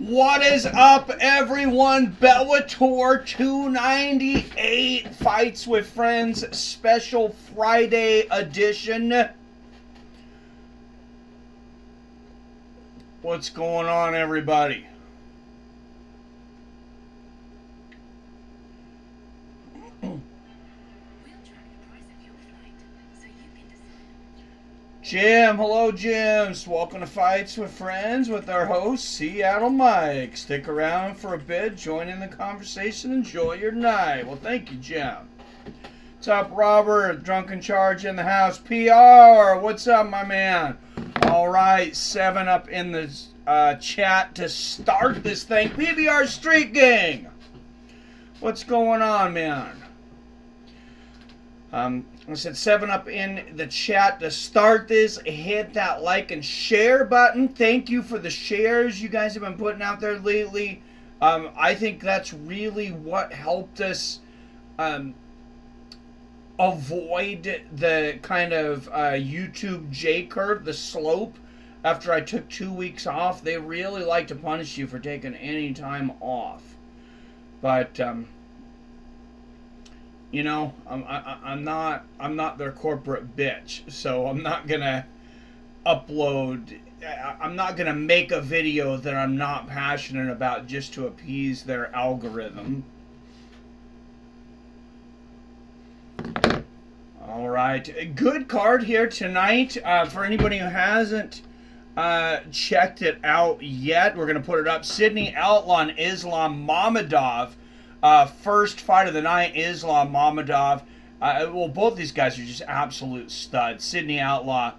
What is up, everyone? Bellator 298 Fights with Friends special Friday edition. What's going on, everybody? Jim, hello Jims. Welcome to Fights with Friends with our host, Seattle Mike. Stick around for a bit, join in the conversation, enjoy your night. Well, thank you, Jim. What's up, Robert? Drunken Charge in the house. PR, what's up, my man? All right, 7 up in the chat to start this thing. PBR Street Gang, what's going on, man? I said 7 up in the chat to start this. Hit that like and share button. Thank you for the shares you guys have been putting out there lately. I think that's really what helped us avoid the kind of YouTube J-curve, the slope. After I took 2 weeks off, they really like to punish you for taking any time off. But you know, I'm not their corporate bitch, so I'm not gonna upload. I'm not gonna make a video that I'm not passionate about just to appease their algorithm. All right, good card here tonight. For anybody who hasn't checked it out yet, we're gonna put it up. Sidney Outlaw and Islam Mamedov. First fight of the night, Islam Mamedov. Well, both these guys are just absolute studs. Sidney Outlaw,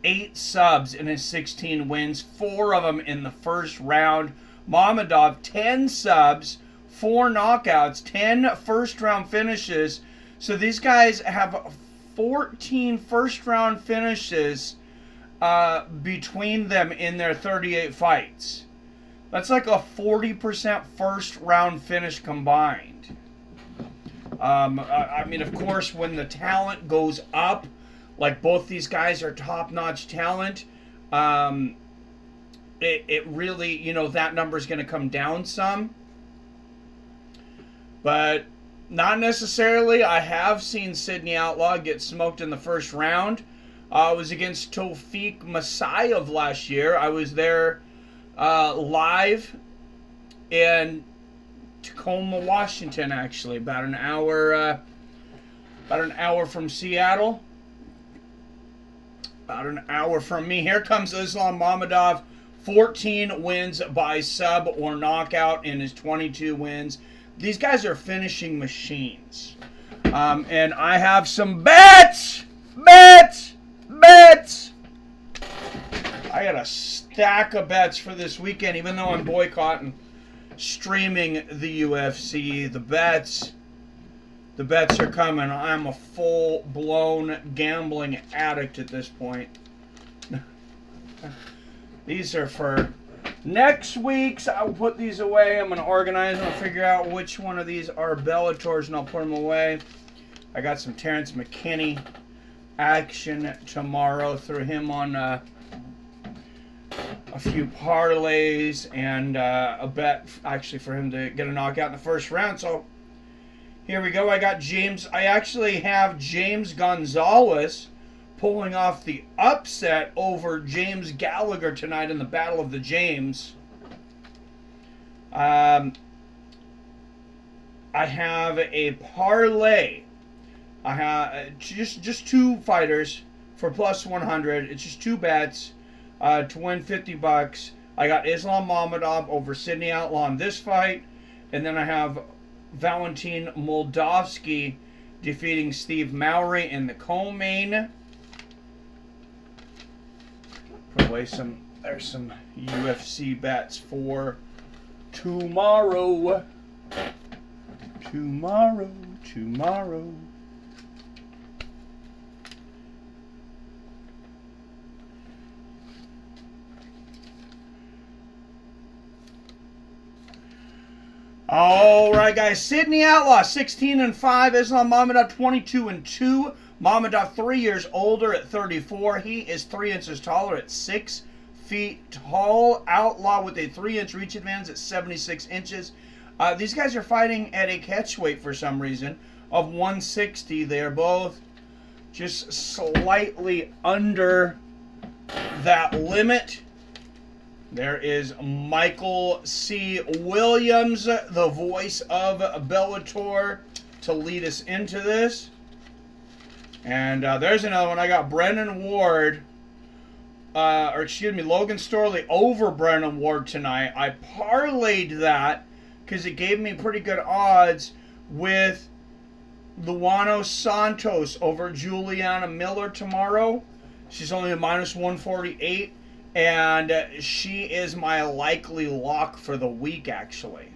8 subs in his 16 wins, 4 of them in the first round. Mamedov, 10 subs, 4 knockouts, 10 first-round finishes. So these guys have 14 first-round finishes between them in their 38 fights. That's like a 40% first round finish combined. I mean, of course, when the talent goes up, like both these guys are top-notch talent, it really, you know, that number is going to come down some. But not necessarily. I have seen Sidney Outlaw get smoked in the first round. It was against Tofik Masayev last year. I was there live in Tacoma, Washington, actually, about an hour from Seattle, about an hour from me. Here comes Islam Mamedov, 14 wins by sub or knockout in his 22 wins. These guys are finishing machines, and I have some bets. I got a stack of bets for this weekend, even though I'm boycotting streaming the UFC. The bets are coming. I'm a full-blown gambling addict at this point. These are for next week's. I'll put these away. I'm going to organize them. I'll figure out which one of these are Bellators, and I'll put them away. I got some Terrence McKinney action tomorrow. Threw him on a few parlays and a bet actually for him to get a knockout in the first round. So here we go. I actually have James Gonzalez pulling off the upset over James Gallagher tonight in the Battle of the James. I have a parlay. I have just 2 fighters for plus 100. It's just 2 bets. To win $50. I got Islam Mamedov over Sidney Outlaw in this fight. And then I have Valentin Moldavsky defeating Steve Mowry in the Co-Main. Put away there's some UFC bets for tomorrow. Tomorrow. All right, guys. Sidney Outlaw, 16-5. Islam Mamedov, 22-2. Mamadov, 3 years older at 34. He is 3 inches taller at 6'5". feet tall. Outlaw with a 3-inch reach advantage at 76 inches. These guys are fighting at a catch weight for some reason of 160. They are both just slightly under that limit. There is Michael C. Williams, the voice of Bellator, to lead us into this. And there's another one. I got Brenan Ward, Logan Storley over Brenan Ward tonight. I parlayed that because it gave me pretty good odds with Luano Santos over Juliana Miller tomorrow. She's only a minus 148. And she is my likely lock for the week, actually.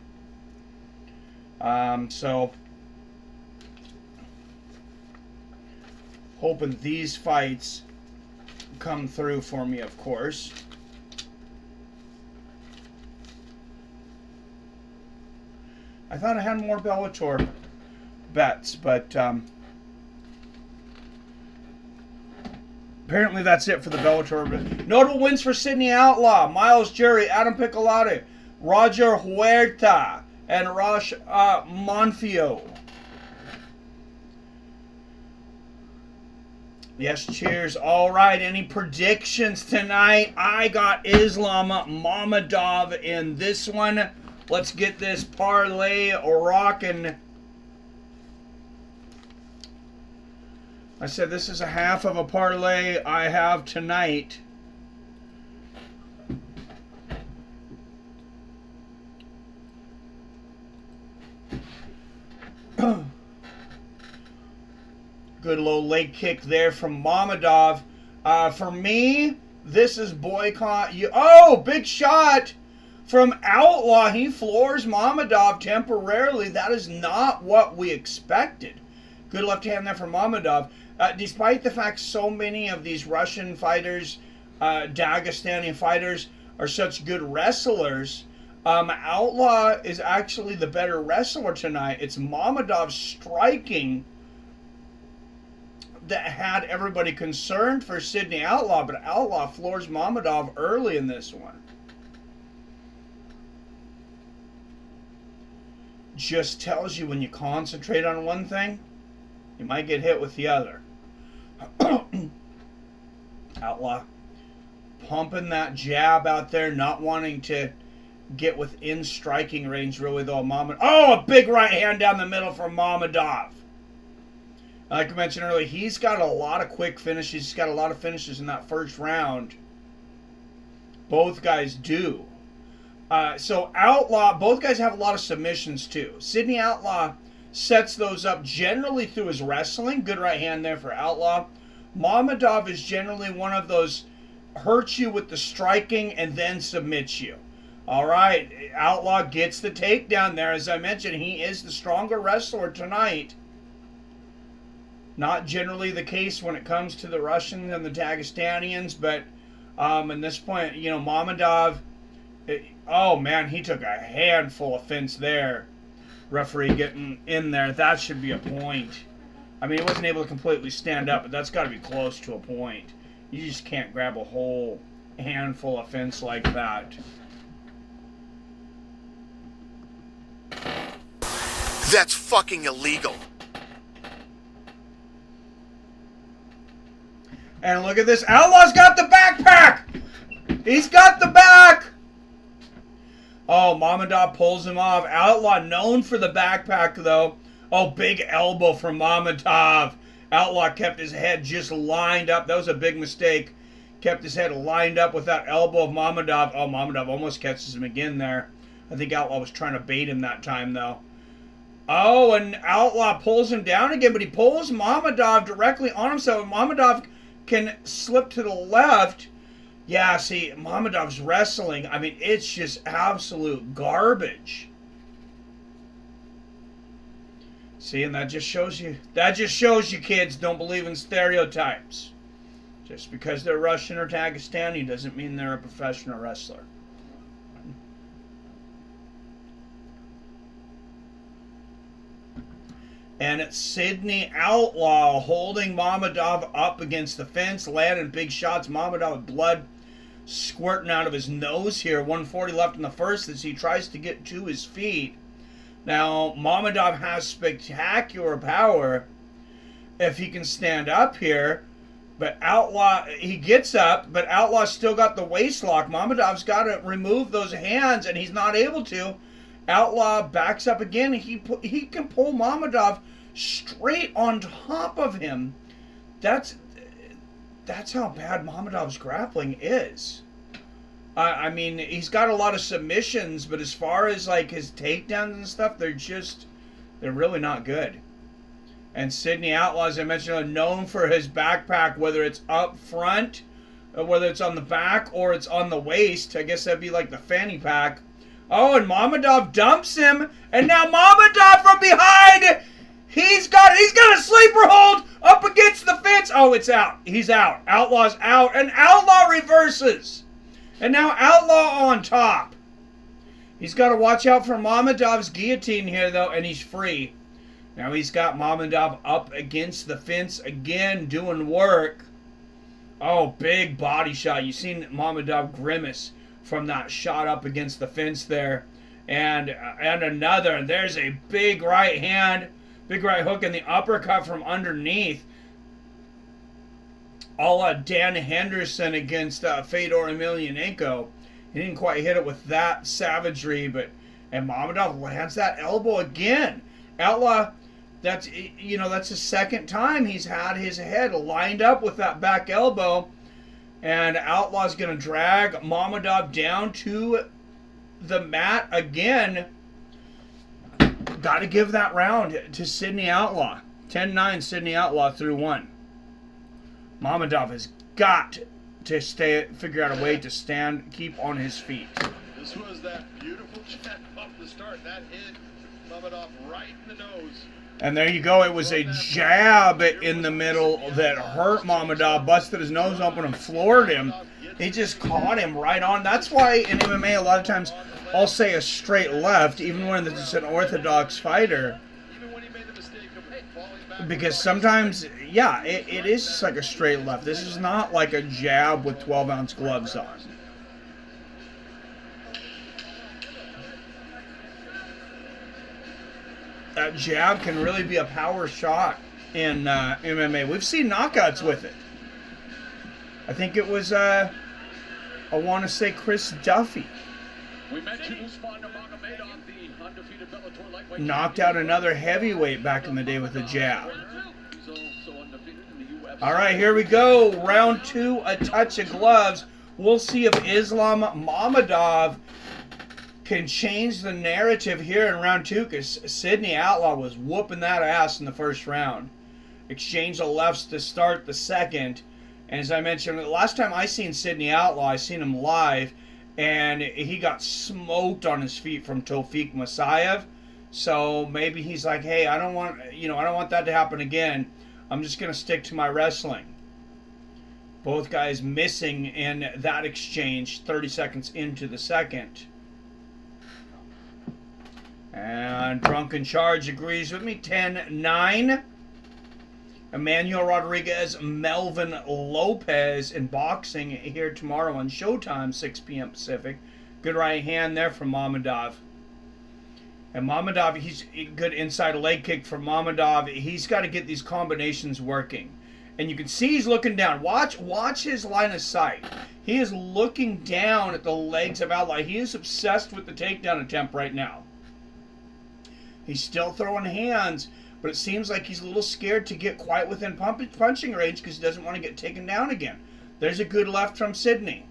So, hoping these fights come through for me, of course. I thought I had more Bellator bets, but apparently that's it for the Bellator. Notable wins for Sidney Outlaw, Miles Jury, Adam Piccolotti, Roger Huerta, and Rosh Monfio. Yes, cheers. All right, any predictions tonight? I got Islam Mamedov in this one. Let's get this parlay rocking. I said this is a half of a parlay I have tonight. Good low leg kick there from Mamadov. For me, this is boycott. Oh, big shot from Outlaw. He floors Mamadov temporarily. That is not what we expected. Good left hand there from Mamadov. Despite the fact so many of these Russian fighters, Dagestani fighters, are such good wrestlers, Outlaw is actually the better wrestler tonight. It's Mamadov's striking that had everybody concerned for Sidney Outlaw, but Outlaw floors Mamadov early in this one. Just tells you when you concentrate on one thing, you might get hit with the other. Outlaw pumping that jab out there, not wanting to get within striking range really though. Oh, a big right hand down the middle from Mamadov. Like I mentioned earlier, he's got a lot of quick finishes. He's got a lot of finishes in that first round. Both guys do. So Outlaw, both guys have a lot of submissions too. Sidney Outlaw sets those up generally through his wrestling. Good right hand there for Outlaw. Mamadov is generally one of those hurts you with the striking and then submits you. All right, Outlaw gets the takedown there. As I mentioned, he is the stronger wrestler tonight. Not generally the case when it comes to the Russians and the Dagestanians, but at this point, you know, Mamadov, oh man, he took a handful of fence there. Referee getting in there. That should be a point. I mean, he wasn't able to completely stand up, but that's got to be close to a point. You just can't grab a whole handful of fence like that. That's fucking illegal. And look at this. Outlaw's got the backpack. He's got the back. Oh, Mamadov pulls him off. Outlaw known for the backpack, though. Oh, big elbow from Mamadov. Outlaw kept his head just lined up. That was a big mistake. Kept his head lined up with that elbow of Mamadov. Oh, Mamadov almost catches him again there. I think Outlaw was trying to bait him that time, though. Oh, and Outlaw pulls him down again, but he pulls Mamadov directly on himself. And Mamadov can slip to the left. Yeah, see, Mamadov's wrestling, I mean, it's just absolute garbage. See, and that just shows you, kids, don't believe in stereotypes. Just because they're Russian or Dagestani doesn't mean they're a professional wrestler. And it's Sidney Outlaw holding Mamadov up against the fence, landing big shots. Mamadov with blood squirting out of his nose here. 140 left in the first as he tries to get to his feet. Now, Mamadov has spectacular power if he can stand up here. But Outlaw, he gets up, but Outlaw's still got the waist lock. Mamadov's got to remove those hands, and he's not able to. Outlaw backs up again. He can pull Mamadov straight on top of him. That's how bad Mamadov's grappling is. I mean, he's got a lot of submissions, but as far as like his takedowns and stuff, they're really not good. And Sidney Outlaw, as I mentioned, are known for his backpack, whether it's up front, whether it's on the back, or it's on the waist. I guess that'd be like the fanny pack. Oh, and Mamadov dumps him, and now Mamadov from behind. He's got a sleeper hold up against the fence. Oh, it's out. He's out. Outlaw's out, and Outlaw reverses. And now Outlaw on top. He's got to watch out for Mamadov's guillotine here, though, and he's free. Now he's got Mamadov up against the fence again, doing work. Oh, big body shot. You've seen Mamadov grimace from that shot up against the fence there. And another. There's a big right hand, big right hook, and the uppercut from underneath. A la Dan Henderson against Fedor Emelianenko. He didn't quite hit it with that savagery, and Mamadov lands that elbow again. Outlaw, that's the second time he's had his head lined up with that back elbow, and Outlaw's going to drag Mamadov down to the mat again. Got to give that round to Sidney Outlaw. 10-9 Sidney Outlaw through 1. Mamadov has got to figure out a way to keep on his feet. This was that beautiful jab off the start. That hit Mamadov right in the nose. And there you go. It was a jab in the middle that hurt Mamadov, busted his nose open and floored him. He just caught him right on. That's why in MMA a lot of times I'll say a straight left, even when it's an orthodox fighter. Because sometimes, yeah, it is just like a straight left. This is not like a jab with 12-ounce gloves on. That jab can really be a power shot in MMA. We've seen knockouts with it. I think it was, I want to say Chris Duffy. We mentioned Islam Mamedov, the undefeated Bellator lightweight. Knocked out another heavyweight back in the day with a jab. All right, here we go. Round 2, a touch of gloves. We'll see if Islam Mamedov can change the narrative here in round 2, because Sidney Outlaw was whooping that ass in the first round. Exchange of lefts to start the second. And as I mentioned, the last time I seen Sidney Outlaw, I seen him live, and he got smoked on his feet from Tofik Masayev. So maybe he's like, hey, I don't want that to happen again. I'm just going to stick to my wrestling. Both guys missing in that exchange 30 seconds into the second. And Drunken Charge agrees with me. 10-9. Emmanuel Rodriguez, Melvin Lopez in boxing here tomorrow on Showtime, 6 p.m. Pacific. Good right hand there from Mamadov. And Mamadov, he's a good inside leg kick from Mamadov. He's got to get these combinations working. And you can see he's looking down. Watch his line of sight. He is looking down at the legs of Outlaw. He is obsessed with the takedown attempt right now. He's still throwing hands, but it seems like he's a little scared to get quite within punching range because he doesn't want to get taken down again. There's a good left from Sidney.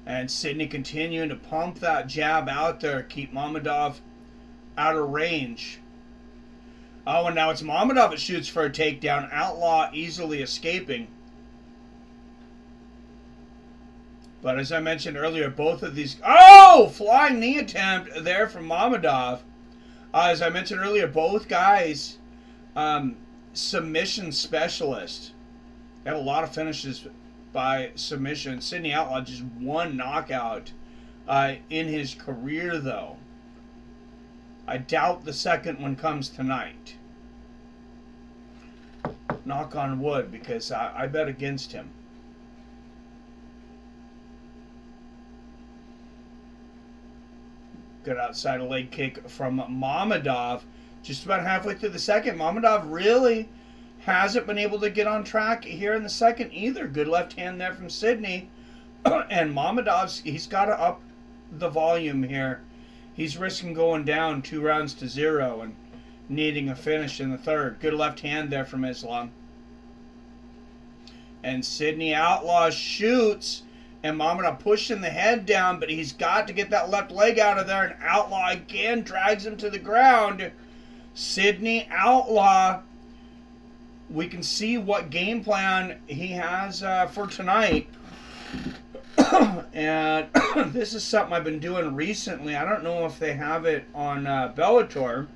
And Sidney continuing to pump that jab out there, keep Mamadov out of range. Oh, and now it's Mamadov that shoots for a takedown. Outlaw easily escaping. But as I mentioned earlier, both of these... Oh! Flying knee attempt there from Mamadov. As I mentioned earlier, both guys submission specialists. They have a lot of finishes by submission. Sidney Outlaw just one knockout in his career, though. I doubt the second one comes tonight. Knock on wood, because I bet against him. Good outside leg kick from Mamadov. Just about halfway through the second. Mamadov really hasn't been able to get on track here in the second either. Good left hand there from Sidney. And Mamadov, he's got to up the volume here. He's risking going down 2-0 and needing a finish in the third. Good left hand there from Islam. And Sidney Outlaw shoots. And Mamadov pushing the head down, but he's got to get that left leg out of there. And Outlaw again drags him to the ground. Sidney Outlaw, we can see what game plan he has for tonight. And this is something I've been doing recently. I don't know if they have it on Bellator,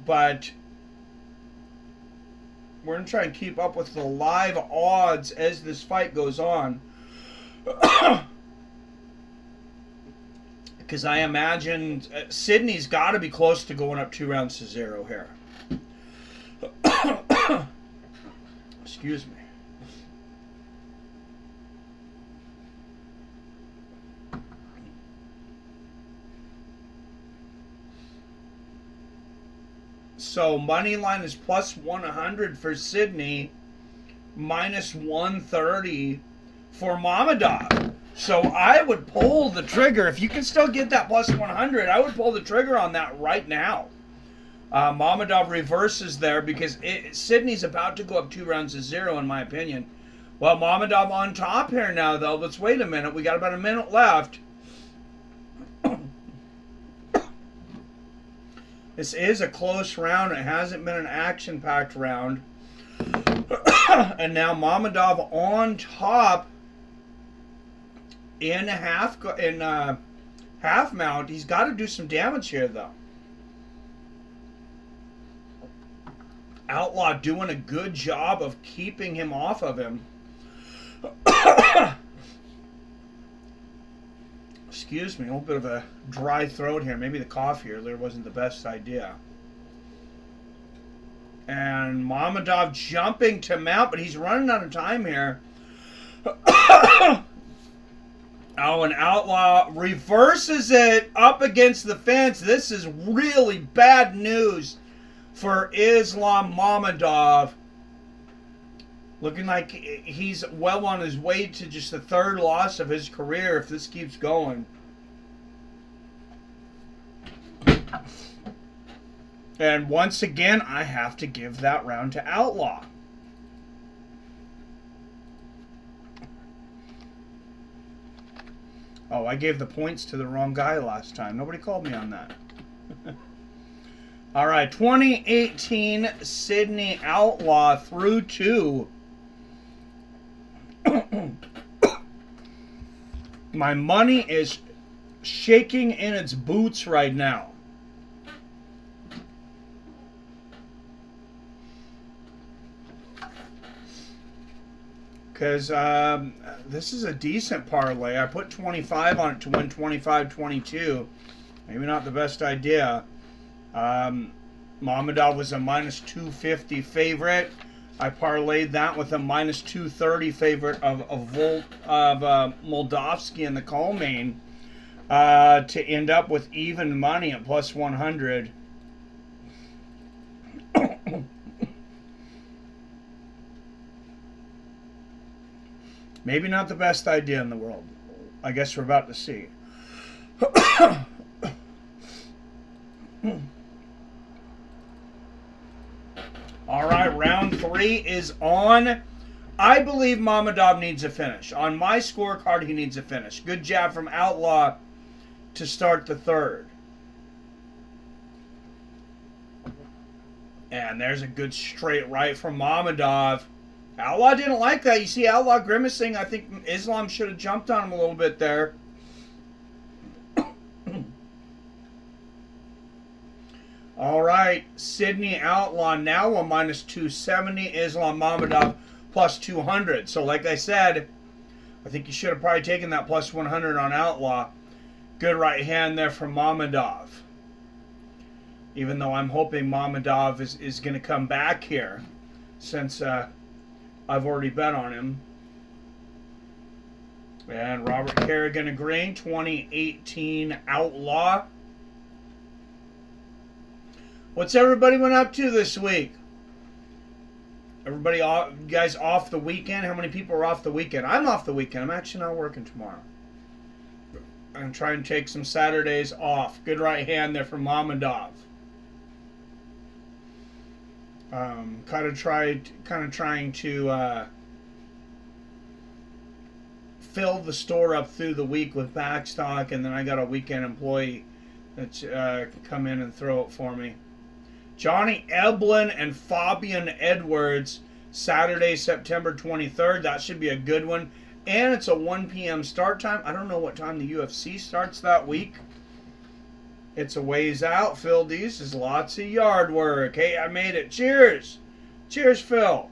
but we're going to try and keep up with the live odds as this fight goes on. Because I imagine Sidney's got to be close to going up 2-0 here. Excuse me. So money line is plus 100 for Sidney, minus 130 for Mamadov. So I would pull the trigger. If you can still get that plus 100, I would pull the trigger on that right now. Mamadov reverses there because Sidney's about to go up 2-0 in my opinion. Well, Mamadov on top here now, though. Let's wait a minute. We got about a minute left. This is a close round. It hasn't been an action-packed round. And now Mamadov on top in half mount. He's got to do some damage here, though. Outlaw doing a good job of keeping him off of him. Excuse me, a little bit of a dry throat here. Maybe the coffee earlier wasn't the best idea. And Mamadov jumping to mount, but he's running out of time here. Oh, and Outlaw reverses it up against the fence. This is really bad news for Islam Mamedov. Looking like he's well on his way to just the third loss of his career if this keeps going. And once again, I have to give that round to Outlaw. Oh, I gave the points to the wrong guy last time. Nobody called me on that. All right, 2018 Sidney Outlaw through 2. My money is shaking in its boots right now. Because this is a decent parlay. I put 25 on it to win 25-22. Maybe not the best idea. Mamadov was a minus 250 favorite. I parlayed that with a minus 230 favorite of Moldovsky in the Co-Main to end up with even money at plus 100. Maybe not the best idea in the world. I guess we're about to see. All right, round 3 is on. I believe Mamadov needs a finish. On my scorecard, he needs a finish. Good jab from Outlaw to start the third. And there's a good straight right from Mamadov. Outlaw didn't like that. You see Outlaw grimacing. I think Islam should have jumped on him a little bit there. All right, Sidney Outlaw now a minus 270. Islam Mamedov plus 200. So like I said, I think you should have probably taken that plus 100 on Outlaw. Good right hand there from Mamedov. Even though I'm hoping Mamadov is going to come back here, since I've already bet on him. And Robert Kerrigan agreeing, 2018 Outlaw. What's everybody been up to this week? Everybody, you guys off the weekend? How many people are off the weekend? I'm off the weekend. I'm actually not working tomorrow. I'm trying to take some Saturdays off. Good right hand there from Mamadov. Kind of trying to fill the store up through the week with backstock, and then I got a weekend employee that's come in and throw it for me. Johnny Eblin and Fabian Edwards, Saturday, September 23rd. That should be a good one. And it's a 1 p.m. start time. I don't know what time the UFC starts that week. It's a ways out. Phil Deese is lots of yard work. Hey, I made it. Cheers. Cheers, Phil.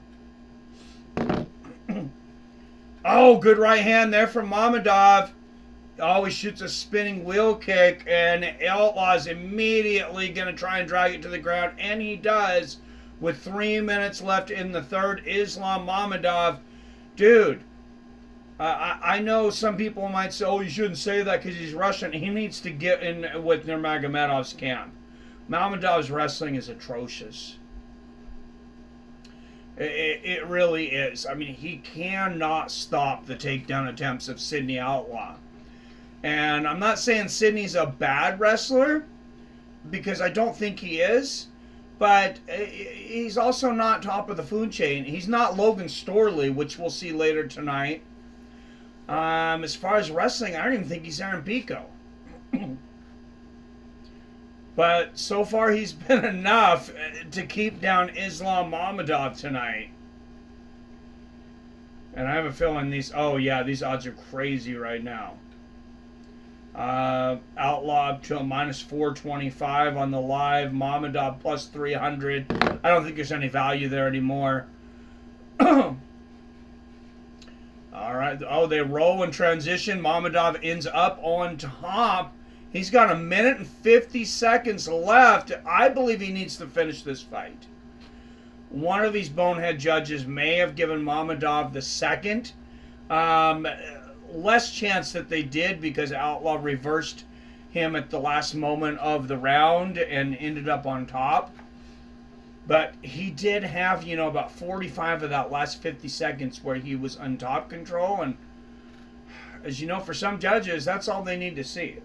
Oh, good right hand there from Mamadov. Always shoots a spinning wheel kick, and Outlaw's immediately going to try and drag it to the ground, and he does with 3 minutes left in the third. Islam Mamedov, dude, I know some people might say, oh, you shouldn't say that because he's Russian. He needs to get in with Nurmagomedov's camp. Mamedov's wrestling is atrocious. It really is. I mean, he cannot stop the takedown attempts of Sidney Outlaw. And I'm not saying Sidney's a bad wrestler, because I don't think he is. But he's also not top of the food chain. He's not Logan Storley, which we'll see later tonight. As far as wrestling, I don't even think he's Aaron Pico. But so far he's been enough to keep down Islam Mamedov tonight. And I have a feeling these odds are crazy right now. Outlaw up to a minus 425 on the live. Mamedov plus 300. I don't think there's any value there anymore. Alright. Oh, they roll in transition. Mamedov ends up on top. He's got 1 minute and 50 seconds left. I believe he needs to finish this fight. One of these bonehead judges may have given Mamedov the second. Less chance that they did, because Outlaw reversed him at the last moment of the round and ended up on top. But he did have, about 45 of that last 50 seconds where he was on top control. And as you know, for some judges, that's all they need to see.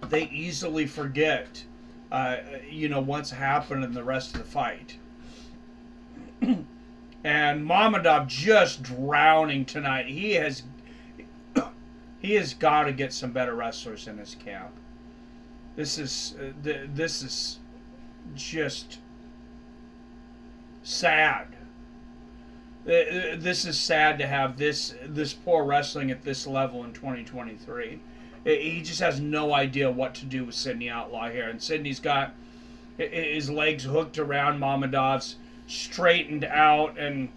They easily forget, what's happened in the rest of the fight. And Mamadov just drowning tonight. He has got to get some better wrestlers in his camp. This is just sad. This is sad to have this poor wrestling at this level in 2023. He just has no idea what to do with Sidney Outlaw here. And Sidney's got his legs hooked around Mamedov's, straightened out. And,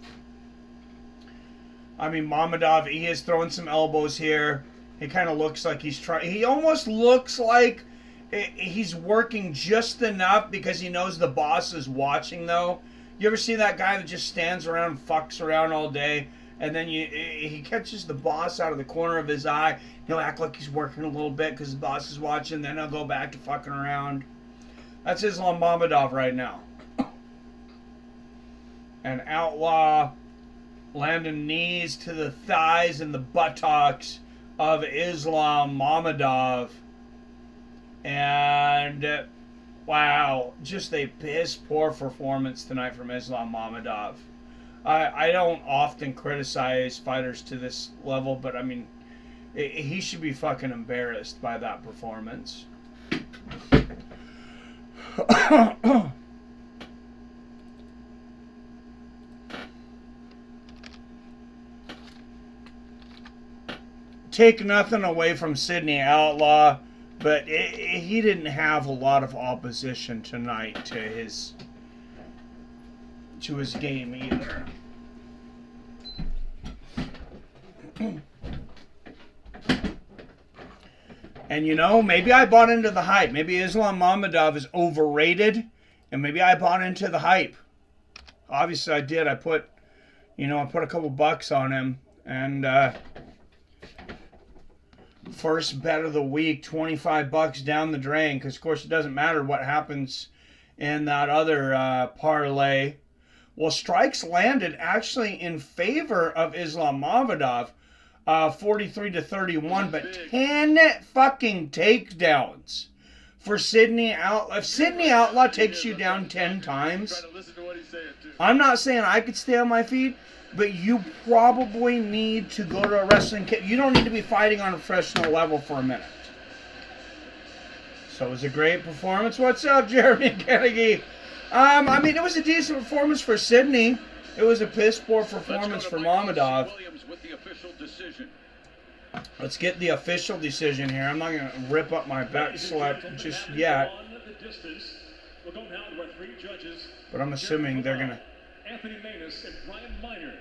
I mean, Mamadov, he is throwing some elbows here. He kind of looks like he's trying. He almost looks like he's working just enough because he knows the boss is watching, though. You ever see that guy that just stands around and fucks around all day? And then he catches the boss out of the corner of his eye. He'll act like he's working a little bit because the boss is watching. Then he'll go back to fucking around. That's Islam Mamedov right now. And Outlaw landing knees to the thighs and the buttocks of Islam Mamedov. And wow, just a piss poor performance tonight from Islam Mamedov. I don't often criticize fighters to this level, but I mean, he should be fucking embarrassed by that performance. Take nothing away from Sidney Outlaw, but he didn't have a lot of opposition tonight to his game either. And, you know, maybe I bought into the hype. Maybe Islam Mamedov is overrated, and maybe I bought into the hype. Obviously, I did. I put a couple bucks on him. And first bet of the week, 25 bucks down the drain. Because, of course, it doesn't matter what happens in that other parlay. Well, strikes landed actually in favor of Islam Mamedov, 43-31, but 10 fucking takedowns for Sidney Outlaw. If Sidney Outlaw takes you down 10 times, I'm not saying I could stay on my feet, but you probably need to go to a wrestling kit. You don't need to be fighting on a professional level for a minute. So it was a great performance. What's up, Jeremy Kennedy? I mean, it was a decent performance for Sidney. It was a piss-poor performance for Mamadov. Let's get the official decision here. I'm not going to rip up my bet slip just yet. But I'm assuming they're going to... Anthony Manus and Brian Miner.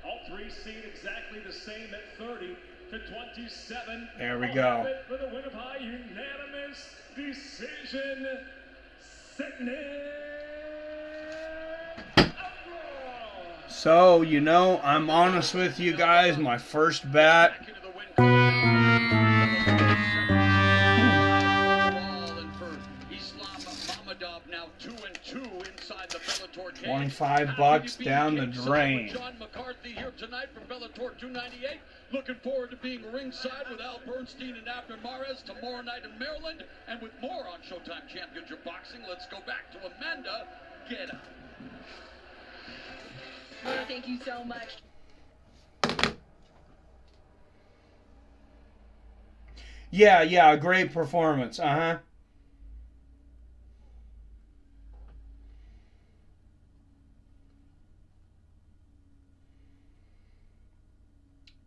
All three seen exactly the same at 30-27. There we go. For the win by unanimous decision, Sidney Outlaw. So, you know, I'm honest with you guys. My first bet. Now 2-2 inside the Bellator game. 25 bucks down the drain. John McCarthy here tonight from Bellator 298. Looking forward to being ringside with Al Bernstein and Abner Mares tomorrow night in Maryland. And with more on Showtime Championship Boxing, let's go back to Amanda Guetta. Thank you so much. Yeah, great performance.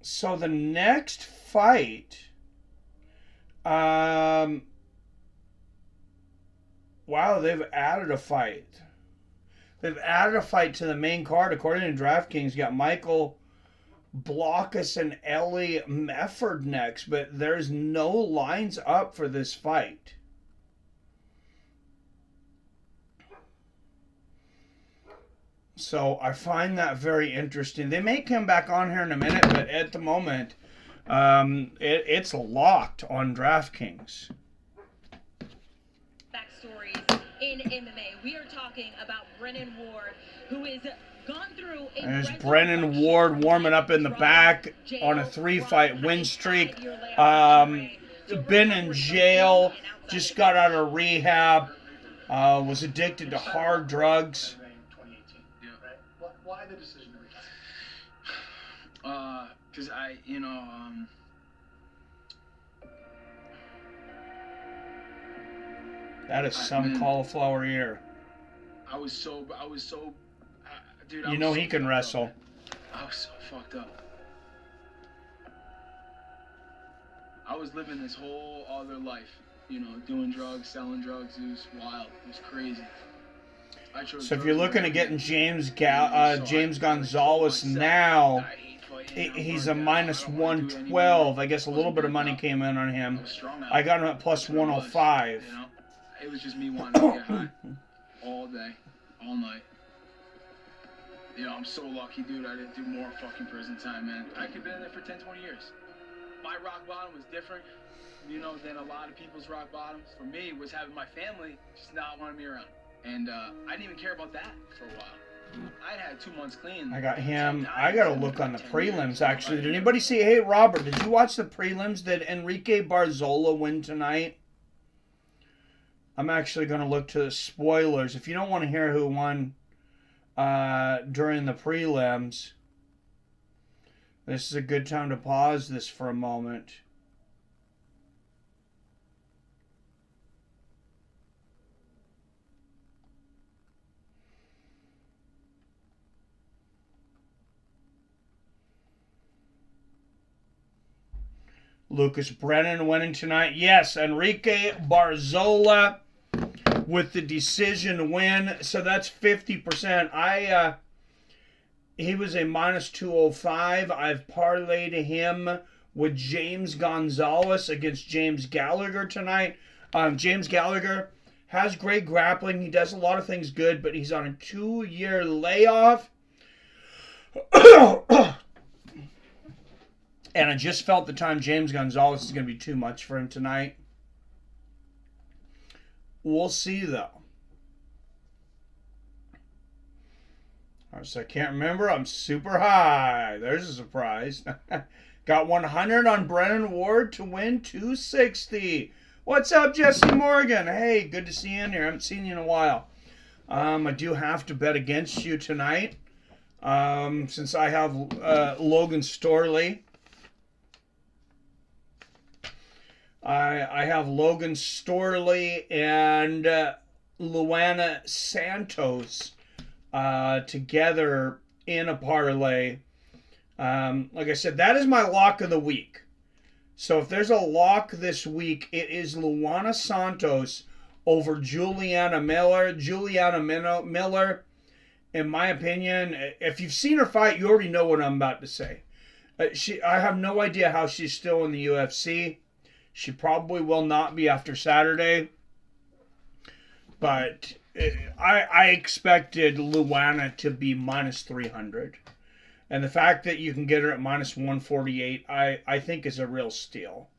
So the next fight, wow, they've added a fight. They've added a fight to the main card. According to DraftKings, you got Michael Blockus and Ellie Mefford next, but there's no lines up for this fight. So I find that very interesting. They may come back on here in a minute, but at the moment, it's locked on DraftKings. Backstories in MMA. We are talking about Brenan Ward, who is gone through a There's Brenan Ward warming up in the back on a 3-fight win streak. Been in jail, just got out of rehab, was addicted to hard drugs. Why the decision to retire? Because that is some cauliflower ear. I was so, dude. You know he can wrestle. I was so fucked up. I was living this whole other life, doing drugs, selling drugs. It was wild. It was crazy. So if you're looking at getting James Gonzalez now, he's a minus 112. I guess a little bit of money came in on him. I got him at plus 105. It was just me wanting to get high all day, all night. I'm so lucky, dude. I didn't do more fucking prison time, man. I could have been in there for 10, 20 years. My rock bottom was different, than a lot of people's rock bottoms. For me, it was having my family just not wanting me around. And I didn't even care about that for a while. I had 2 months clean. I got him. I got to look on the prelims, actually. Did anybody see? Hey, Robert, did you watch the prelims? Did Enrique Barzola win tonight? I'm actually going to look to the spoilers. If you don't want to hear who won during the prelims, this is a good time to pause this for a moment. Lucas Brennan winning tonight. Yes, Enrique Barzola with the decision win. So that's 50%. He was a minus 205. I've parlayed him with James Gonzalez against James Gallagher tonight. James Gallagher has great grappling. He does a lot of things good, but he's on a 2-year layoff. And I just felt the time James Gonzalez is going to be too much for him tonight. We'll see, though. All right, so I can't remember. I'm super high. There's a surprise. Got 100 on Brenan Ward to win 260. What's up, Jesse Morgan? Hey, good to see you in here. I haven't seen you in a while. I do have to bet against you tonight. Since I have Logan Storley. I have Logan Storley and Luana Santos together in a parlay. Like I said, that is my lock of the week. So if there's a lock this week, it is Luana Santos over Juliana Miller. Juliana Miller, in my opinion, if you've seen her fight, you already know what I'm about to say. I have no idea how she's still in the UFC. She probably will not be after Saturday. But I expected Luana to be minus 300. And the fact that you can get her at minus 148, I think is a real steal.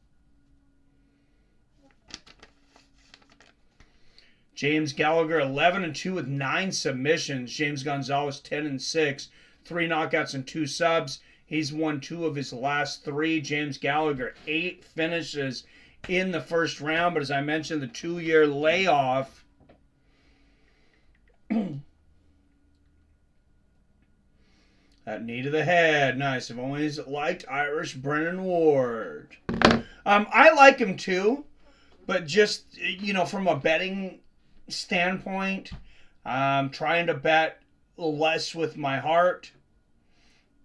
James Gallagher, 11-2 with 9 submissions. James Gonzalez, 10-6. 3 knockouts and 2 subs. He's won 2 of his last 3. James Gallagher, 8 finishes in the first round. But as I mentioned, the 2-year layoff. That knee to the head. Nice. I've always liked Irish Brenan Ward. I like him too. But just, from a betting standpoint, I'm trying to bet less with my heart.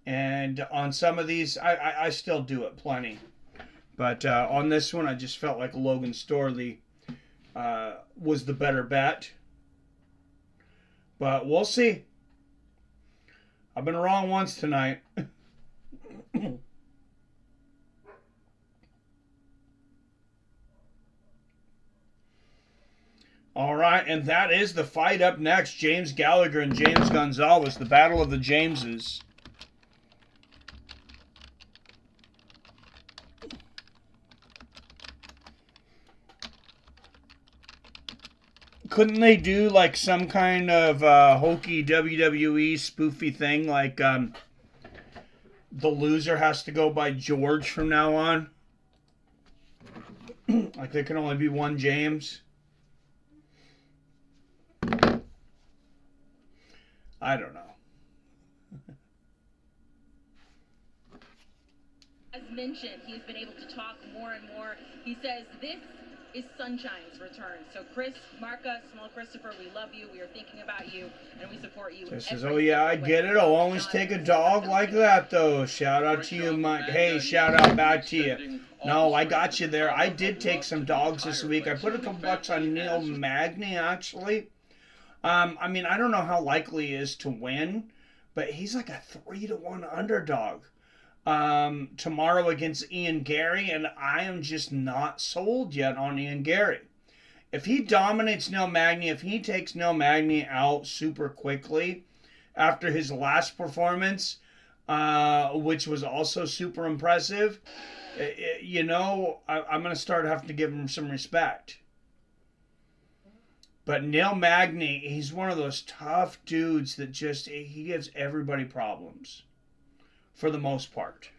And on some of these, I still do it plenty. But on this one, I just felt like Logan Storley was the better bet. But we'll see. I've been wrong once tonight. All right, and that is the fight up next. James Gallagher and James Gonzalez, the Battle of the Jameses. Couldn't they do like some kind of hokey WWE spoofy thing, like the loser has to go by George from now on? Like there can only be one James? I don't know. As mentioned, he's been able to talk more and more. He says this is Sunshine's return. So Chris, Marca, Small Christopher, we love you. We are thinking about you, and we support you. This is, oh yeah, I get it. I'll always take a dog like that, though. Shout out to you, Mike. Hey, shout out back to you. No, I got you there. I did take some dogs this week. I put a couple bucks on Neil Magny, actually. I mean, I don't know how likely he is to win, but he's like a 3-1 underdog. Tomorrow against Ian Gary, and I am just not sold yet on Ian Gary. If he dominates Neil Magny, if he takes Neil Magny out super quickly after his last performance, which was also super impressive, I'm going to start having to give him some respect. But Neil Magny, he's one of those tough dudes that he gives everybody problems. For the most part.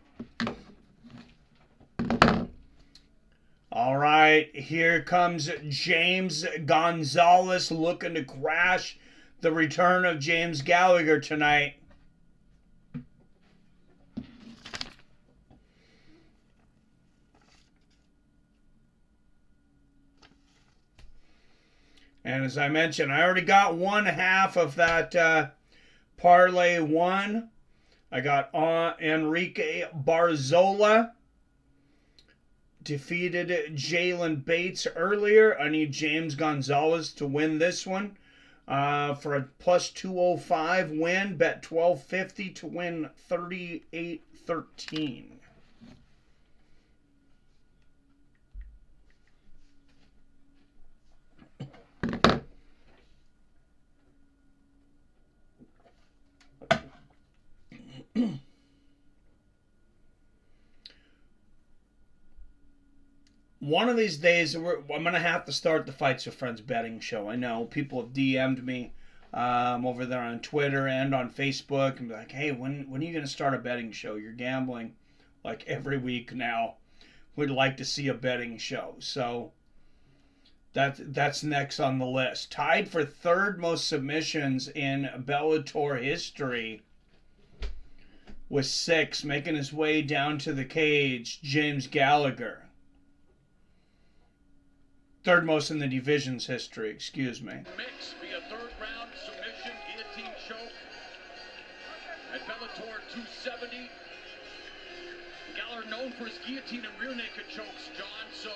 All right, here comes James Gonzalez looking to crash the return of James Gallagher tonight. And as I mentioned, I already got one half of that parlay one. I got Enrique Barzola. Defeated Jalen Bates earlier. I need James Gonzalez to win this one. For a plus 205 win. Bet 1250 to win 38-13. one of these days, I'm going to have to start the Fights with Friends betting show. I know people have DM'd me over there on Twitter and on Facebook and be like, hey, when are you going to start a betting show? You're gambling like every week now. We'd like to see a betting show. So that's next on the list. Tied for third most submissions in Bellator history with 6, making his way down to the cage, James Gallagher. Third most in the division's history, excuse me. Mix via third round submission, guillotine choke at Bellator 270. Gallagher known for his guillotine and rear naked chokes, John. So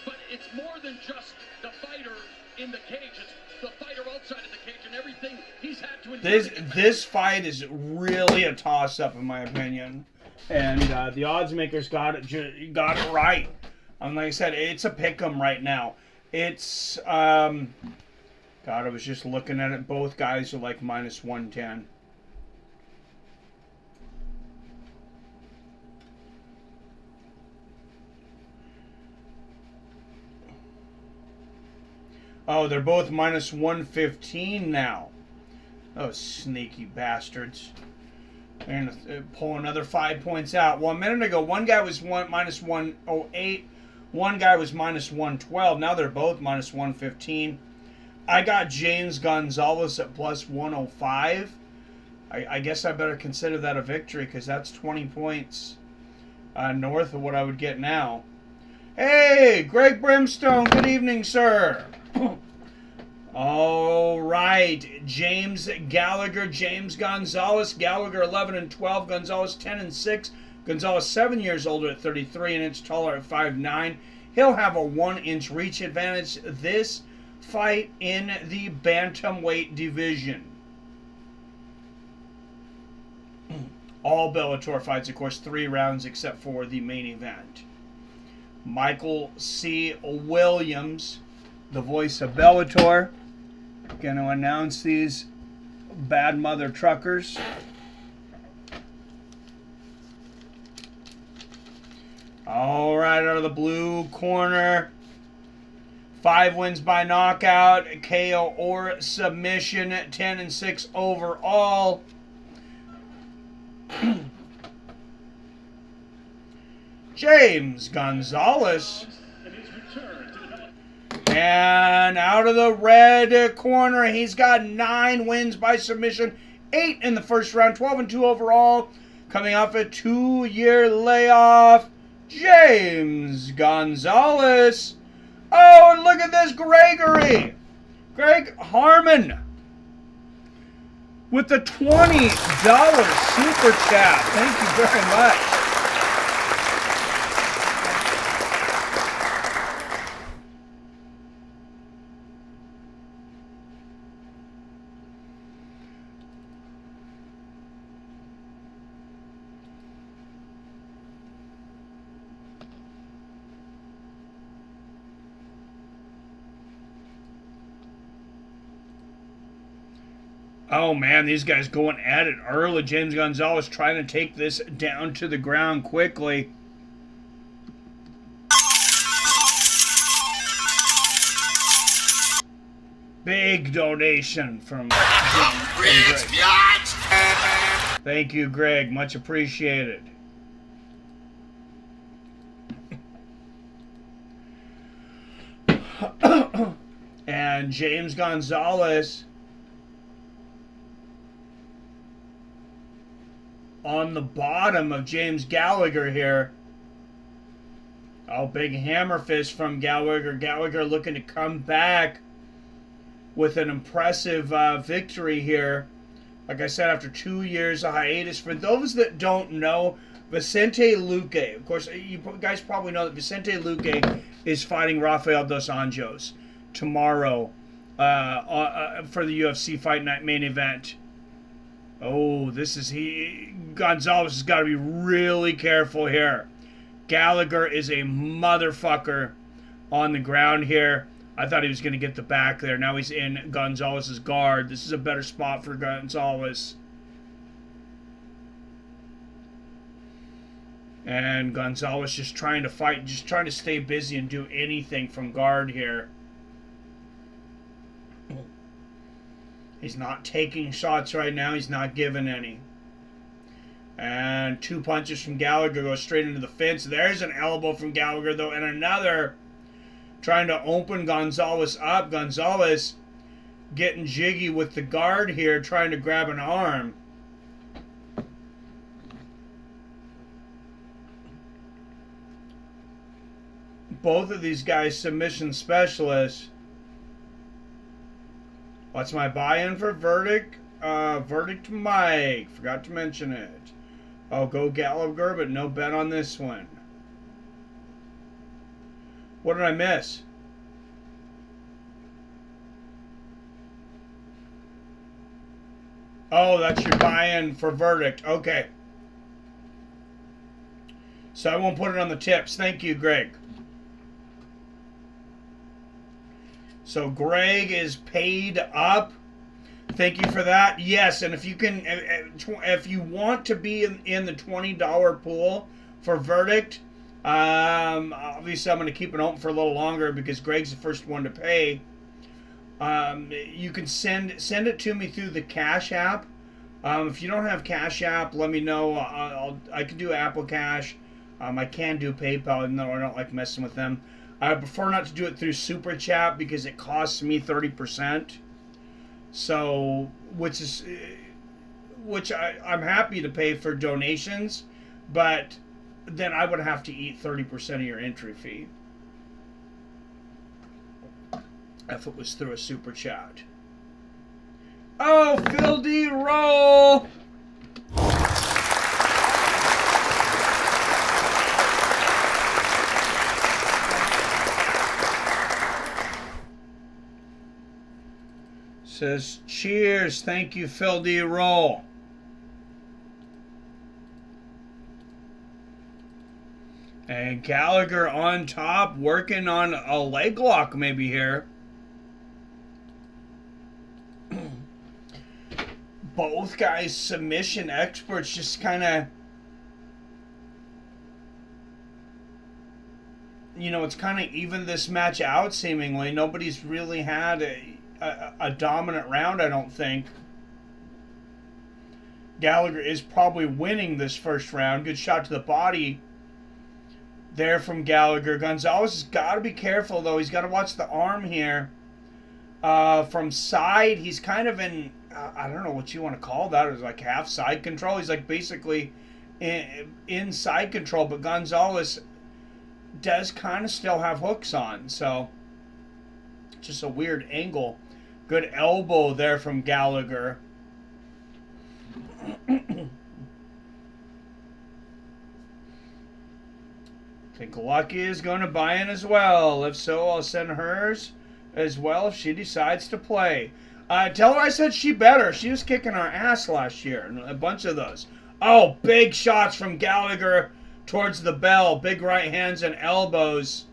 but it's more than just the fighter in the cage. It's the fighter outside of the cage and everything he's had to endure. This fight is really a toss-up in my opinion, and the odds makers got it right. Like I said, it's a pick'em right now. It's God, I was just looking at it. Both guys are like minus 110. Oh, they're both minus 115 now. Oh, sneaky bastards. They're going to pull another 5 points out. Well, a minute ago, one guy was minus 108. One guy was minus 112. Now they're both minus 115. I got James Gonzalez at plus 105. I guess I better consider that a victory because that's 20 points north of what I would get now. Hey, Greg Brimstone, good evening, sir. All right, James Gallagher, James Gonzalez. Gallagher 11-12, Gonzalez 10-6. Gonzalez 7 years older at 33, an inch taller at 5'9". He'll have a 1-inch reach advantage this fight in the bantamweight division. All Bellator fights, of course, 3 rounds except for the main event. Michael C. Williams, the voice of Bellator, going to announce these bad mother truckers. All right, out of the blue corner, 5 wins by knockout, KO or submission, 10-6 overall. James Gonzalez. And out of the red corner, he's got 9 wins by submission, 8 in the first round, 12-2 overall. Coming off a 2-year layoff, James Gonzalez. Oh, and look at this, Gregory. Greg Harmon with the $20 super chat. Thank you very much. Oh, man, these guys going at it early. James Gonzalez trying to take this down to the ground quickly. Big donation from Greg. Thank you, Greg. Much appreciated. And James Gonzalez on the bottom of James Gallagher here. Oh, big hammer fist from Gallagher. Gallagher looking to come back with an impressive victory here. Like I said, after 2 years of hiatus. For those that don't know, Vicente Luque, of course, you guys probably know that Vicente Luque is fighting Rafael Dos Anjos tomorrow for the UFC Fight Night main event. Oh, Gonzalez has got to be really careful here. Gallagher is a motherfucker on the ground here. I thought he was going to get the back there. Now he's in Gonzalez's guard. This is a better spot for Gonzalez. And Gonzalez just trying to fight, just trying to stay busy and do anything from guard here. He's not taking shots right now. He's not giving any. And 2 punches from Gallagher go straight into the fence. There's an elbow from Gallagher, though, and another trying to open Gonzalez up. Gonzalez getting jiggy with the guard here, trying to grab an arm. Both of these guys submission specialists. What's my buy-in for Verdict? Verdict Mike. Forgot to mention it. I'll go Gallagher, but no bet on this one. What did I miss? Oh, that's your buy-in for Verdict. Okay. So I won't put it on the tips. Thank you, Greg. So Greg is paid up. Thank you for that. Yes, and if you can, if you want to be in the $20 pool for Verdict, obviously I'm going to keep it open for a little longer because Greg's the first one to pay. You can send it to me through the Cash App. If you don't have Cash App, let me know. I can do Apple Cash. I can do PayPal, even though I don't like messing with them. I prefer not to do it through Super Chat because it costs me 30%. So, which I'm happy to pay for donations, but then I would have to eat 30% of your entry fee if it was through a Super Chat. Oh, Phil D. Roll! Says, cheers. Thank you, Phil D. Roll. And Gallagher on top, working on a leg lock maybe here. Both guys submission experts, just kind of, you know, it's kind of even this match out seemingly. Nobody's really had a dominant round, I don't think. Gallagher is probably winning this first round. Good shot to the body there from Gallagher. Gonzalez has got to be careful, though. He's got to watch the arm here. From side, he's kind of in, I don't know what you want to call that. It was like half side control. He's like basically in side control, but Gonzalez does kind of still have hooks on, so just a weird angle. Good elbow there from Gallagher. I think Lucky is going to buy in as well. If so, I'll send hers as well if she decides to play. Tell her I said she better. She was kicking our ass last year. And a bunch of those. Oh, big shots from Gallagher towards the bell. Big right hands and elbows.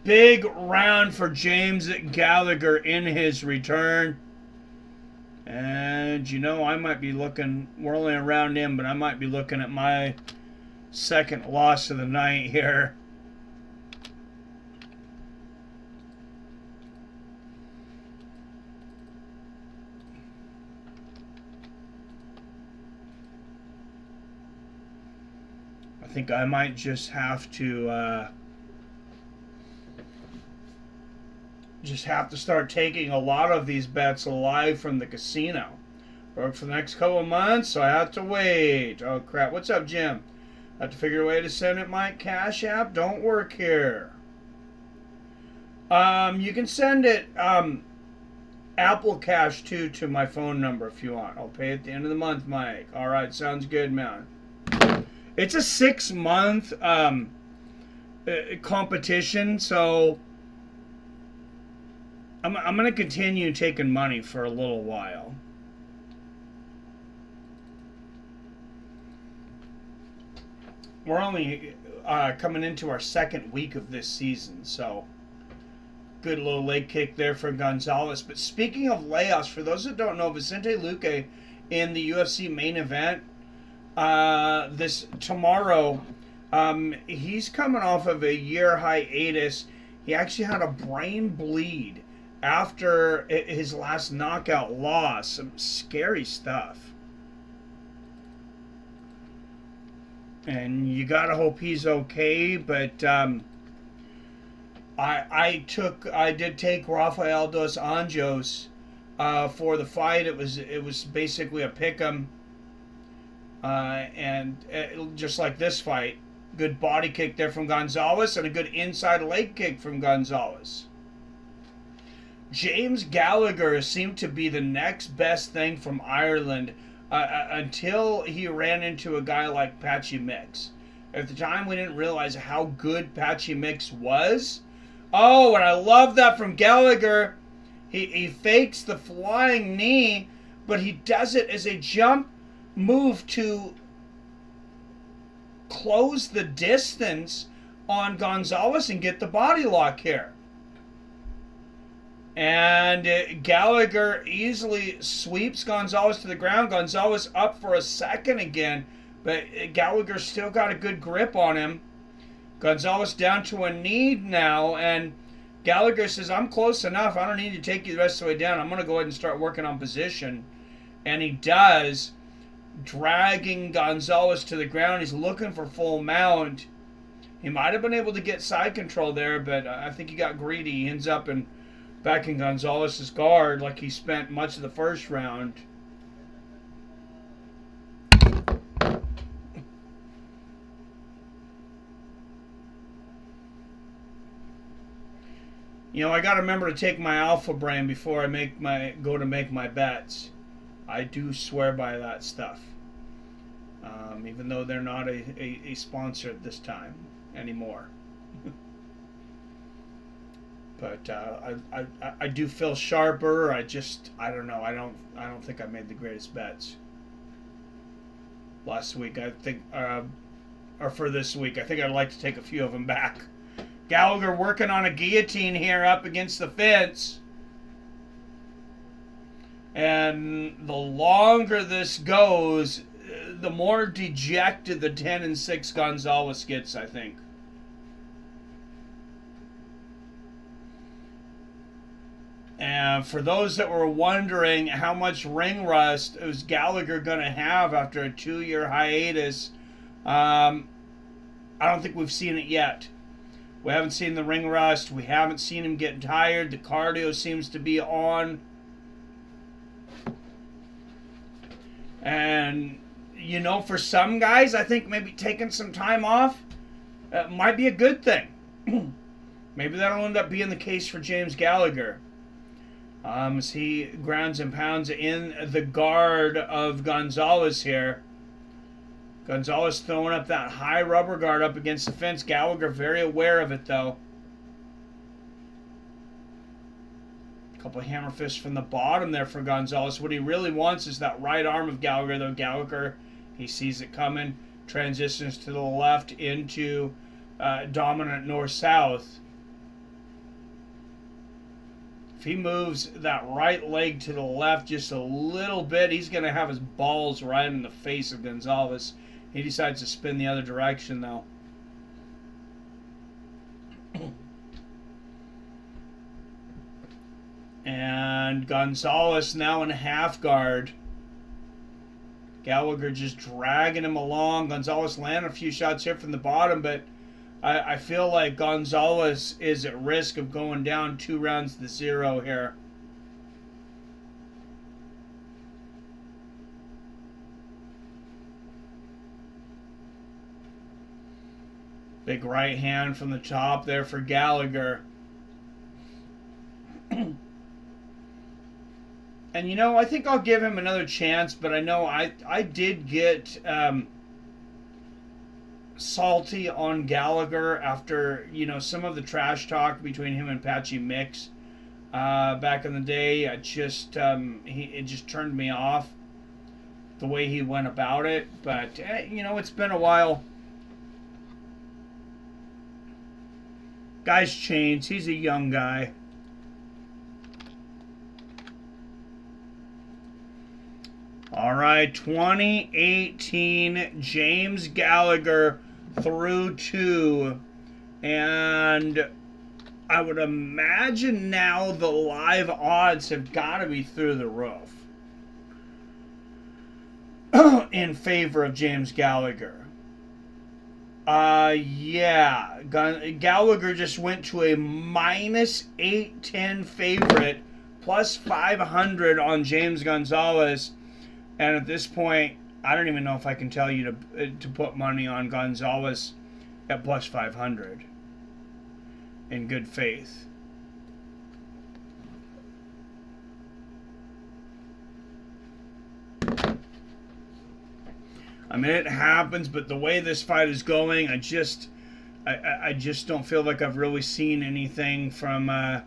Big round for James Gallagher in his return. And, you know, I might be looking, we're only around him, but I might be looking at my second loss of the night here. I think I might just have to start taking a lot of these bets live from the casino. Work for the next couple of months, so I have to wait. Oh crap! What's up, Jim? I have to figure a way to send it my Cash App. Don't work here. You can send it Apple Cash to my phone number if you want. I'll pay at the end of the month, Mike. All right, sounds good, man. It's a 6-month competition, so I'm going to continue taking money for a little while. We're only coming into our second week of this season, so good little leg kick there for Gonzalez. But speaking of layoffs, for those that don't know, Vicente Luque in the UFC main event this tomorrow. He's coming off of a year hiatus. He actually had a brain bleed after his last knockout loss. Some scary stuff. And you gotta hope he's okay, but I did take Rafael dos Anjos for the fight. It was basically a pick'em, and just like this fight, good body kick there from Gonzalez and a good inside leg kick from Gonzalez. James Gallagher seemed to be the next best thing from Ireland until he ran into a guy like Patchy Mix. At the time, we didn't realize how good Patchy Mix was. Oh, and I love that from Gallagher. He fakes the flying knee, but he does it as a jump move to close the distance on Gonzalez and get the body lock here. And Gallagher easily sweeps Gonzalez to the ground. Gonzalez up for a second again, but Gallagher still got a good grip on him. Gonzalez down to a knee now, and Gallagher says, I'm close enough. I don't need to take you the rest of the way down. I'm going to go ahead and start working on position. And he does, dragging Gonzalez to the ground. He's looking for full mount. He might have been able to get side control there, but I think he got greedy. He ends up back in Gonzalez's guard like he spent much of the first round. You know, I got to remember to take my alpha brain before I go to make my bets. I do swear by that stuff. Even though they're not a sponsor at this time anymore. But I do feel sharper. I don't know. I don't think I made the greatest bets last week. I think, or for this week, I think I'd like to take a few of them back. Gallagher working on a guillotine here up against the fence. And the longer this goes, the more dejected the 10-6 Gonzalez gets, I think. And for those that were wondering how much ring rust is Gallagher going to have after a 2-year hiatus, I don't think we've seen it yet. We haven't seen the ring rust. We haven't seen him get tired. The cardio seems to be on. And, you know, for some guys, I think maybe taking some time off might be a good thing. Maybe that'll end up being the case for James Gallagher. As he grounds and pounds in the guard of Gonzalez here. Gonzalez throwing up that high rubber guard up against the fence. Gallagher very aware of it, though. A couple of hammer fists from the bottom there for Gonzalez. What he really wants is that right arm of Gallagher, though. Gallagher, he sees it coming, transitions to the left into dominant north-south. If he moves that right leg to the left just a little bit, he's going to have his balls right in the face of Gonzalez. He decides to spin the other direction, though. And Gonzalez now in half guard. Gallagher just dragging him along. Gonzalez landing a few shots here from the bottom, but I feel like Gonzalez is at risk of going down 2 rounds to 0 here. Big right hand from the top there for Gallagher. And, you know, I think I'll give him another chance, but I know I did get salty on Gallagher after, you know, some of the trash talk between him and Patchy Mix back in the day. It just turned me off the way he went about it. But, you know, it's been a while. Guy's changed. He's a young guy. All right, 2018 James Gallagher through 2. And I would imagine now the live odds have got to be through the roof in favor of James Gallagher. Yeah. Gallagher just went to a minus 810 favorite, plus 500 on James Gonzalez. And at this point, I don't even know if I can tell you to put money on Gonzalez at plus 500 in good faith. I mean, it happens, but the way this fight is going, I just don't feel like I've really seen anything from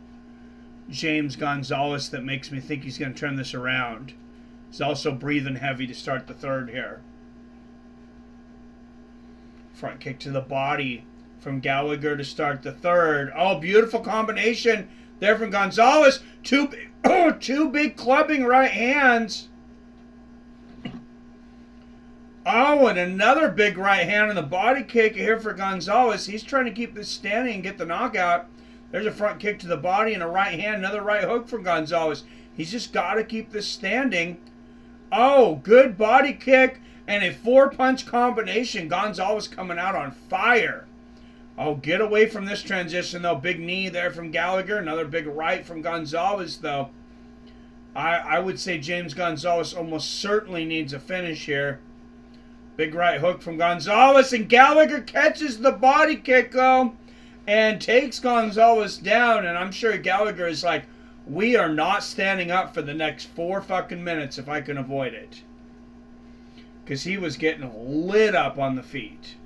James Gonzalez that makes me think he's going to turn this around. He's also breathing heavy to start the third here. Front kick to the body from Gallagher to start the third. Oh, beautiful combination there from Gonzalez. Two big clubbing right hands. Oh, and another big right hand on the body kick here for Gonzalez. He's trying to keep this standing and get the knockout. There's a front kick to the body and a right hand. Another right hook from Gonzalez. He's just got to keep this standing. Oh, good body kick and a 4-punch combination. Gonzalez coming out on fire. Oh, get away from this transition, though. Big knee there from Gallagher. Another big right from Gonzalez, though. I would say James Gonzalez almost certainly needs a finish here. Big right hook from Gonzalez, and Gallagher catches the body kick, though, and takes Gonzalez down. And I'm sure Gallagher is like, we are not standing up for the next 4 fucking minutes if I can avoid it. Because he was getting lit up on the feet.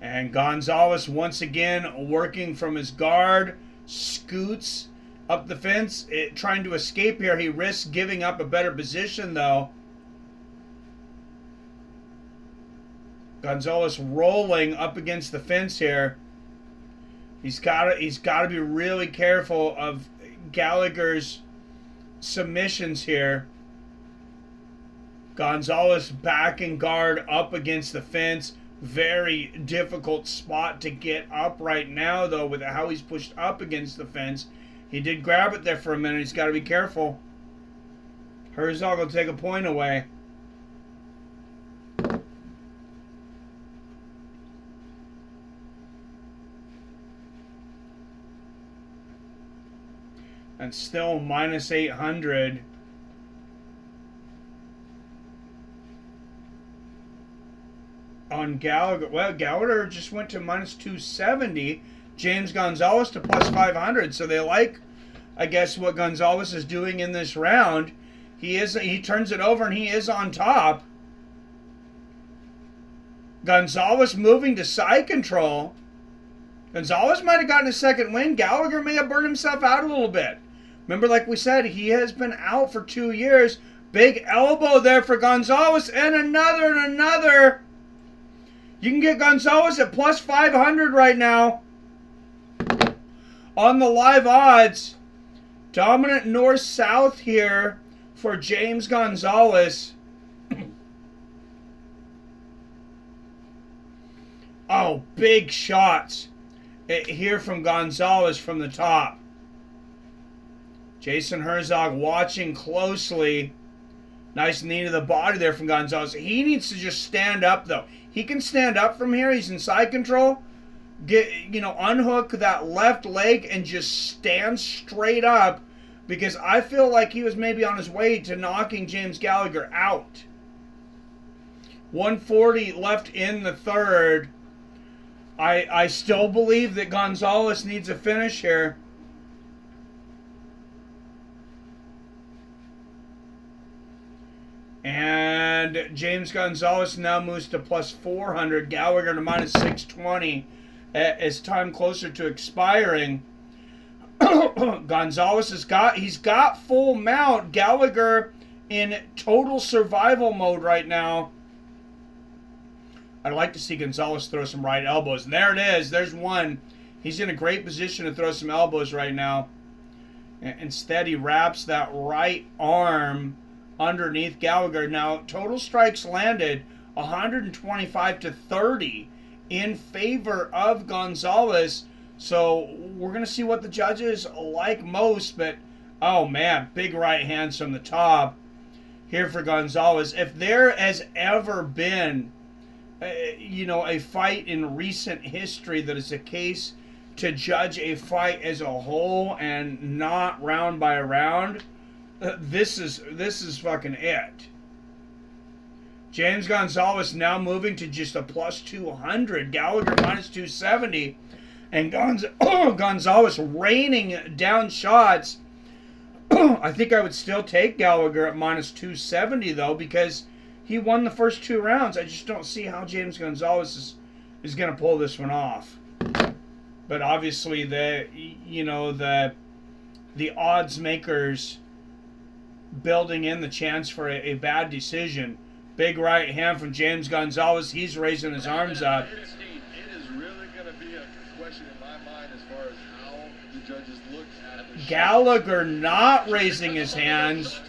And Gonzalez, once again, working from his guard, scoots up the fence, trying to escape here. He risks giving up a better position, though. Gonzalez rolling up against the fence here. He's got to be really careful of Gallagher's submissions here. Gonzalez backing guard up against the fence. Very difficult spot to get up right now, though, with how he's pushed up against the fence. He did grab it there for a minute. He's got to be careful. Herzog will take a point away. And still minus 800. On Gallagher. Well, Gallagher just went to minus 270. James Gonzalez to plus 500. So they like, I guess, what Gonzalez is doing in this round. He turns it over and he is on top. Gonzalez moving to side control. Gonzalez might have gotten a second win. Gallagher may have burned himself out a little bit. Remember, like we said, he has been out for 2 years. Big elbow there for Gonzalez. And another. You can get Gonzalez at plus 500 right now. On the live odds, dominant north-south here for James Gonzalez. Oh, big shots here from Gonzalez from the top. Jason Herzog watching closely. Nice knee to the body there from Gonzalez. He needs to just stand up, though. He can stand up from here. He's in side control. Unhook that left leg and just stand straight up, because I feel like he was maybe on his way to knocking James Gallagher out. 140 left in the third. I still believe that Gonzalez needs a finish here. And James Gonzalez now moves to plus 400. Gallagher to minus 620 as time closer to expiring. Gonzalez he's got full mount. Gallagher in total survival mode right now. I'd like to see Gonzalez throw some right elbows. And there it is. There's one. He's in a great position to throw some elbows right now. Instead, he wraps that right arm underneath Gallagher. Now, total strikes landed 125-30 in favor of Gonzalez. So we're going to see what the judges like most. But, oh man, big right hands from the top here for Gonzalez. If there has ever been, a fight in recent history that is a case to judge a fight as a whole and not round by round, this is fucking it. James Gonzalez now moving to just a plus 200. Gallagher minus 270. And Gonzalez raining down shots. I think I would still take Gallagher at minus 270, though, because he won the first 2 rounds. I just don't see how James Gonzalez is going to pull this one off. But obviously, the odds makers building in the chance for a bad decision. Big right hand from James Gonzalez. He's raising his arms up. It is really going to be a question in my mind as far as how the judges look at the Gallagher not raising his hands.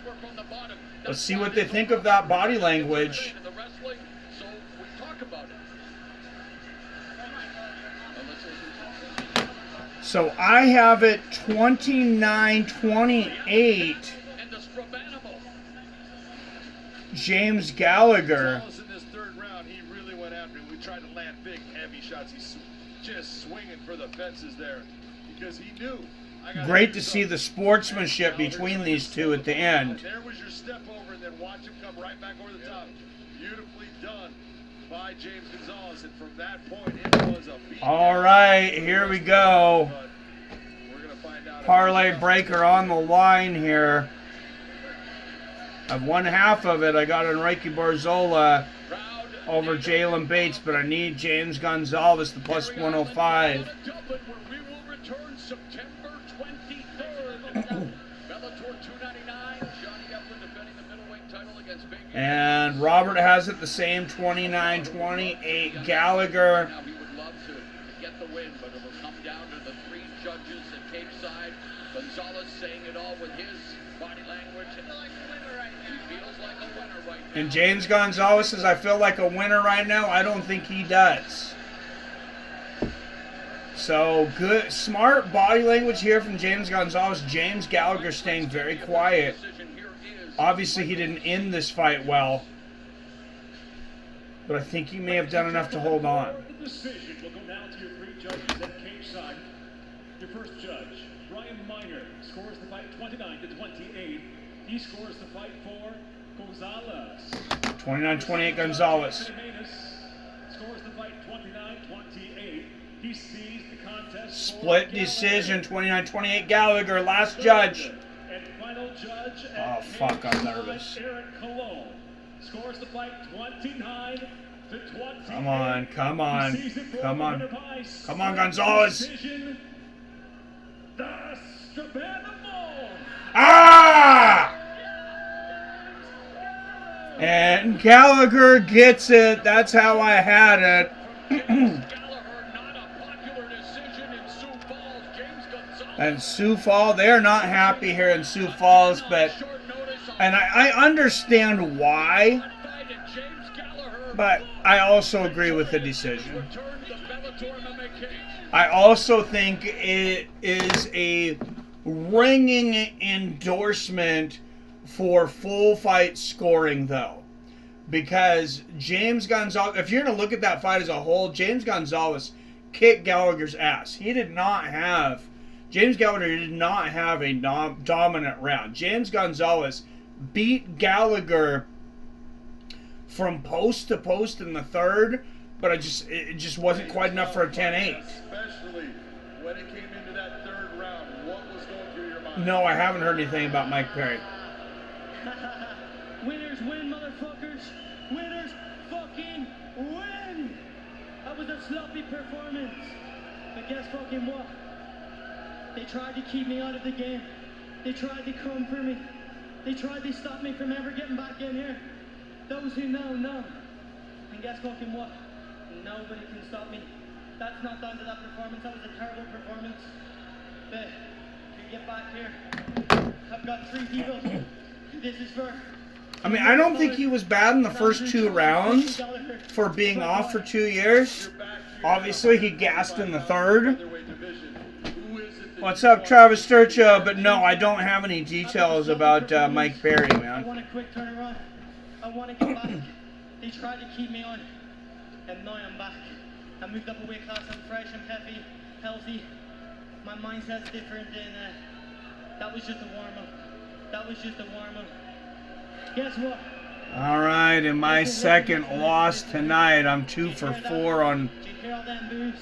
Let's see what they think of that body language. So I have it 29-28. James Gallagher. In this third round, he really went after him. We tried to land big, heavy shots. He's just swinging for the fences there because he knew. Great to see the sportsmanship between these two at the end. There was your step over, and then watch him come right back over the top. Beautifully done by James Gonzalez, and from that point, it was a beat. All right, here we go. We're gonna find out. Parlay breaker on the line here. I've won half of it. I got Enrique Barzola over Jalen Bates, but I need James Gonzalez, the plus 105. And Robert has it the same, 29-28. Gallagher. Now he would love to get the win, but it will come down to the 3 judges at Cape Side. Gonzalez saying it all with his body language. He feels like a winner right now. And James Gonzalez says, I feel like a winner right now. I don't think he does. So good, smart body language here from James Gonzalez. James Gallagher staying very quiet. Obviously, he didn't end this fight well, but I think he may have done enough to hold on. The decision will go now to your 3 judges at Cape Side. Your first judge, Brian Miner, scores the fight 29-28. He scores the fight for Gonzalez. 29-28 Gonzalez. Scores the fight 29-28. He sees the contest. Split decision, 29-28 Gallagher. Last judge. And final judge. Oh fuck, I'm nervous. Aaron Cologne scores the fight 29-28. Come on, come on, come on. Come on, Gonzalez. Ah! And Gallagher gets it. That's how I had it. And Sioux Falls, they're not happy here in Sioux Falls, and I understand why, but I also agree with the decision. I also think it is a ringing endorsement for full fight scoring, though. Because James Gonzalez, if you're going to look at that fight as a whole, James Gonzalez kicked Gallagher's ass. James Gallagher did not have a dominant round. James Gonzalez beat Gallagher from post to post in the third, but it just wasn't quite enough for a 10-8. Especially when it came into that third round, what was going through your mind? No, I haven't heard anything about Mike Perry. Winners win, motherfuckers. Winners fucking win. That was a sloppy performance. But guess fucking what? They tried to keep me out of the game. They tried to come for me. They tried to stop me from ever getting back in here. Those who know, know. And guess fucking what? Nobody can stop me. That's not down to that performance. That was a terrible performance. But get back here. I've got 3 people. This is for... I mean, I don't think he was bad in the first 2 rounds for being off for 2 years. Obviously, he gassed in the third. What's up, Travis Sturcho? But no, I don't have any details about Mike Perry, I man. want a quick turnaround. I want to get back. They tried to keep me on, and now I'm back. I moved up a weight class. I'm fresh, I'm happy, healthy. My mindset's different, and that was just a warm-up. That was just a warm-up. Guess what? All right, in my second loss tonight, I'm 2 for 4 on, Did you hear all them boos?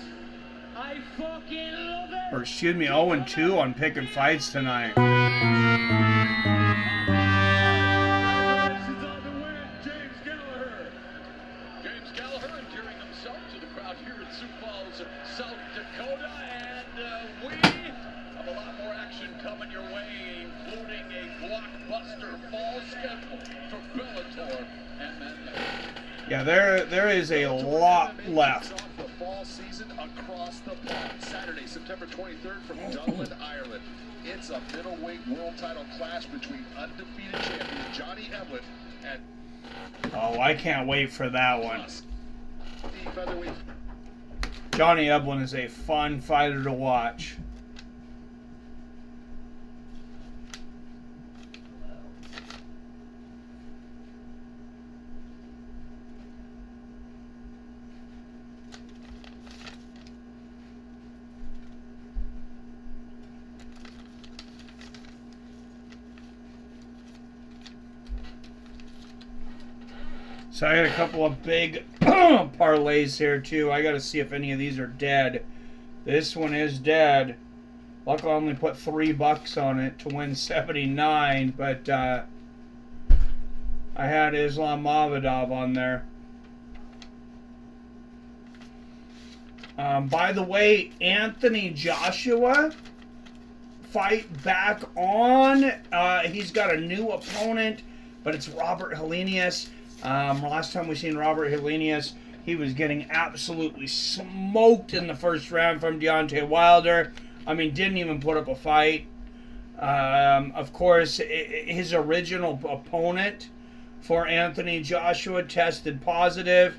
I fucking love it. or excuse me, 0 and 2 on picking fights tonight. Congratulations on the win, James Gallagher. James Gallagher endearing himself to the crowd here in Sioux Falls, South Dakota, and we have a lot more action coming your way, including a blockbuster fall schedule for Bellator and Mendez. Yeah, there is a lot left. Kicks off the fall season across the pond. Saturday, September 23rd from Dublin, Ireland. It's a middleweight world title clash between undefeated champion Johnny Eblen and Oh, I can't wait for that one. the featherweight. Johnny Eblen is a fun fighter to watch. So I got a couple of big parlays here too. I got to see if any of these are dead. This one is dead. Luckily, I only put $3 on it to win 79, but I had Islam Mamedov on there. By the way, Anthony Joshua fight back on. He's got a new opponent, but it's Robert Helenius. Last time we seen Robert Helenius, he was getting absolutely smoked in the first round from Deontay Wilder. I mean, didn't even put up a fight. Of course, his original opponent for Anthony Joshua tested positive.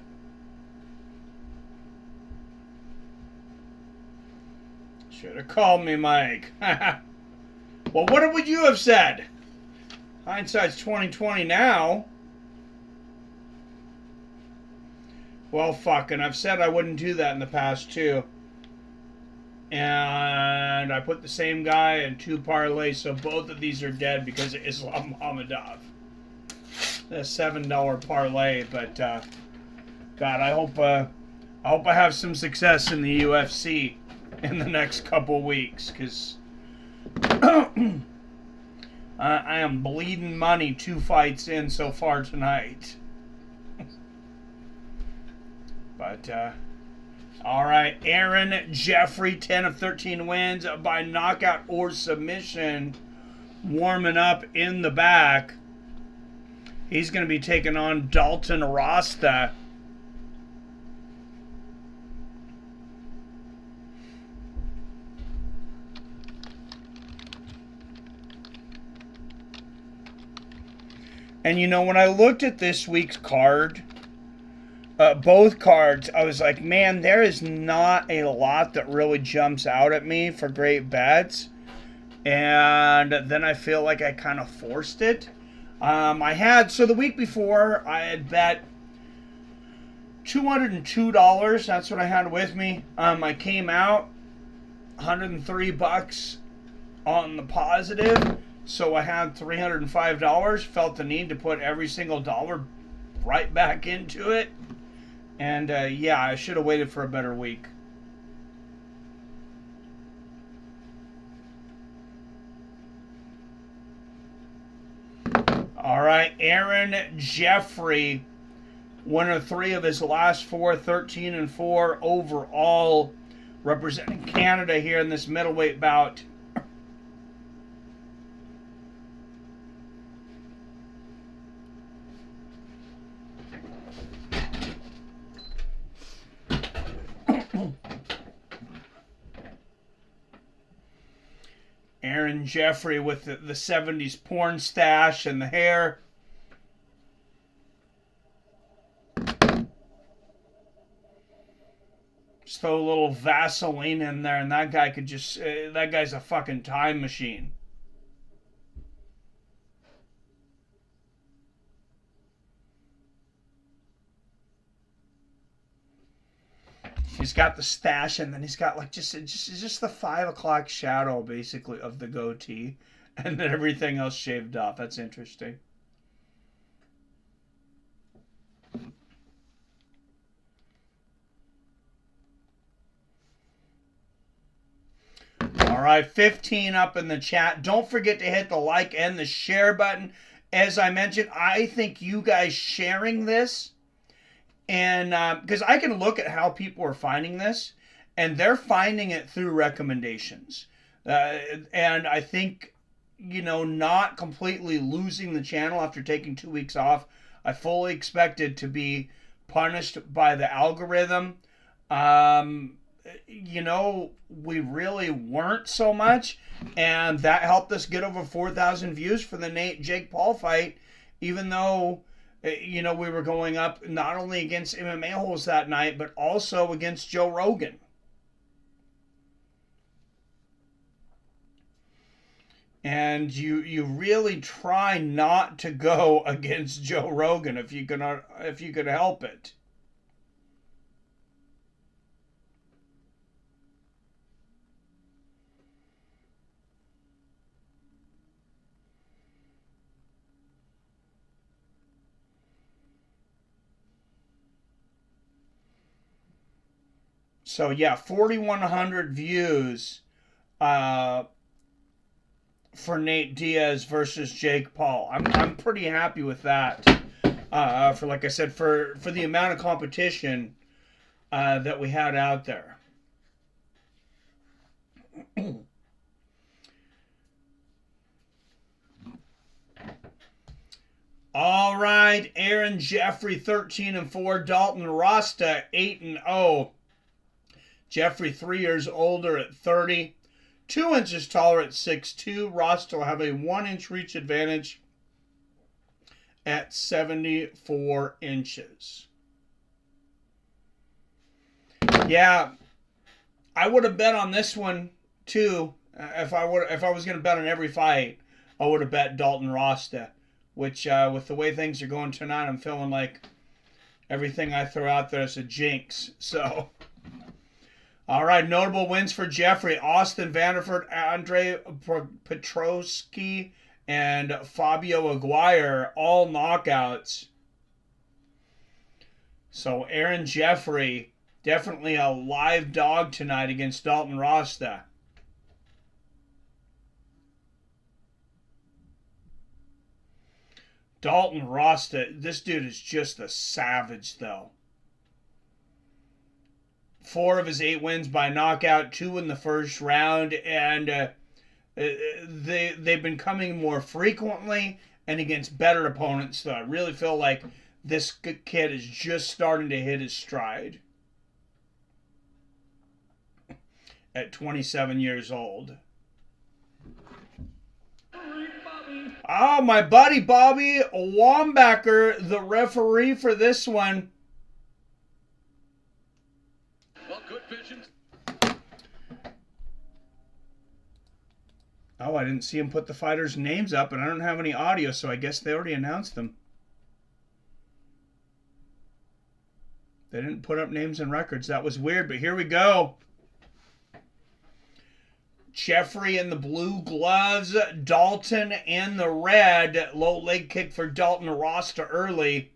Should have called me, Mike. Well, what would you have said? Hindsight's 20/20 now. Well, fuck, and I've said I wouldn't do that in the past, too. And I put the same guy in 2 parlays, so both of these are dead because of Islam Mamedov. A $7 parlay, but, God, I hope I have some success in the UFC in the next couple weeks, because I am bleeding money 2 fights in so far tonight. But, all right, Aaron Jeffery, 10 of 13 wins by knockout or submission, warming up in the back. He's going to be taking on Dalton Rosta. And, you know, when I looked at this week's card, both cards, I was like, man, there is not a lot that really jumps out at me for great bets. And then I feel like I kind of forced it. So the week before, I had bet $202. That's what I had with me. I came out $103 on the positive. So I had $305. Felt the need to put every single dollar right back into it. And, yeah, I should have waited for a better week. All right, Aaron Jeffery, winner 3 of his last 4, 13-4 overall, representing Canada here in this middleweight bout. Aaron Jeffery with the 70s porn stash and the hair. Just throw a little Vaseline in there and that guy could just... that guy's a fucking time machine. He's got the stash, and then he's got like just the 5 o'clock shadow basically of the goatee, and then everything else shaved off. That's interesting. All right, 15 up in the chat. Don't forget to hit the like and the share button. As I mentioned, I think you guys sharing this, and because I can look at how people are finding this, and they're finding it through recommendations. And I think, you know, not completely losing the channel after taking 2 weeks off. I fully expected to be punished by the algorithm. You know, we really weren't so much, and that helped us get over 4,000 views for the Nate Jake Paul fight, even though, you know, we were going up not only against MMA holes that night, but also against Joe Rogan. And you really try not to go against Joe Rogan if you could help it. So yeah, 4,100 views for Nate Diaz versus Jake Paul. I'm pretty happy with that. For, like I said, for the amount of competition that we had out there. All right, Aaron Jeffery 13-4, Dalton Rosta 8-0. Jeffery 3 years older at 30, 2 inches taller at 6'2". Rosta will have a 1-inch reach advantage at 74 inches. Yeah, I would have bet on this one too. If I was going to bet on every fight, I would have bet Dalton Rosta. Which, with the way things are going tonight, I'm feeling like everything I throw out there is a jinx. So, all right, notable wins for Jeffery: Austin Vanderford, Andre Petrosky, and Fabio Aguirre, all knockouts. So Aaron Jeffery, definitely a live dog tonight against Dalton Rosta. Dalton Rosta, this dude is just a savage, though. 4 of his 8 wins by knockout, 2 in the first round, and they've been coming more frequently and against better opponents. So I really feel like this kid is just starting to hit his stride at 27 years old. Oh, my buddy Bobby Wambacher, the referee for this one. Well, good vision. Oh, I didn't see him put the fighters' names up, and I don't have any audio, so I guess they already announced them. They didn't put up names and records. That was weird, but here we go. Jeffery in the blue gloves, Dalton in the red. Low leg kick for Dalton Rosta early.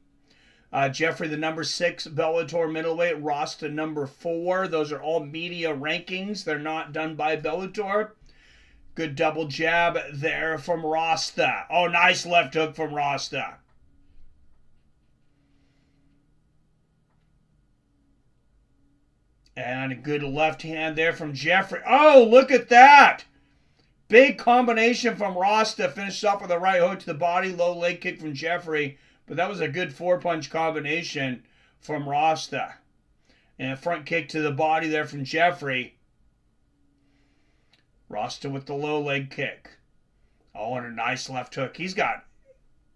Jeffery, the number 6 Bellator middleweight. Rosta, number 4. Those are all media rankings. They're not done by Bellator. Good double jab there from Rosta. Oh, nice left hook from Rosta. And a good left hand there from Jeffery. Oh, look at that. Big combination from Rosta. Finished off with a right hook to the body. Low leg kick from Jeffery. But that was a good 4-punch combination from Rosta. And a front kick to the body there from Jeffery. Rosta with the low leg kick. Oh, and a nice left hook. He's got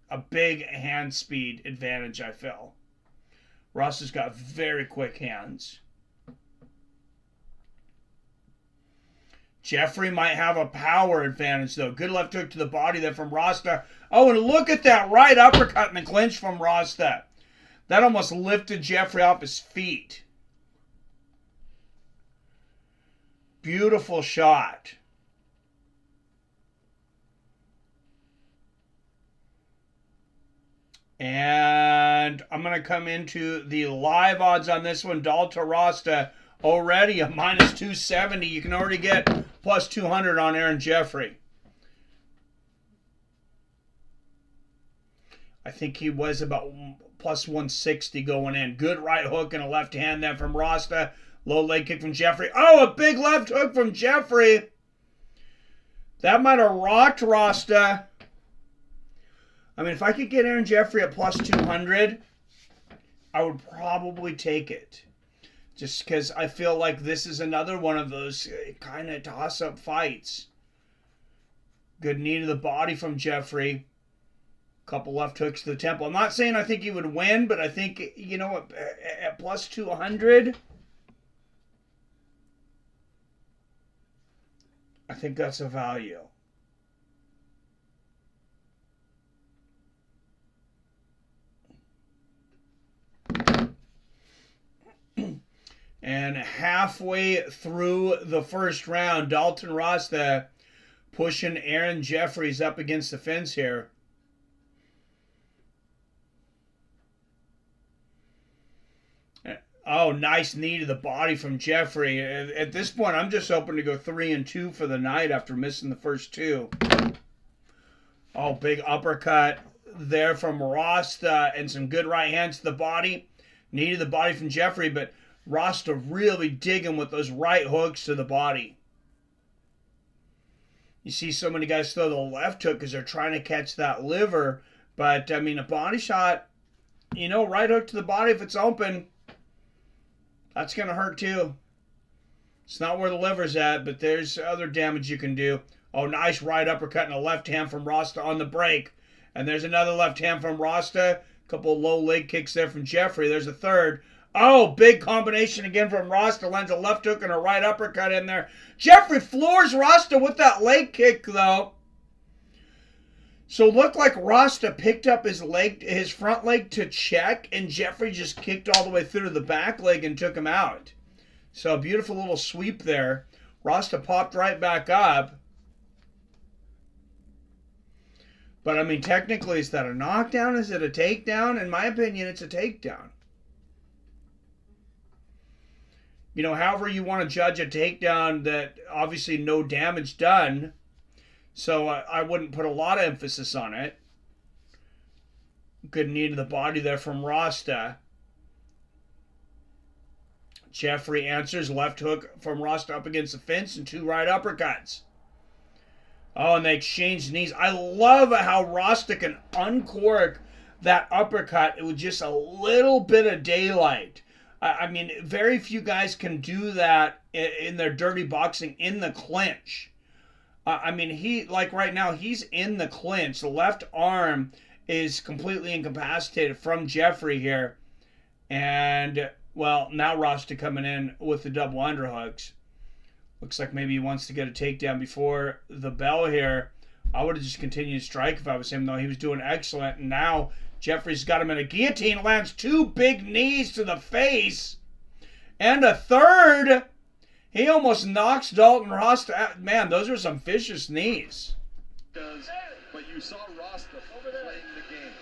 a big hand speed advantage, I feel. Rosta's got very quick hands. Jeffery might have a power advantage, though. Good left hook to the body there from Rosta. Oh, and look at that right uppercut in the clinch from Rosta. That almost lifted Jeffery off his feet. Beautiful shot. And I'm going to come into the live odds on this one. Dalton Rosta already a minus 270. You can already get plus 200 on Aaron Jeffery. I think he was about plus 160 going in. Good right hook and a left hand there from Rosta. Low leg kick from Jeffery. Oh, a big left hook from Jeffery. That might have rocked Rosta. I mean, if I could get Aaron Jeffery at plus 200, I would probably take it. Just because I feel like this is another one of those kind of toss-up fights. Good knee to the body from Jeffery. Couple left hooks to the temple. I'm not saying I think he would win, but I think, you know, at plus 200, I think that's a value. And halfway through the first round, Dalton Rosta pushing Aaron Jeffries up against the fence here. Oh, nice knee to the body from Jeffery. At this point, I'm just hoping to go 3-2 for the night after missing the first two. Oh, big uppercut there from Rosta and some good right hands to the body. Knee to the body from Jeffery, but Rosta really digging with those right hooks to the body. You see so many guys throw the left hook because they're trying to catch that liver. But, I mean, a body shot, you know, right hook to the body, if it's open, that's going to hurt too. It's not where the liver's at, but there's other damage you can do. Oh, nice right uppercut and a left hand from Rosta on the break. And there's another left hand from Rosta. A couple of low leg kicks there from Jeffery. There's a third. Oh, big combination again from Rosta. Lands a left hook and a right uppercut in there. Jeffery floors Rosta with that leg kick, though. So it looked like Rosta picked up his front leg to check, and Jeffery just kicked all the way through to the back leg and took him out. So a beautiful little sweep there. Rosta popped right back up. But, I mean, technically, is that a knockdown? Is it a takedown? In my opinion, it's a takedown. You know, however you want to judge a takedown, that obviously no damage done. So I wouldn't put a lot of emphasis on it. Good knee to the body there from Rosta. Jeffery answers. Left hook from Rosta up against the fence and two right uppercuts. Oh, and they exchange knees. I love how Rosta can uncork that uppercut with just a little bit of daylight. I mean, very few guys can do that in their dirty boxing in the clinch. I mean, like right now, he's in the clinch. The left arm is completely incapacitated from Jeffery here. And, well, now Rosta coming in with the double underhooks. Looks like maybe he wants to get a takedown before the bell here. I would have just continued to strike if I was him, though. He was doing excellent. And now Jeffrey's got him in a guillotine. Lands two big knees to the face. And a third. He almost knocks Dalton Rosta out. Man, those are some vicious knees. But you saw Rosta playing the game.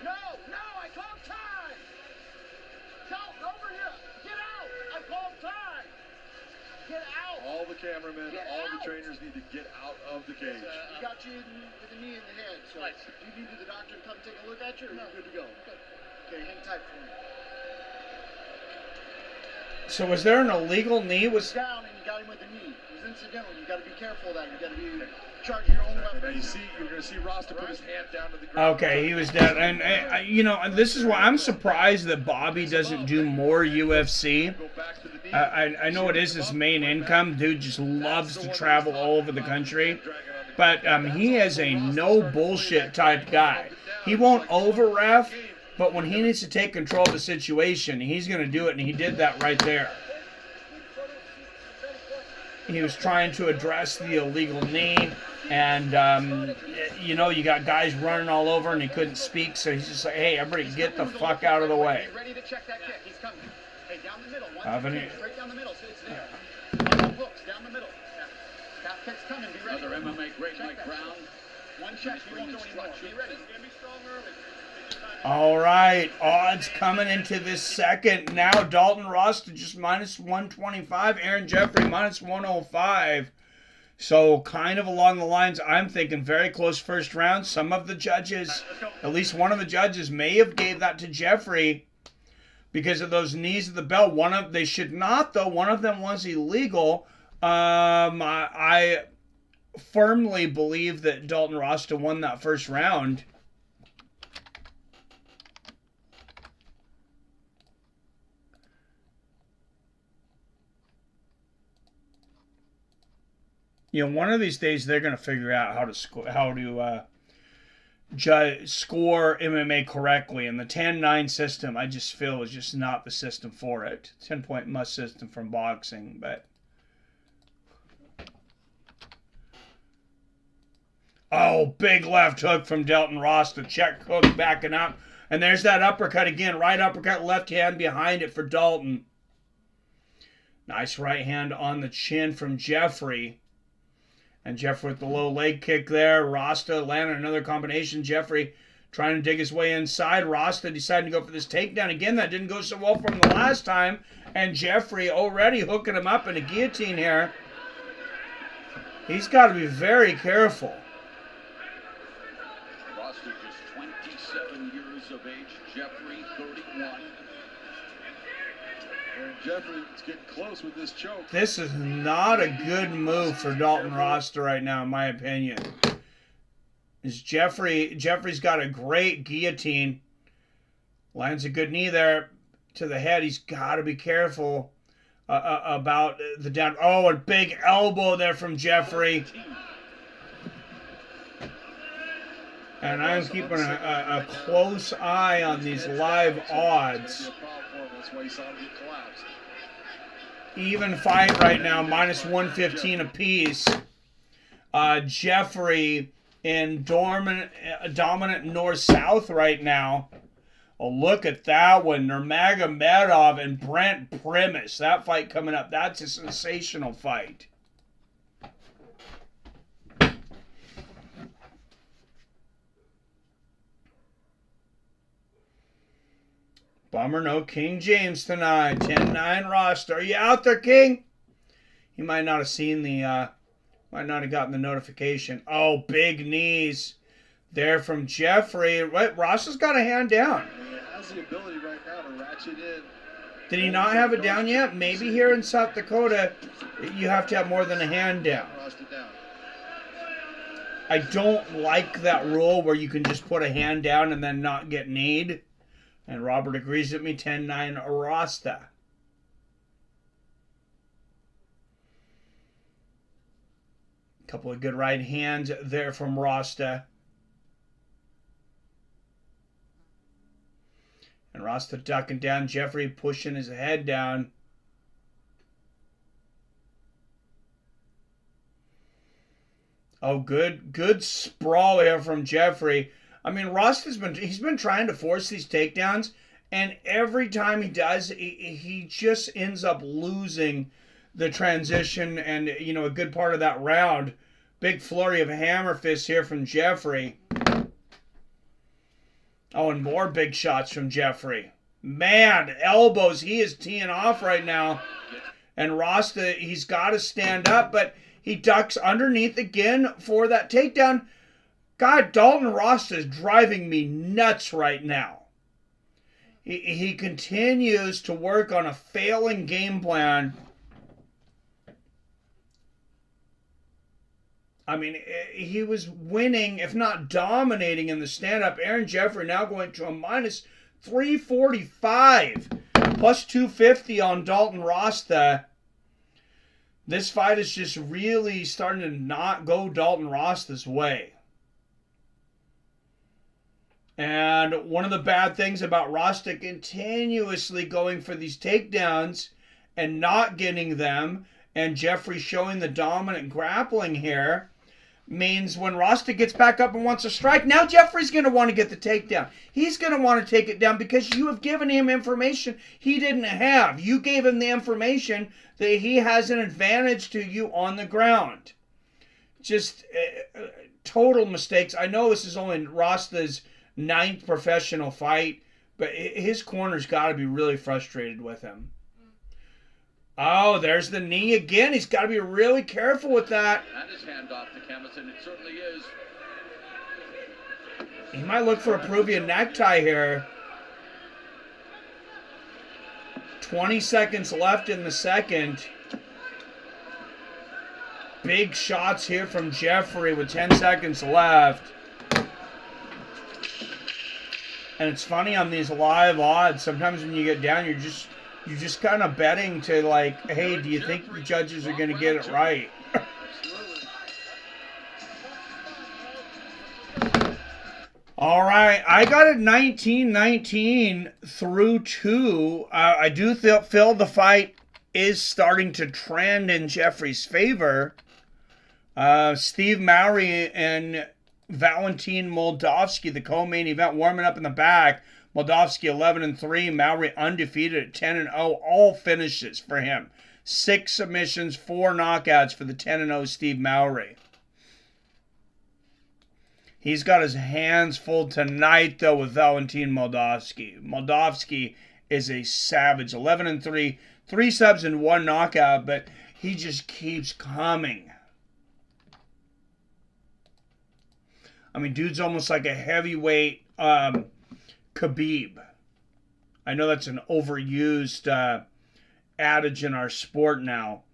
No, I called time. Dalton, over here. Get out. I called time. Get out. All the cameramen, all the trainers need to get out of the cage. We got you with the knee in the head. So do you need the doctor to come take a look at you, or are you good to go? Okay, hang tight for me. So was there an illegal knee? Down in you got him with the knee. It was incidental. You got to be careful of that. You got to be charging your own weapon. Now you're going to see Rosta put his hand down to the ground. Okay, he was down. And you know, and this is why I'm surprised that Bobby doesn't do more UFC. I know it is his main income. Dude just loves to travel all over the country. But he is a no bullshit type guy. He won't over ref, but when he needs to take control of the situation, he's going to do it, and he did that right there. He was trying to address the illegal knee, and you know, you got guys running all over, and he couldn't speak, so he's just like, hey, everybody get the fuck out of the way. Ready to check that kick. He's coming. Hey, down the middle. Straight down the middle, so it's there. On the hooks, down the middle. Yeah. That kick's coming. Be ready. Another MMA great Mike Brown. One check. He won't do anymore. Be ready. All right, odds coming into this second. Now Dalton Rosta just minus 125. Aaron Jeffery minus 105. So kind of along the lines, I'm thinking very close first round. Some of the judges, at least one of the judges, may have gave that to Jeffery because of those knees of the belt. They should not, though. One of them was illegal. I firmly believe that Dalton Rosta won that first round. You know, one of these days they're going to figure out how to score MMA correctly, and the 10-9 system, I just feel, is just not the system for it. 10-point must system from boxing, but oh, big left hook from Dalton Rosta. Check hook backing up, and there's that uppercut again. Right uppercut, left hand behind it for Dalton. Nice right hand on the chin from Jeffery. And Jeffery with the low leg kick there. Rosta landed another combination. Jeffery trying to dig his way inside. Rosta decided to go for this takedown. Again, that didn't go so well for him the last time. And Jeffery already hooking him up in a guillotine here. He's got to be very careful. Rosta just 27 years of age. Jeffery 31. Aaron Jeffery is getting close with this choke. This is not a good move for Dalton Rosta right now, in my opinion. Jeffrey's got a great guillotine. Lands a good knee there to the head. He's got to be careful about the down. Oh, a big elbow there from Jeffery. And I'm keeping a close eye on these live odds. Even fight right now, minus 115 apiece. Jeffery in dominant north-south right now. Oh, look at that one. Nurmagomedov and Brent Primus. That fight coming up. That's a sensational fight. Bummer, no King James tonight. 10-9 roster. Are you out there, King? He might not have seen the, might not have gotten the notification. Oh, big knees there from Jeffery. Right, Rosta's got a hand down. He has the ability right now to ratchet in. Did he not have it down yet? Maybe here in South Dakota, you have to have more than a hand down. I don't like that rule where you can just put a hand down and then not get kneed. And Robert agrees with me, 10-9 Rosta. Couple of good right hands there from Rosta. And Rosta ducking down, Jeffery pushing his head down. Oh, good sprawl here from Jeffery. I mean, Rosta's been trying to force these takedowns, and every time he does, he just ends up losing the transition and, you know, a good part of that round. Big flurry of hammer fists here from Jeffery. Oh, and more big shots from Jeffery. Man, elbows. He is teeing off right now. And Rosta, he's got to stand up, but he ducks underneath again for that takedown. God, Dalton Rosta is driving me nuts right now. He continues to work on a failing game plan. I mean, he was winning, if not dominating in the stand-up. Aaron Jeffery now going to a minus 345, plus 250 on Dalton Rosta. This fight is just really starting to not go Dalton Rosta's way. And one of the bad things about Rosta continuously going for these takedowns and not getting them, and Jeffery showing the dominant grappling here, means when Rosta gets back up and wants to strike, now Jeffrey's going to want to get the takedown. He's going to want to take it down because you have given him information he didn't have. You gave him the information that he has an advantage to you on the ground. Just total mistakes. I know this is only Rosta's 9th professional fight, but his corner's got to be really frustrated with him. Oh, there's the knee again. He's got to be really careful with that. And his hand off to Camus, and it certainly is. He might look for a Peruvian necktie here. 20 seconds left in the second. Big shots here from Jeffery with 10 seconds left. And it's funny on these live odds, sometimes when you get down, you're just kind of betting to like, hey, do you think the judges are going to get it right? All right, I got it 19-19 through 2. I do feel the fight is starting to trend in Jeffrey's favor. Steve Mowry and Valentin Moldavsky, the co-main event, warming up in the back. Moldovsky 11-3, Mowry undefeated at 10-0. All finishes for him. 6 submissions, 4 knockouts for the 10-0 Steve Mowry. He's got his hands full tonight, though, with Valentin Moldavsky. Moldovsky is a savage. 11-3, 3 subs and 1 knockout, but he just keeps coming. I mean, dude's almost like a heavyweight Khabib. I know that's an overused adage in our sport now.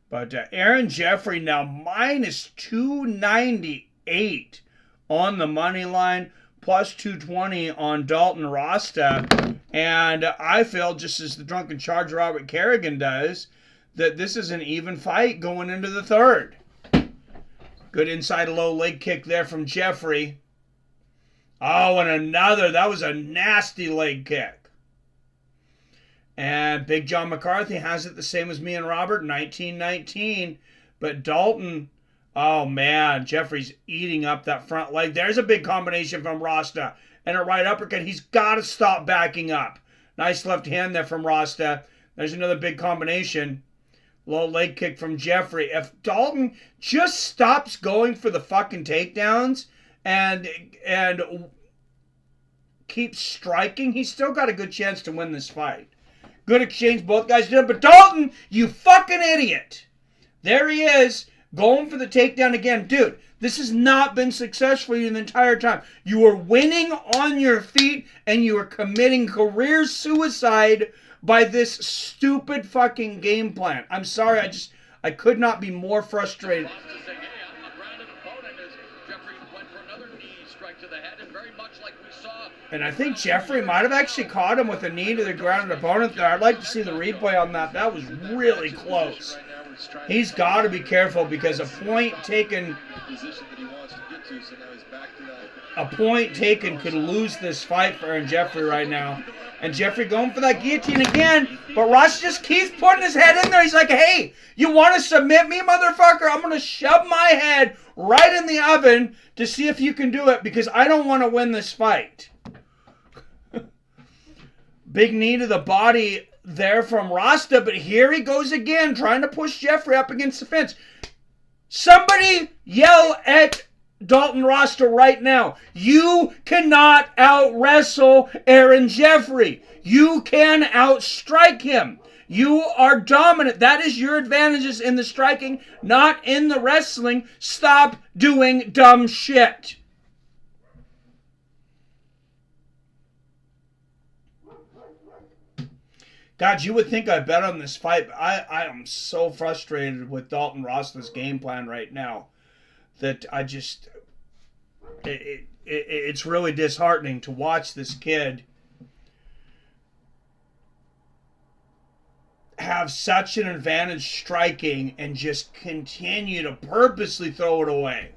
But Aaron Jeffery now minus 298 on the money line, plus 220 on Dalton Rosta. And I feel, just as the Drunken Charge Robert Kerrigan does, that this is an even fight going into the third. Good inside low leg kick there from Jeffery. Oh, and another. That was a nasty leg kick. And Big John McCarthy has it the same as me and Robert, 19-19. But Dalton, oh man, Jeffrey's eating up that front leg. There's a big combination from Rosta. And a right uppercut. He's got to stop backing up. Nice left hand there from Rosta. There's another big combination. Low leg kick from Jeffery. If Dalton just stops going for the fucking takedowns and keeps striking, he's still got a good chance to win this fight. Good exchange, both guys did. But Dalton, you fucking idiot. There he is, going for the takedown again. Dude, this has not been successful for you the entire time. You are winning on your feet, and you are committing career suicide by this stupid fucking game plan. I'm sorry, I could not be more frustrated. And I think Jeffery might have actually caught him with a knee to the grounded opponent there. I'd like to see the replay on that. That was really close. He's got to be careful because a point taken could lose this fight for Aaron Jeffery right now. And Jeffery going for that guillotine again. But Ross just keeps putting his head in there. He's like, hey, you want to submit me, motherfucker? I'm going to shove my head right in the oven to see if you can do it because I don't want to win this fight. Big knee to the body there from Rosta. But here he goes again, trying to push Jeffery up against the fence. Somebody yell at Dalton Rosta right now. You cannot out-wrestle Aaron Jeffery. You can outstrike him. You are dominant. That is your advantages in the striking, not in the wrestling. Stop doing dumb shit. God, you would think I bet on this fight, but I am so frustrated with Dalton Rosta's game plan right now. that I just, it's really disheartening to watch this kid have such an advantage striking and just continue to purposely throw it away.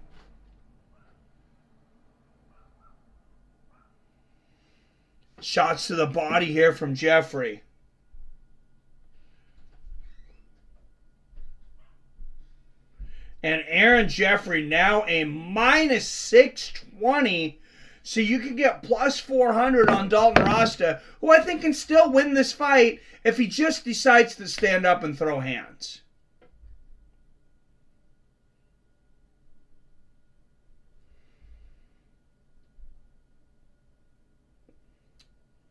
Shots to the body here from Jeffery. And Aaron Jeffery now a minus 620. So you can get plus 400 on Dalton Rosta, who I think can still win this fight if he just decides to stand up and throw hands.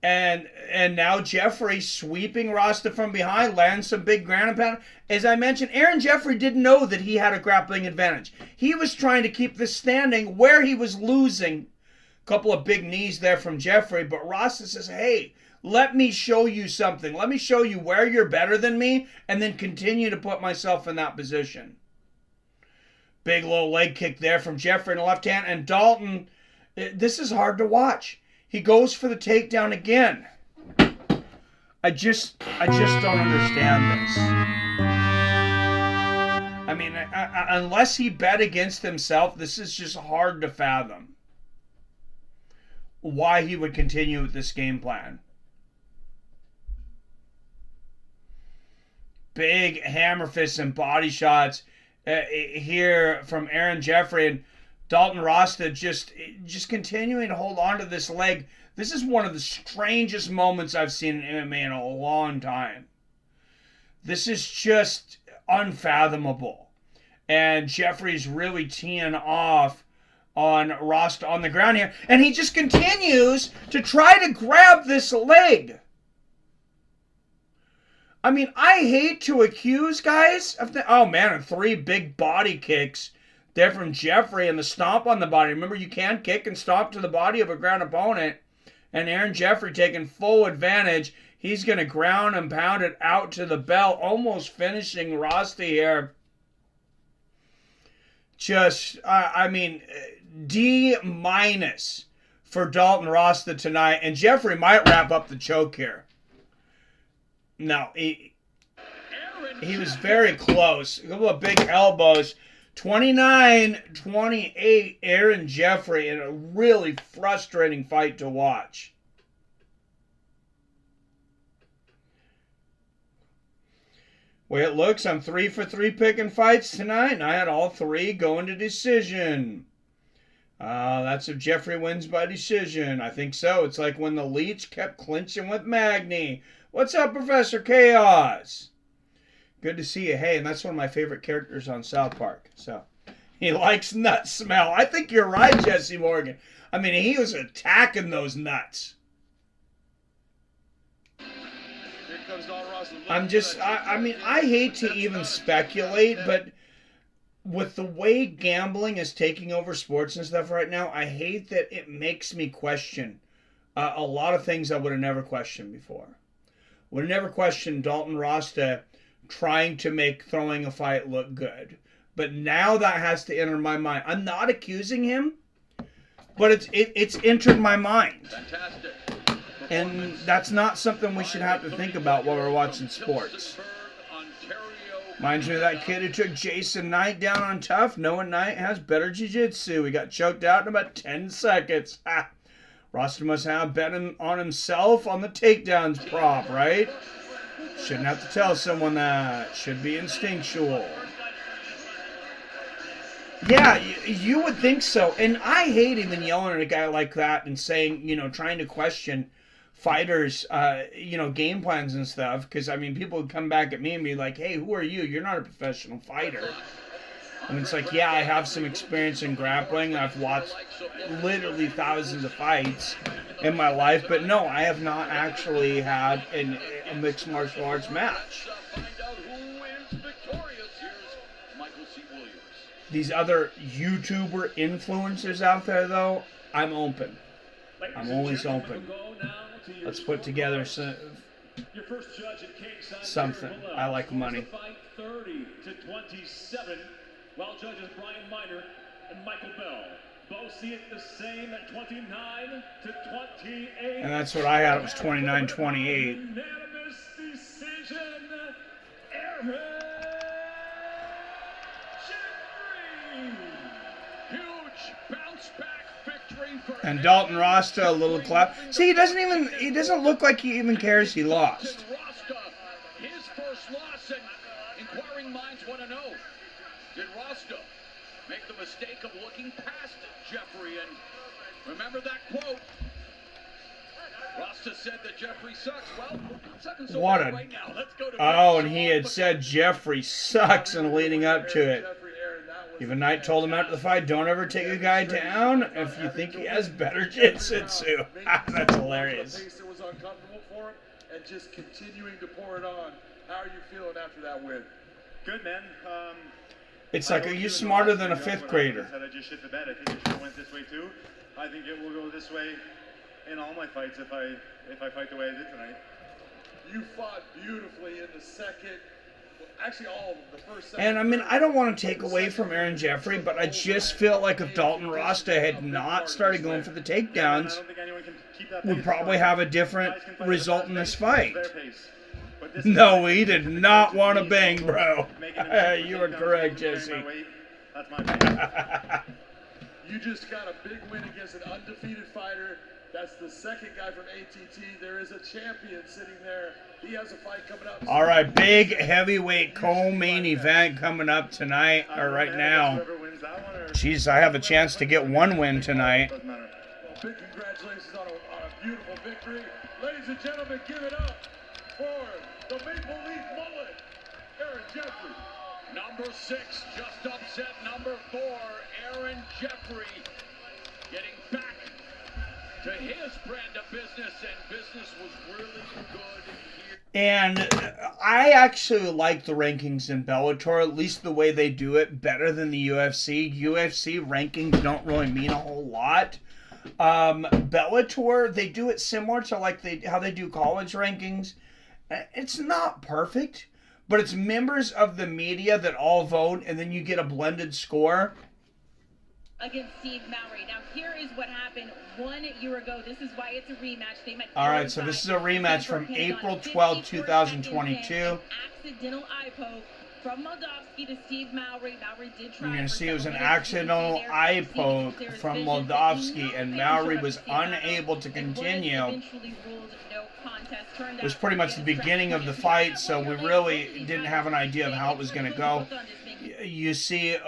And now Jeffery sweeping Rosta from behind, lands some big ground and pound. As I mentioned, Aaron Jeffery didn't know that he had a grappling advantage. He was trying to keep this standing where he was losing. A couple of big knees there from Jeffery, but Rosta says, hey, let me show you something. Let me show you where you're better than me, and then continue to put myself in that position. Big low leg kick there from Jeffery in the left hand, and Dalton, this is hard to watch. He goes for the takedown again. I just don't understand this. I mean, unless he bet against himself, this is just hard to fathom why he would continue with this game plan. Big hammer fists and body shots here from Aaron Jeffery, and Dalton Rosta just continuing to hold on to this leg. This is one of the strangest moments I've seen in MMA in a long time. This is just unfathomable. And Jeffrey's really teeing off on Rosta on the ground here. And he just continues to try to grab this leg. I mean, I hate to accuse guys of oh man, 3 big body kicks there from Jeffery and the stomp on the body. Remember, you can kick and stomp to the body of a ground opponent. And Aaron Jeffery taking full advantage. He's going to ground and pound it out to the bell, almost finishing Rosta here. Just, I mean, D- for Dalton Rosta tonight. And Jeffery might wrap up the choke here. No, he was very close. A couple of big elbows. 29-28, Aaron Jeffery, in a really frustrating fight to watch. Way it looks, I'm 3 for 3 picking fights tonight, and I had all 3 going to decision. That's if Jeffery wins by decision. I think so. It's like when the Leech kept clinching with Magny. What's up, Professor Chaos? Good to see you. Hey, and that's one of my favorite characters on South Park. So, he likes nut smell. I think you're right, Jesse Morgan. I mean, he was attacking those nuts. I mean, I hate to even speculate, but with the way gambling is taking over sports and stuff right now, I hate that it makes me question a lot of things I would have never questioned before. Would have never questioned Dalton Rosta trying to make throwing a fight look good. But now that has to enter my mind. I'm not accusing him, but it's entered my mind. Fantastic. And that's not something we should have to think about while we're watching sports. Reminds me of that kid who took Jason Knight down on Tough, knowing Knight has better jiu-jitsu. He got choked out in about 10 seconds. Ha! Rosta must have bet on himself on the takedowns prop, right? Shouldn't have to tell someone that. Should be instinctual. Yeah, you would think so. And I hate even yelling at a guy like that and saying, trying to question fighters, game plans and stuff. Because, I mean, people would come back at me and be like, hey, who are you? You're not a professional fighter. And it's like, yeah, I have some experience in grappling. I've watched literally thousands of fights in my life. But no, I have not actually had a mixed martial arts match. These other YouTuber influencers out there, though, I'm open. I'm always open. Let's put together something. I like money. 30-27. While judges Brian Miner and Michael Bell. Both see it the same at 29-28. And that's what I had. It was 29-28. Unanimous decision. Aaron Jeffery. Huge bounce back victory for And Dalton Rosta, a little clap. See, he doesn't look like he even cares he lost. Rosta, his first loss, and inquiring minds want to know, did Rosta make the mistake of looking past Jeffrey? And remember that quote. Rosta said that Jeffrey sucks. Well, second so What far a... right now. Let's go to Oh, and he had said Jeffrey sucks and leading up to it. Even Knight told him after the fight, don't ever take a guy down if you think he has better jiu-jitsu. That's hilarious. It was uncomfortable for him, and just continuing to pour it on. How are you feeling after that win? Good, man. It's like, are you smarter than a fifth grader? I just shit the bed. I think it should have went this way too. I think it will go this way in all my fights if I fight the way I did tonight. You fought beautifully in the second. Actually, all of the first. And I mean, I don't want to take away from Aaron Jeffery, but I just feel like if Dalton Rosta had not started going for the takedowns, we'd probably have a different result in this fight. No, he did not want to bang, bro. You were correct, Jesse. You just got a big win against an undefeated fighter. That's the second guy from ATT. There is a champion sitting there. He has a fight coming up. All right, big heavyweight co-main event coming up tonight, or right now. Jeez, I have a chance to get one win tonight. Well, big congratulations on a beautiful victory. Ladies and gentlemen, give it up for the Maple Leaf Mullet, Aaron Jeffery. Number 6 just upset number 4, Aaron Jeffery, getting back to his brand of business, and business was really good here. And I actually like the rankings in Bellator, at least the way they do it, better than the UFC. UFC rankings don't really mean a whole lot. Bellator, they do it similar to like how they do college rankings. It's not perfect, but it's members of the media that all vote, and then you get a blended score. Against Steve Mowry. Now, here is what happened 1 year ago. This is why it's a rematch. They met. All right, so this is a rematch from April 12, 2022. Accidental eye poke from Moldovsky to Steve Mowry. Mowry did try. You're going to see it was an accidental eye poke from Moldovsky, and Mowry was unable to continue. It was pretty much the beginning of the fight, so we really didn't have an idea of how it was going to go. You see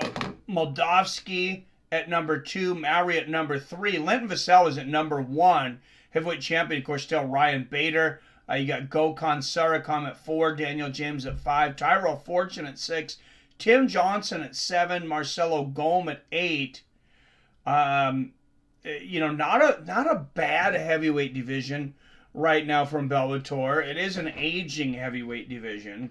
Moldovsky at number 2, Mowry at number 3. Linton Vassell is at number 1. Heavyweight champion, of course, still Ryan Bader. You got Gokhan Sarakam at 4, Daniel James at 5, Tyrell Fortune at 6, Tim Johnson at 7, Marcelo Gome at 8. Not a bad heavyweight division right now from Bellator. It is an aging heavyweight division.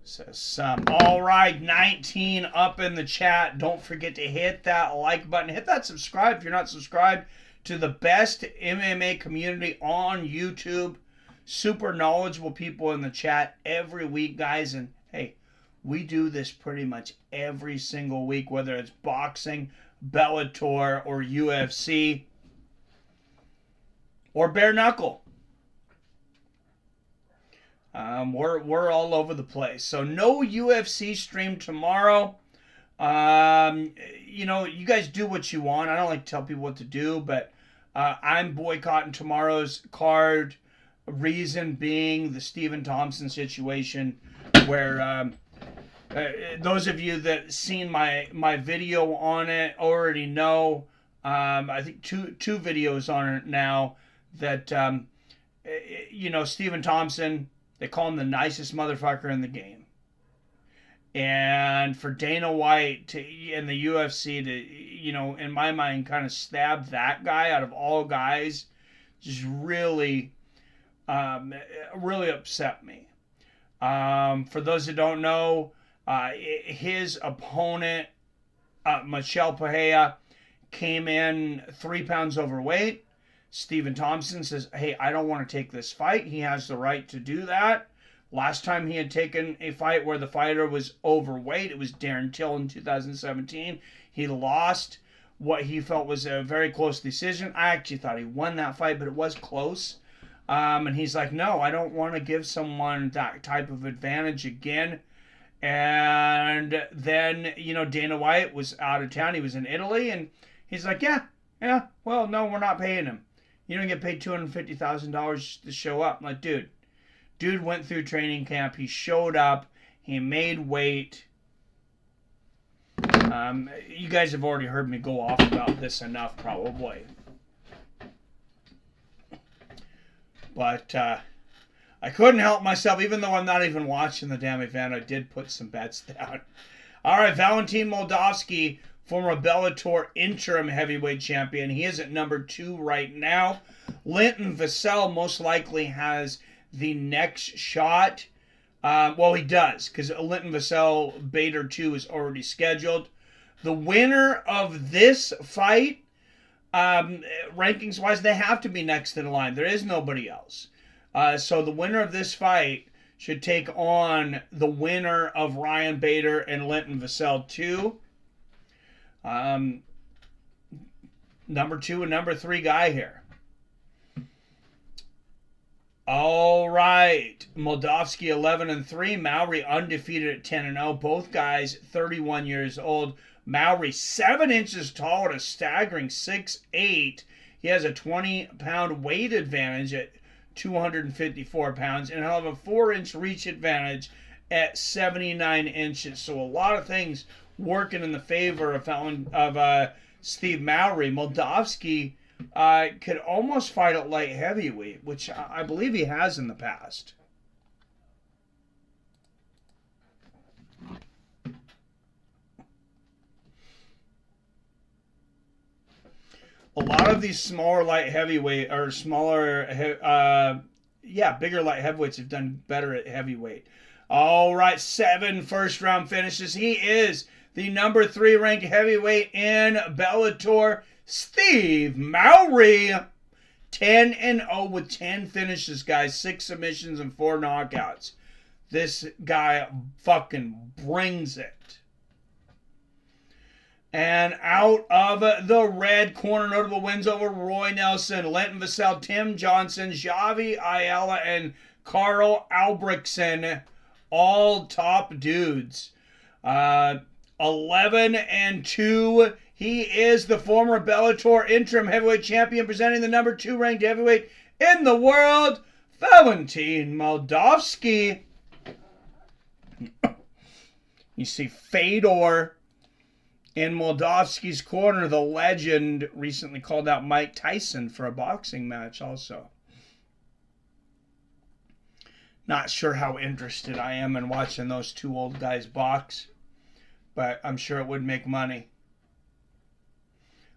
Says some. All right, 19 up in the chat. Don't forget to hit that like button. Hit that subscribe if you're not subscribed to the best MMA community on YouTube. Super knowledgeable people in the chat every week, guys. And hey, we do this pretty much every single week, whether it's boxing, Bellator, or UFC, or bare knuckle. We're all over the place. So no UFC stream tomorrow. You guys do what you want. I don't like to tell people what to do, but I'm boycotting tomorrow's card. Reason being the Stephen Thompson situation, where those of you that seen my video on it already know. I think two videos on it now that Stephen Thompson. They call him the nicest motherfucker in the game. And for Dana White and the UFC to, in my mind, kind of stab that guy out of all guys, just really, really upset me. For those that don't know, his opponent, Michelle Pahea, came in 3 pounds overweight. Stephen Thompson says, hey, I don't want to take this fight. He has the right to do that. Last time he had taken a fight where the fighter was overweight, it was Darren Till in 2017. He lost what he felt was a very close decision. I actually thought he won that fight, but it was close. And he's like, no, I don't want to give someone that type of advantage again. And then, Dana White was out of town. He was in Italy, and he's like, yeah, well, no, we're not paying him. You don't get paid $250,000 to show up. I'm like, dude went through training camp. He showed up. He made weight. You guys have already heard me go off about this enough, probably. But I couldn't help myself, even though I'm not even watching the damn event. I did put some bets down. All right, Valentin Moldavsky, former Bellator interim heavyweight champion. He is at number 2 right now. Linton Vassell most likely has the next shot. Well, he does, because Linton Vassell Bader 2 is already scheduled. The winner of this fight, rankings-wise, they have to be next in line. There is nobody else. So the winner of this fight should take on the winner of Ryan Bader and Linton Vassell 2. Number 2 and number 3 guy here. All right. Moldovsky 11-3. Mowry undefeated at 10-0. Both guys 31 years old. Mowry 7 inches tall at a staggering 6'8". He has a 20-pound weight advantage at 254 pounds, and he'll have a 4-inch reach advantage at 79 inches. So a lot of things working in the favor of Steve Mowry. Moldovsky could almost fight at light heavyweight, which I believe he has in the past. A lot of these smaller light heavyweight, or smaller, bigger light heavyweights have done better at heavyweight. All right, 7 first-round finishes. He is the number 3 ranked heavyweight in Bellator, Steve Mowry. 10-0 with 10 finishes, guys. 6 submissions and 4 knockouts. This guy fucking brings it. And out of the red corner, notable wins over Roy Nelson, Linton Vassell, Tim Johnson, Javi Ayala, and Carl Albrechtsen. All top dudes. 11-2. He is the former Bellator interim heavyweight champion, presenting the number 2 ranked heavyweight in the world, Valentin Moldavsky. You see Fedor in Moldavsky's corner. The legend recently called out Mike Tyson for a boxing match also. Not sure how interested I am in watching those two old guys box, but I'm sure it would make money.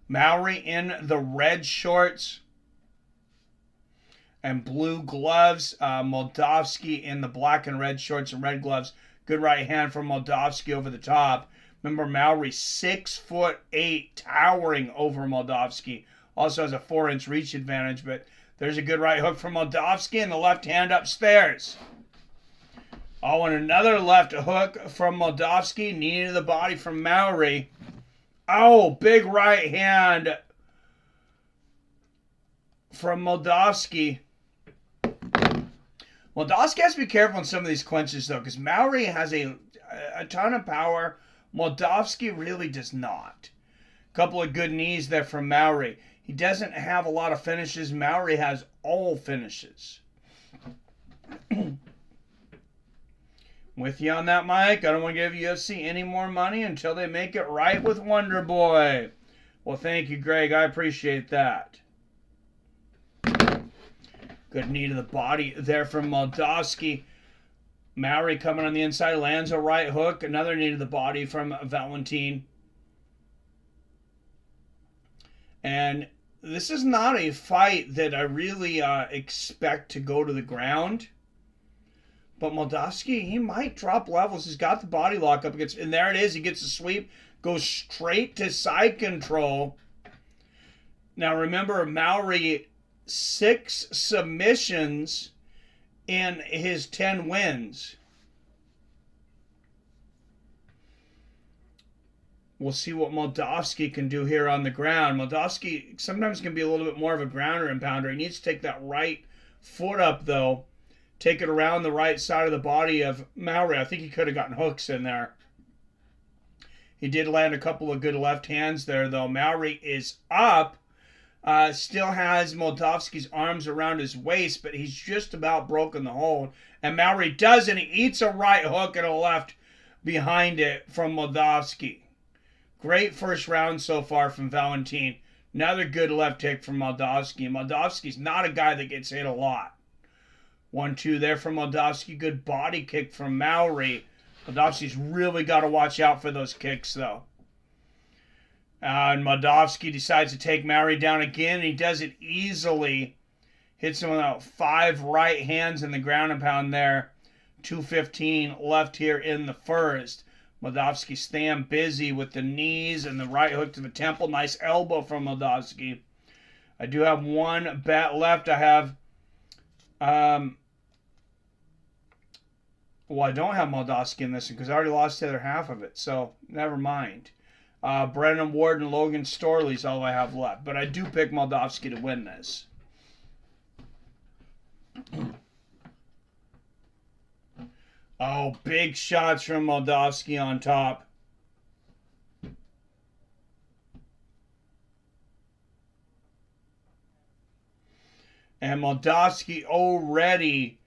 Mowry in the red shorts and blue gloves. Moldavsky in the black and red shorts and red gloves. Good right hand from Moldavsky over the top. Remember, Mowry 6'8", towering over Moldavsky. Also has a 4-inch reach advantage, but there's a good right hook from Moldavsky and the left hand upstairs. Oh, and another left hook from Moldavsky, knee to the body from Mowry. Oh, big right hand from Moldavsky. Moldavsky has to be careful in some of these clinches, though, because Mowry has a ton of power. Moldavsky really does not. A couple of good knees there from Mowry. He doesn't have a lot of finishes. Mowry has all finishes. With you on that, Mike. I don't want to give UFC any more money until they make it right with Wonder Boy. Well, thank you, Greg. I appreciate that. Good knee to the body there from Moldavsky. Mowry coming on the inside, lands a right hook. Another knee to the body from Valentin. And this is not a fight that I really expect to go to the ground. But Moldavsky, he might drop levels. He's got the body lock up against, and there it is. He gets a sweep, goes straight to side control. Now remember, Mowry, 6 submissions in his 10 wins. We'll see what Moldovsky can do here on the ground. Moldovsky sometimes can be a little bit more of a grounder and pounder. He needs to take that right foot up, though. Take it around the right side of the body of Mowry. I think he could have gotten hooks in there. He did land a couple of good left hands there, though. Mowry is up. Still has Moldovsky's arms around his waist, but he's just about broken the hold. And Mowry does, and he eats a right hook and a left behind it from Moldovsky. Great first round so far from Valentin. Another good left kick from Moldovsky. Moldovsky's not a guy that gets hit a lot. 1-2 there from Moldovsky. Good body kick from Mowry. Moldovsky's really got to watch out for those kicks, though. And Moldovsky decides to take Mowry down again. He does it easily. Hits him with 5 right hands in the ground and pound there. 2:15 left here in the first. Moldovsky staying busy with the knees and the right hook to the temple. Nice elbow from Moldovsky. I do have one bet left. I have... well, I don't have Moldovsky in this one because I already lost the other half of it. So, never mind. Brenan Ward and Logan Storley is all I have left. But I do pick Moldovsky to win this. Oh, big shots from Moldovsky on top. And Moldovsky already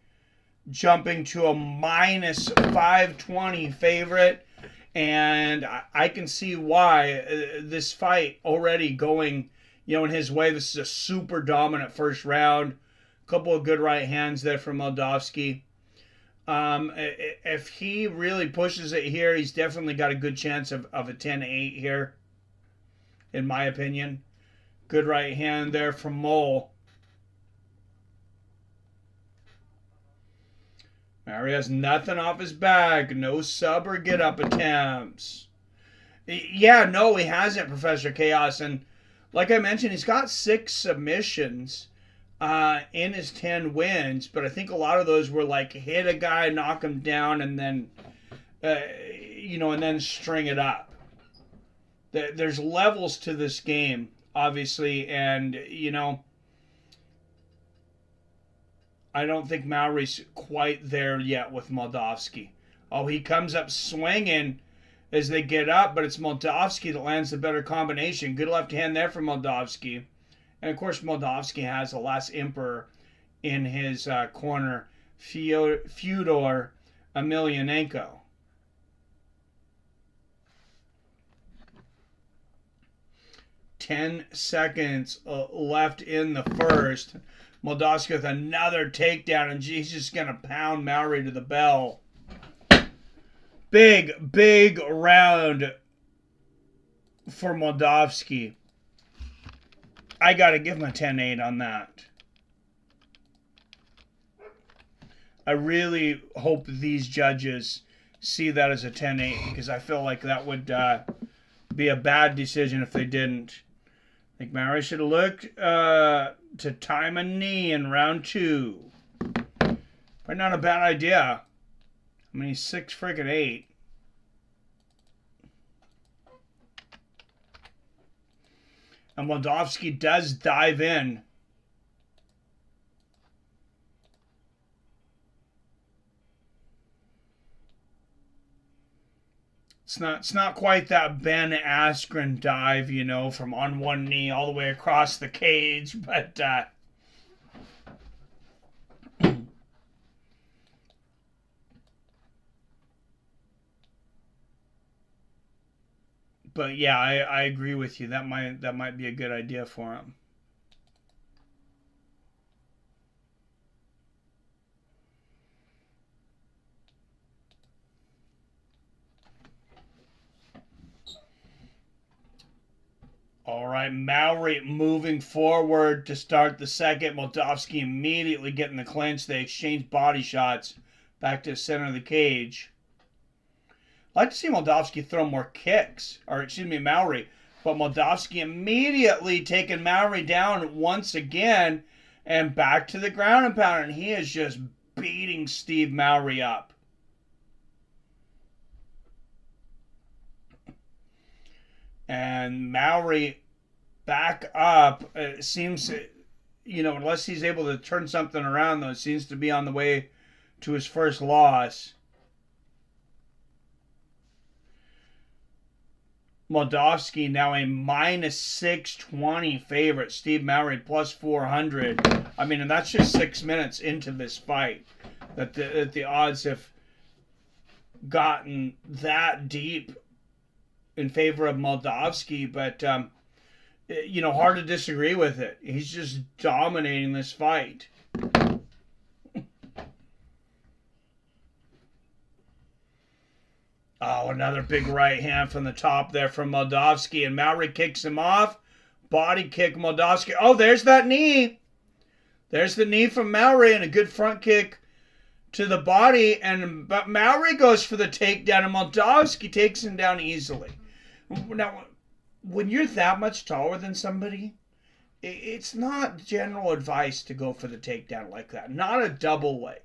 jumping to a minus 520 favorite. And I can see why this fight already going, in his way. This is a super dominant first round. A couple of good right hands there from Moldovsky. If he really pushes it here, he's definitely got a good chance of a 10-8 here, in my opinion. Good right hand there from Mole. Mowry has nothing off his back. No sub or get-up attempts. Yeah, no, he hasn't, Professor Chaos. And like I mentioned, he's got 6 submissions in his 10 wins. But I think a lot of those were like hit a guy, knock him down, and then, and then string it up. There's levels to this game, obviously. And, I don't think Mowry's quite there yet with Moldovsky. Oh, he comes up swinging as they get up, but it's Moldovsky that lands the better combination. Good left hand there from Moldovsky. And, of course, Moldovsky has the last Emperor in his corner, Fyodor Emelianenko. Ten seconds left in the first. Moldovsky with another takedown, and he's just going to pound Mowry to the bell. Big round for Moldovsky. I got to give him a 10-8 on that. I really hope these judges see that as a 10-8 because I feel like that would be a bad decision if they didn't. I think Mowry should have looked to time a knee in round 2. Probably not a bad idea. I mean, he's 6-8. And Moldovsky does dive in. It's not quite that Ben Askren dive, from on one knee all the way across the cage, but but yeah, I agree with you. That might be a good idea for him. All right, Mowry moving forward to start the second. Moldovsky immediately getting the clinch. They exchange body shots back to the center of the cage. I'd like to see Moldovsky throw more kicks. Mowry. But Moldovsky immediately taking Mowry down once again and back to the ground and pound. And he is just beating Steve Mowry up. And Mowry back up, it seems, unless he's able to turn something around, though, it seems to be on the way to his first loss. Moldovsky now a minus 620 favorite. Steve Mowry plus 400. I mean, and that's just 6 minutes into this fight that the odds have gotten that deep in favor of Moldovsky, but hard to disagree with it. He's just dominating this fight. Oh, another big right hand from the top there from Moldovsky, and Mowry kicks him off. Body kick Moldovsky. Oh, there's that knee. There's the knee from Mowry, and a good front kick to the body, but Mowry goes for the takedown, and Moldovsky takes him down easily. Now, when you're that much taller than somebody, it's not general advice to go for the takedown like that. Not a double leg.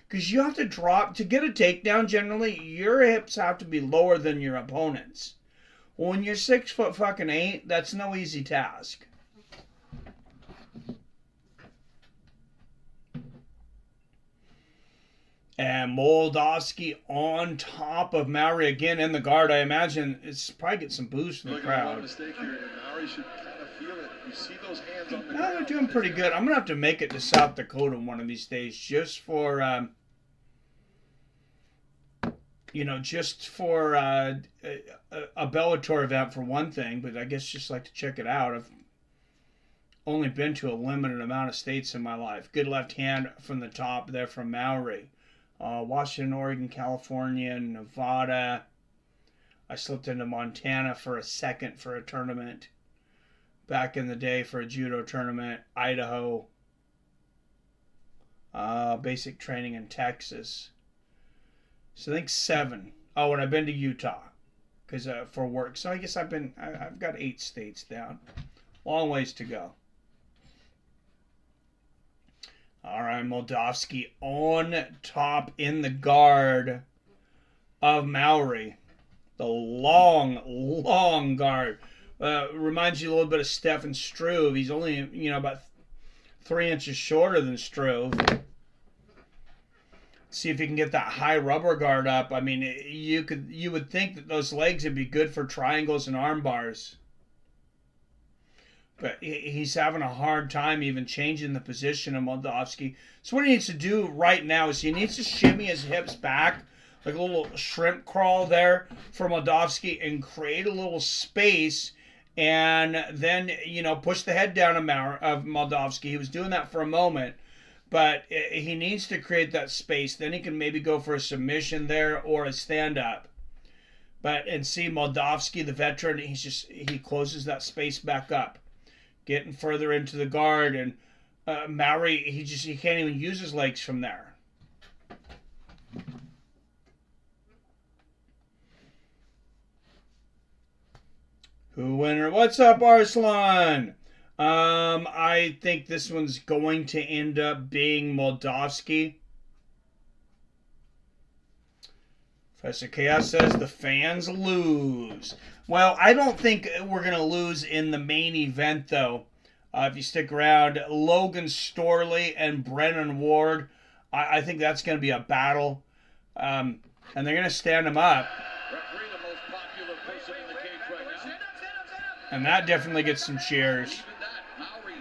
Because you have to drop, to get a takedown, generally, your hips have to be lower than your opponent's. Well, when you're 6'8", that's no easy task. And Moldovsky on top of Mowry again in the guard. I imagine it's probably get some boost in the crowd. Mistake here. Mowry should kind of feel it. You see those hands on the No, ground. they're doing pretty good. I'm going to have to make it to South Dakota one of these days just for, a Bellator event for one thing, but I guess just like to check it out. I've only been to a limited amount of states in my life. Good left hand from the top there from Mowry. Washington, Oregon, California, Nevada. I slipped into Montana for a second for a tournament. Back in the day for a judo tournament. Idaho. Basic training in Texas. So I think 7. Oh, and I've been to Utah because for work. So I guess I've got 8 states down. Long ways to go. All right, Moldovsky on top in the guard of Mowry. The long guard. Reminds you a little bit of Stefan Struve. He's only, about 3 inches shorter than Struve. See if you can get that high rubber guard up. I mean, you would think that those legs would be good for triangles and arm bars. But he's having a hard time even changing the position of Moldovsky. So what he needs to do right now is he needs to shimmy his hips back, like a little shrimp crawl there for Moldovsky, and create a little space, and then, push the head down of Moldovsky. He was doing that for a moment, but he needs to create that space. Then he can maybe go for a submission there or a stand-up. And see Moldovsky, the veteran, he closes that space back up. Getting further into the guard, and Mowry, he can't even use his legs from there. Who winner? What's up, Arslan? I think this one's going to end up being Moldovsky. Professor Chaos says the fans lose. Well, I don't think we're going to lose in the main event, though. If you stick around, Logan Storley and Brenan Ward, I think that's going to be a battle. And they're going to stand him up. Referee, the most popular person in the cage right now. And that definitely gets some cheers. Even that, Mowry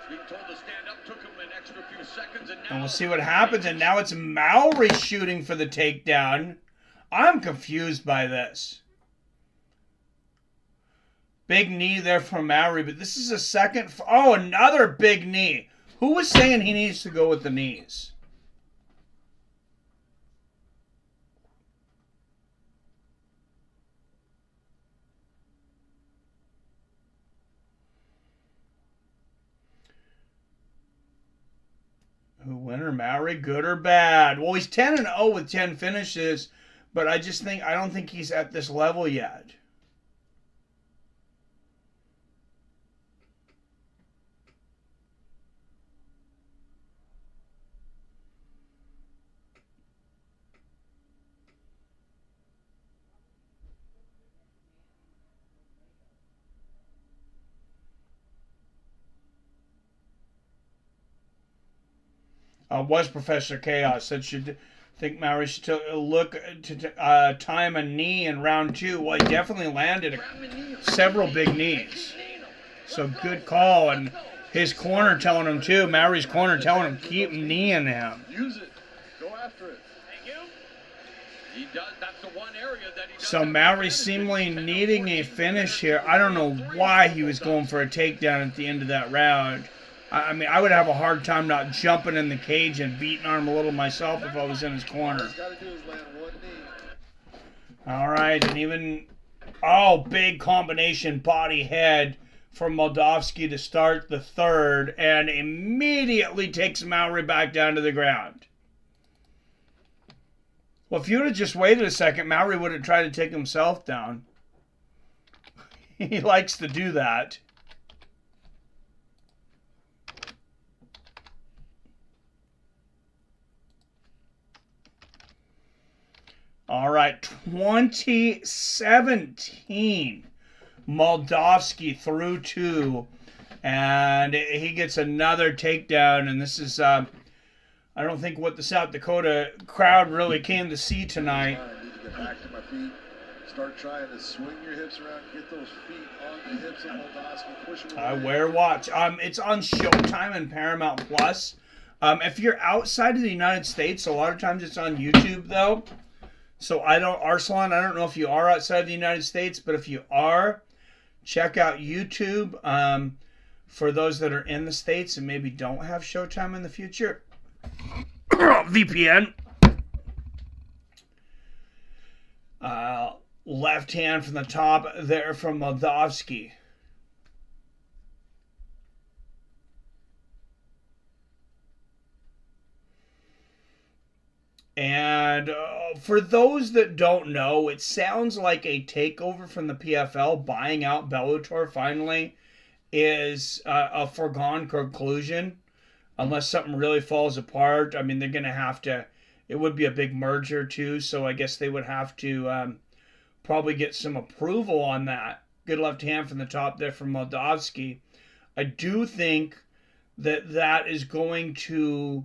being told to stand up took him an extra few seconds, and now And we'll see what happens. And now it's Mowry shooting for the takedown. I'm confused by this. Big knee there from Mowry, but this is a second. Oh, another big knee. Who was saying he needs to go with the knees? Who winner? Mowry, good or bad? Well, he's 10-0 with 10 finishes, but I don't think he's at this level yet. Was Professor Chaos. Said should think Mowry should look to time a knee in round 2. Well, he definitely landed several big knees. So good call. And his corner telling him too. Mowry's corner telling him keep kneeing him. Use it. Go after it. Thank you. He does. That's the one area that he does. So Mowry seemingly needing a finish here. I don't know why he was going for a takedown at the end of that round. I mean, I would have a hard time not jumping in the cage and beating on him a little myself if I was in his corner. All right, and even, big combination body head from Moldovsky to start the third, and immediately takes Mowry back down to the ground. Well, if you would have just waited a second, Mowry would have tried to take himself down. He likes to do that. All right, 2017. Moldovsky through 2. And he gets another takedown. And this is, I don't think what the South Dakota crowd really came to see tonight. I need to get back to my feet. Start trying to swing your hips around. Get those feet on the hips of Moldovsky. Push them away. I wear watch. It's on Showtime and Paramount Plus. If you're outside of the United States, a lot of times it's on YouTube, though. So Arslan, I don't know if you are outside of the United States, but if you are, check out YouTube. For those that are in the States and maybe don't have Showtime in the future, VPN. Left hand from the top there from Moldovsky. And for those that don't know, it sounds like a takeover from the PFL, buying out Bellator finally, is a foregone conclusion. Unless something really falls apart. I mean, they're going to have to, it would be a big merger too, so I guess they would have to probably get some approval on that. Good left hand from the top there from Moldovsky. I do think that that is going to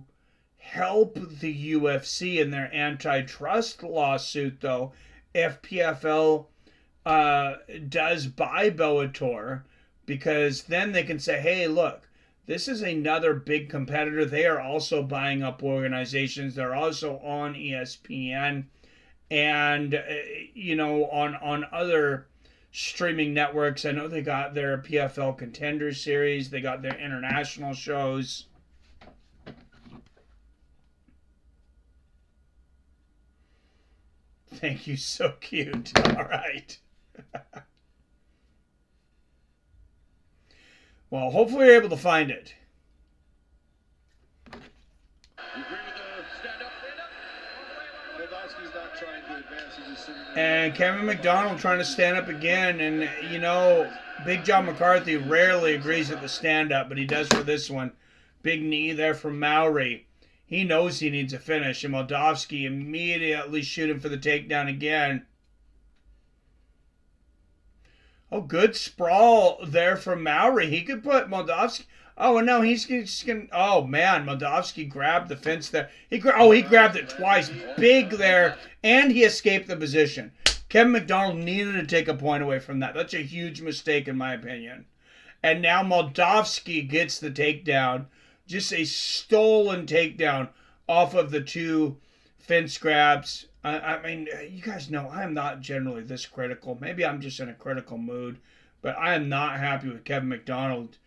help the UFC in their antitrust lawsuit, though, if PFL does buy Bellator, because then they can say, hey, look, this is another big competitor. They are also buying up organizations. They're also on ESPN and, on other streaming networks. I know they got their PFL Contender Series. They got their international shows. Thank you. So cute. All right. Well, hopefully you're able to find it. You agree with the stand-up? Moldovsky's not trying to advance. He's just sitting there. And Kevin McDonald trying to stand up again. And, Big John McCarthy rarely agrees with the stand-up, but he does for this one. Big knee there from Mowry. He knows he needs a finish, and Moldovsky immediately shooting for the takedown again. Oh, good sprawl there from Mowry. He could put Moldovsky. Oh, and no, he's just going to... Oh, man, Moldovsky grabbed the fence there. He grabbed it twice. Big there, and he escaped the position. Kevin McDonald needed to take a point away from that. That's a huge mistake, in my opinion. And now Moldovsky gets the takedown. Just a stolen takedown off of the two fence grabs. I mean, you guys know I am not generally this critical. Maybe I'm just in a critical mood, but I am not happy with Kevin McDonald.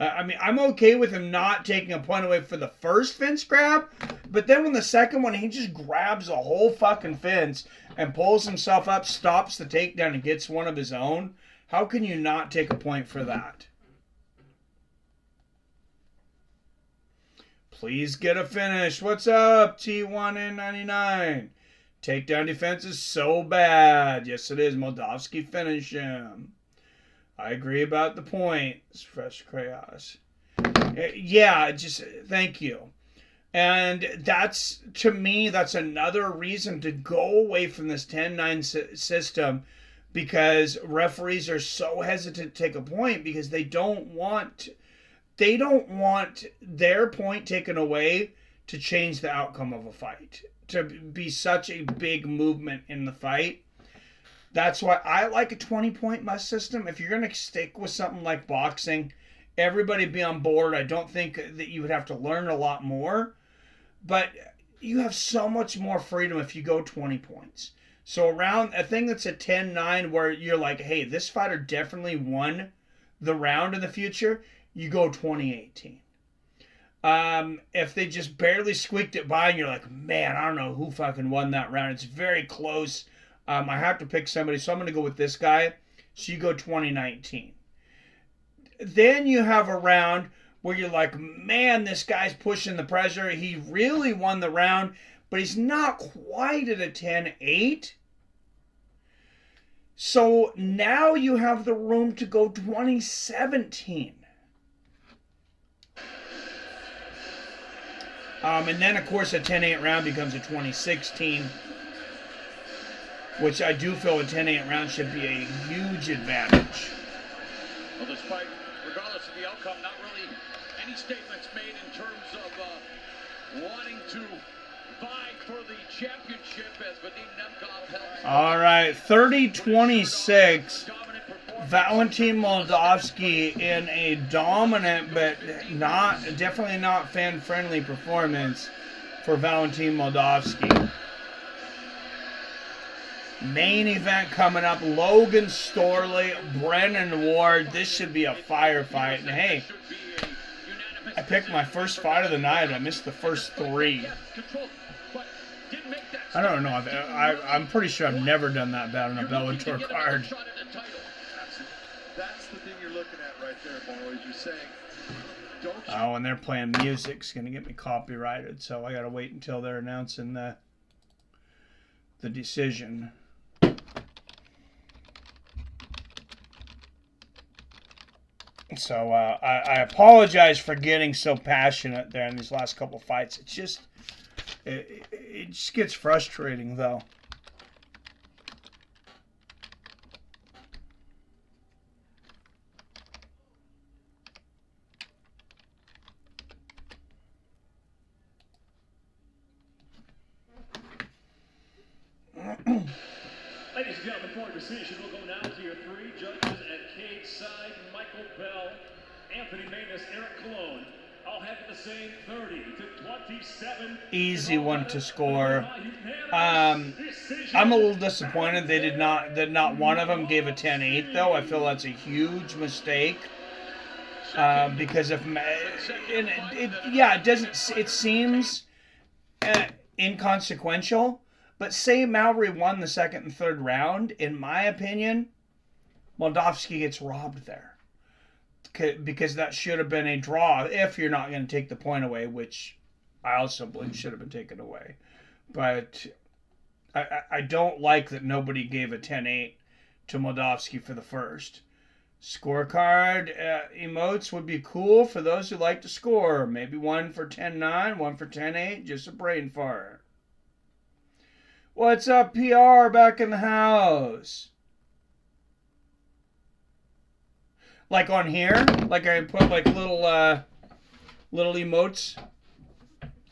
I'm okay with him not taking a point away for the first fence grab, but then when the second one, he just grabs the whole fucking fence and pulls himself up, stops the takedown, and gets one of his own. How can you not take a point for that? Please get a finish. What's up, T1N99? Takedown defense is so bad. Yes, it is. Moldovsky finish him. I agree about the point. It's fresh chaos. Yeah, just thank you. And that's, to me, that's another reason to go away from this 10-9 system, because referees are so hesitant to take a point because they don't want their point taken away to change the outcome of a fight, to be such a big movement in the fight. That's why I like a 20-point must system. If you're going to stick with something like boxing, everybody be on board. I don't think that you would have to learn a lot more, but you have so much more freedom if you go 20 points. So around a thing that's a 10-9 where you're like, hey, this fighter definitely won the round in the future, you go 20-18. If they just barely squeaked it by and you're like, man, I don't know who fucking won that round. It's very close. I have to pick somebody, so I'm going to go with this guy. So you go 20-19. Then you have a round where you're like, man, this guy's pushing the pressure. He really won the round, but he's not quite at a 10-8. So now you have the room to go 20-17. And then, of course, a 10-8 round becomes a 20-16, which I do feel a 10-8 round should be a huge advantage. Well, this fight, regardless of the outcome, not really any statements made in terms of wanting to vie for the championship as Vadim Nemkov helps. All right, 30-26. Valentin Moldavsky in a dominant but definitely not fan-friendly performance for Valentin Moldavsky. Main event coming up, Logan Storley, Brenan Ward. This should be a firefight. And hey, I picked my first fight of the night. I missed the first three. I don't know. I'm pretty sure I've never done that bad on a Bellator card. That's the thing you're looking at right there, Bo, is you're saying, don't you... Oh, and they're playing music. It's going to get me copyrighted, so I got to wait until they're announcing the decision. So I apologize for getting so passionate there in these last couple fights. It's just, it just gets frustrating, though. Ladies and gentlemen, for a decision, we'll go now to your three judges at cage side. Michael Bell, Anthony Manus, Eric Colon. All have the same 30-27. Easy one to score. I'm a little disappointed that not one of them gave a 10-8 though. I feel that's a huge mistake. Because if it seems inconsequential. But say Mowry won the second and third round, in my opinion, Moldovsky gets robbed there. Because that should have been a draw if you're not going to take the point away, which I also believe should have been taken away. But I don't like that nobody gave a 10-8 to Moldovsky for the first. Scorecard emotes would be cool for those who like to score. Maybe one for 10-9, one for 10-8, just a brain fart. What's up, PR? Back in the house. Like on here? Like I put like little emotes?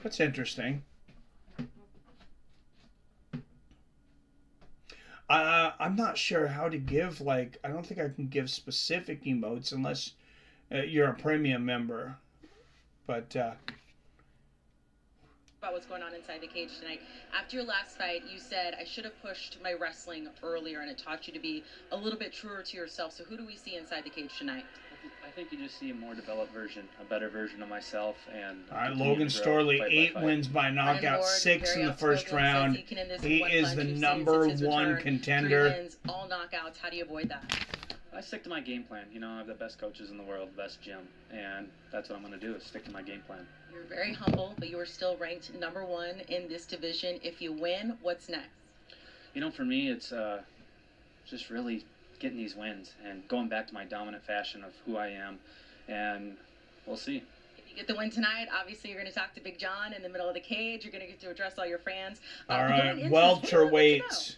That's interesting. I'm not sure how to give, like, I don't think I can give specific emotes unless you're a premium member. But, about what's going on inside the cage tonight. After your last fight, you said, I should have pushed my wrestling earlier, and it taught you to be a little bit truer to yourself. So who do we see inside the cage tonight? I think you just see a more developed version, a better version of myself. And all right, Logan Storley, 8 wins by knockout, 6 in the first round. He is the number 1 contender. 3 wins, all knockouts. How do you avoid that? I stick to my game plan. You know, I have the best coaches in the world, the best gym, and that's what I'm going to do is stick to my game plan. You're very humble, but you are still ranked number 1 in this division. If you win, what's next? You know, for me, it's just really getting these wins and going back to my dominant fashion of who I am, and we'll see. If you get the win tonight, obviously you're going to talk to Big John in the middle of the cage. You're going to get to address all your fans. All right, welterweights.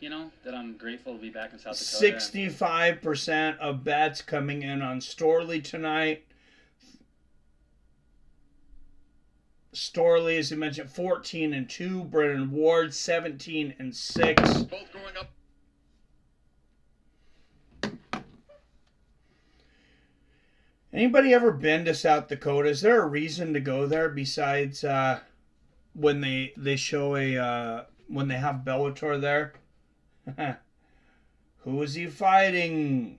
You know, that I'm grateful to be back in South Dakota. 65% of bets coming in on Storley tonight. Storley, as you mentioned, 14-2. Brenan Ward, 17-6. Both growing up. Anybody ever been to South Dakota? Is there a reason to go there besides when they show when they have Bellator there? Who is he fighting?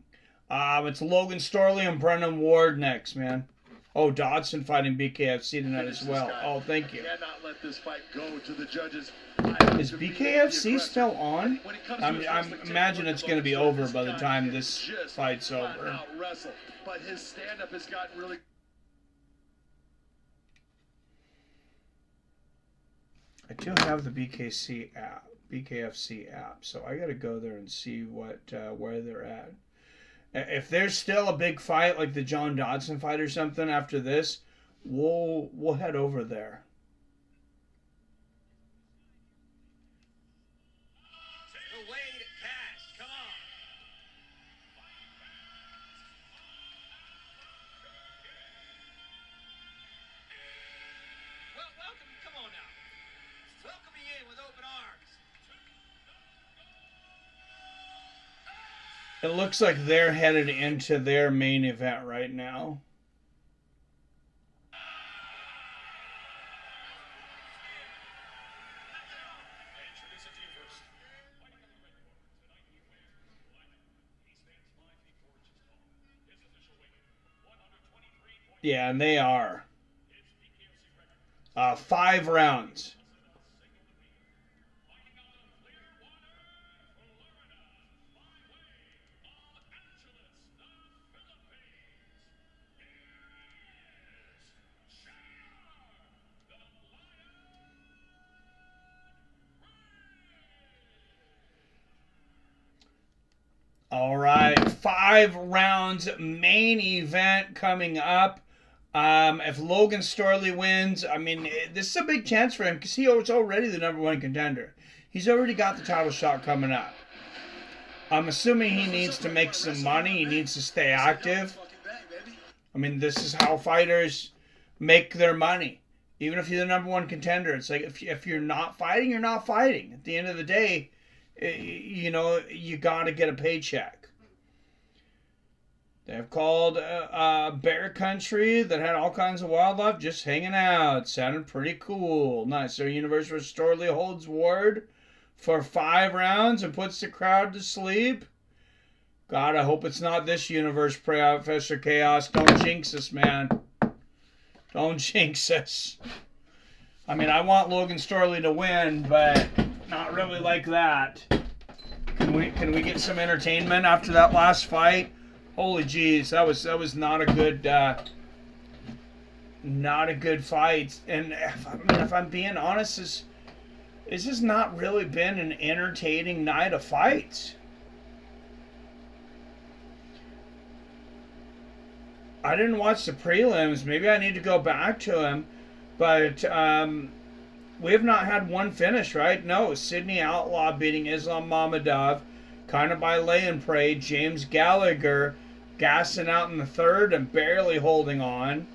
It's Logan Storley and Brenan Ward next, man. Oh, Dodson fighting BKFC tonight as well. Oh, thank you. Cannot let this fight go to the judges. Is BKFC still on? I imagine it's going to be over by the time this fight's over. But his stand-up has gotten really... I do have the BKFC app, so I got to go there and see what where they're at. If there's still a big fight like the John Dodson fight or something after this, we'll head over there. It looks like they're headed into their main event right now. Yeah, and they are. 5 rounds. All right, 5 rounds main event coming up. If Logan Storley wins, I mean, this is a big chance for him because he's already the #1 contender. He's already got the title shot coming up. I'm assuming he needs to make some money. He needs to stay active. I mean, this is how fighters make their money. Even if you're the #1 contender, it's like if you're not fighting, you're not fighting. At the end of the day, you know, you got to get a paycheck. They've called Bear Country that had all kinds of wildlife just hanging out. Sounded pretty cool. Nice. So Universe where Storley holds Ward for 5 rounds and puts the crowd to sleep. God, I hope it's not this universe, Professor Chaos. Don't jinx us, man. Don't jinx us. I mean, I want Logan Storley to win, but not really like that. Can we get some entertainment after that last fight? Holy jeez, that was not a good fight. And if I'm being honest, this has not really been an entertaining night of fights. I didn't watch the prelims. Maybe I need to go back to them, but we have not had one finish, right? No, Sidney Outlaw beating Islam Mamedov, kind of by lay and pray. James Gallagher gassing out in the third and barely holding on.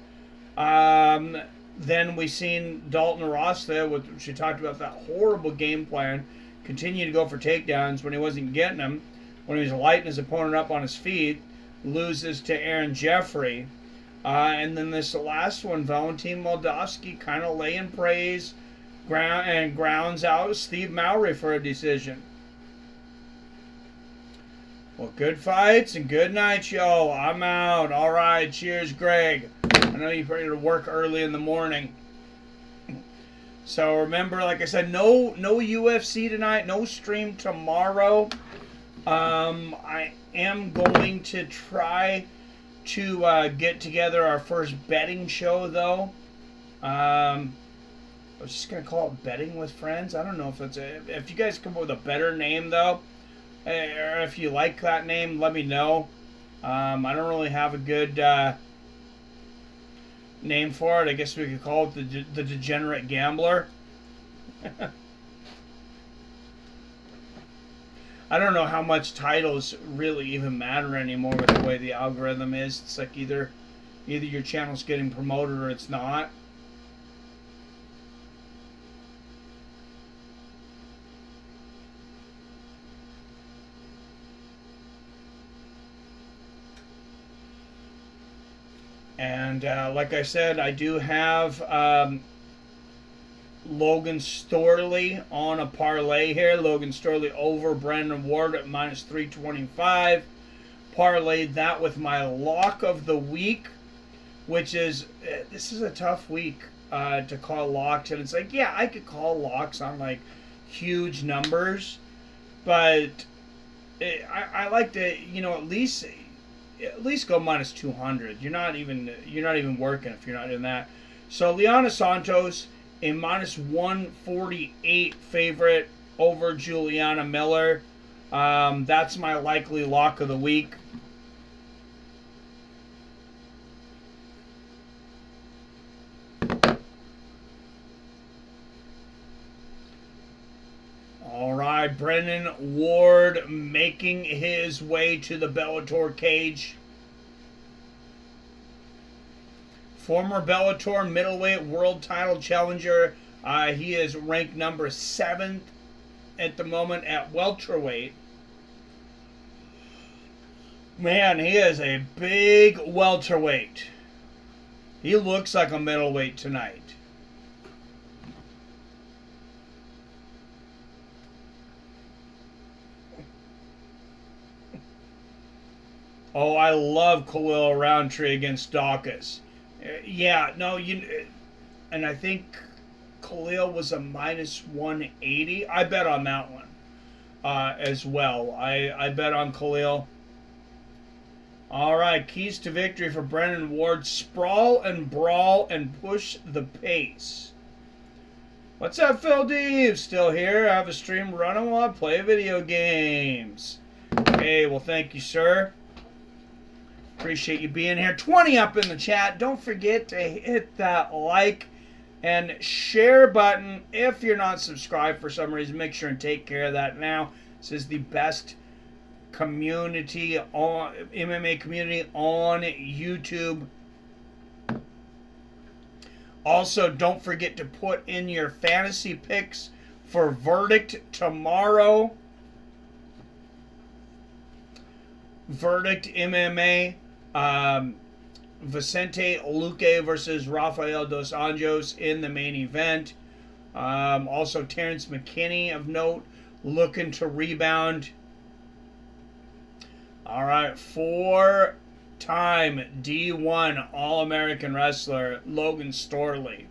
Then we seen Dalton Rosta, which we talked about, that horrible game plan, continue to go for takedowns when he wasn't getting them, when he was lighting his opponent up on his feet, loses to Aaron Jeffery. And then this last one, Valentin Moldavsky, kind of lay and praise, grounds out Steve Mowry for a decision. Well, good fights and good night, yo. I'm out. All right. Cheers, Greg. I know you're ready to work early in the morning. So remember, like I said, no UFC tonight. No stream tomorrow. I am going to try to get together our first betting show, though. I was just going to call it Betting with Friends. I don't know if that's if you guys come up with a better name, though. Or if you like that name, let me know. I don't really have a good name for it. I guess we could call it the Degenerate Gambler. I don't know how much titles really even matter anymore with the way the algorithm is. It's like either your channel's getting promoted or it's not. And like I said, I do have Logan Storley on a parlay here. Logan Storley over Brenan Ward at minus 325. Parlayed that with my lock of the week, which is, this is a tough week to call locks. And it's like, yeah, I could call locks on like huge numbers, but I like to, you know, at least go minus 200. You're not even working if you're not in that. So Liana Santos, a minus 148 favorite over Juliana Miller. That's my likely lock of the week. All right, Brenan Ward making his way to the Bellator cage. Former Bellator middleweight world title challenger. He is ranked number 7th at the moment at welterweight. Man, he is a big welterweight. He looks like a middleweight tonight. Oh, I love Khalil Roundtree against Dawkins. Yeah, no, and I think Khalil was a minus 180. I bet on that one as well. I bet on Khalil. All right, keys to victory for Brenan Ward. Sprawl and brawl and push the pace. What's up, Phil Deves? Still here? I have a stream running while I play video games. Okay, well, thank you, sir. Appreciate you being here. 20 up in the chat. Don't forget to hit that like and share button. If you're not subscribed for some reason, make sure and take care of that now. This is the best community on MMA community on YouTube. Also, don't forget to put in your fantasy picks for Verdict tomorrow. Verdict MMA. Vicente Luque versus Rafael Dos Anjos in the main event. Also, Terrence McKinney of note, looking to rebound. All right, 4-time D1 All-American wrestler Logan Storley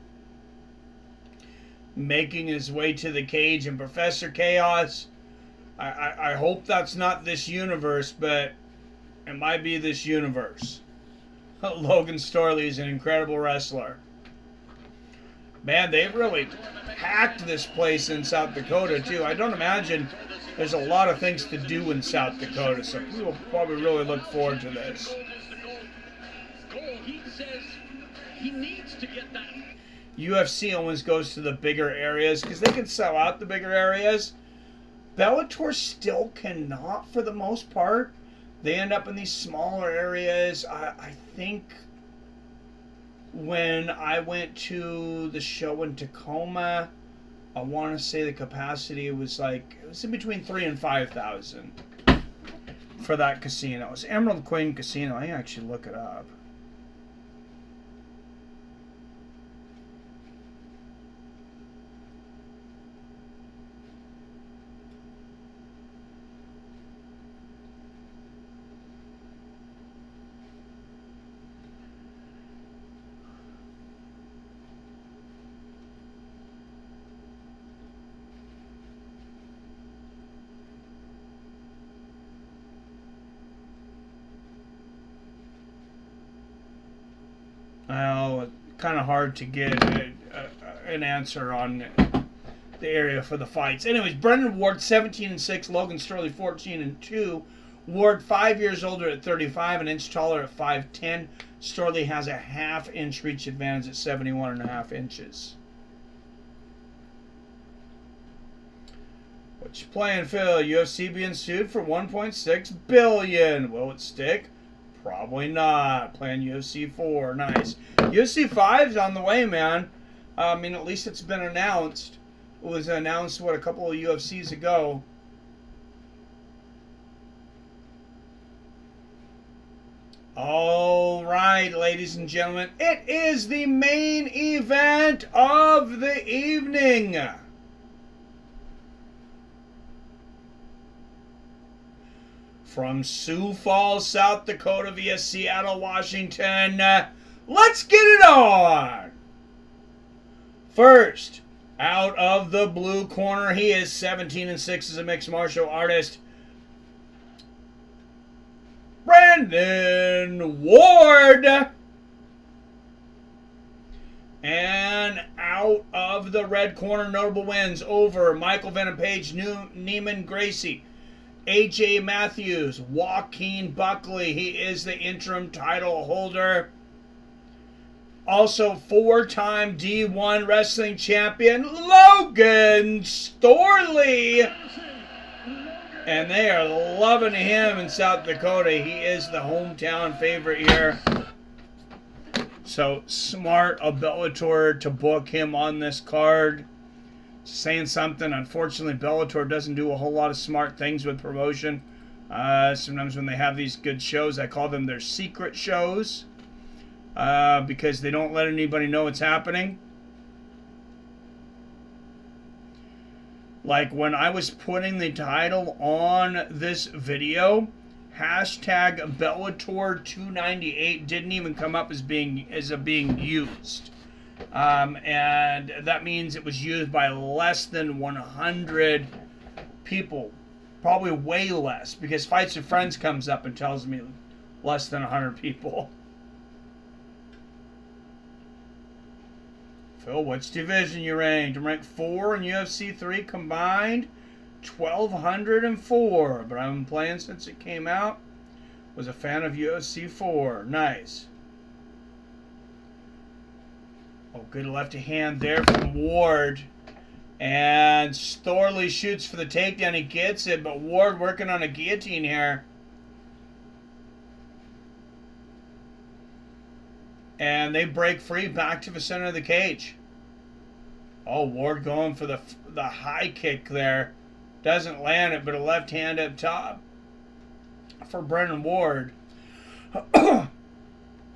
making his way to the cage. And Professor Chaos, I hope that's not this universe, but it might be this universe. Logan Storley is an incredible wrestler. Man, they really packed this place in South Dakota, too. I don't imagine there's a lot of things to do in South Dakota, so people probably really look forward to this. He says he needs to get that. UFC always goes to the bigger areas because they can sell out the bigger areas. Bellator still cannot, for the most part. They end up in these smaller areas. I think when I went to the show in Tacoma, I want to say the capacity was like, it was in between 3,000 and 5,000 for that casino. It was Emerald Queen Casino. I can actually look it up. Well, kind of hard to get an answer on the area for the fights. Anyways, Brenan Ward 17-6, Logan Storley 14-2. Ward 5 years older at 35, an inch taller at 5'10". Storley has a half-inch reach advantage at 71.5 inches. What you playing, Phil? UFC being sued for $1.6 billion. Will it stick? Probably not. Playing UFC 4. Nice. UFC 5's on the way, man. I mean, at least it's been announced. It was announced, what, a couple of UFCs ago. All right, ladies and gentlemen, it is the main event of the evening. From Sioux Falls, South Dakota via Seattle, Washington, let's get it on. First, out of the blue corner, he is 17-6 as a mixed martial artist, Brenan Ward. And out of the red corner, notable wins over Michael Venom Page, Neiman Gracie, AJ Matthews, Joaquin Buckley. He is the interim title holder. Also, 4-time D1 wrestling champion, Logan Storley. And they are loving him in South Dakota. He is the hometown favorite here. So smart of Bellator to book him on this card. Saying something. Unfortunately, Bellator doesn't do a whole lot of smart things with promotion. Sometimes when they have these good shows, I call them their secret shows. Because they don't let anybody know what's happening. Like when I was putting the title on this video, hashtag Bellator 298 didn't even come up as being used. And that means it was used by less than 100 people. Probably way less, because Fights with Friends comes up and tells me less than 100 people. Phil, which division you ranked? I'm ranked 4 in UFC 3 combined, 1,204. But I've been playing since it came out. Was a fan of UFC 4. Nice. Oh, good left hand there from Ward. And Storley shoots for the takedown. He gets it, but Ward working on a guillotine here. And they break free back to the center of the cage. Oh, Ward going for the high kick there. Doesn't land it, but a left hand up top for Brenan Ward. Oh,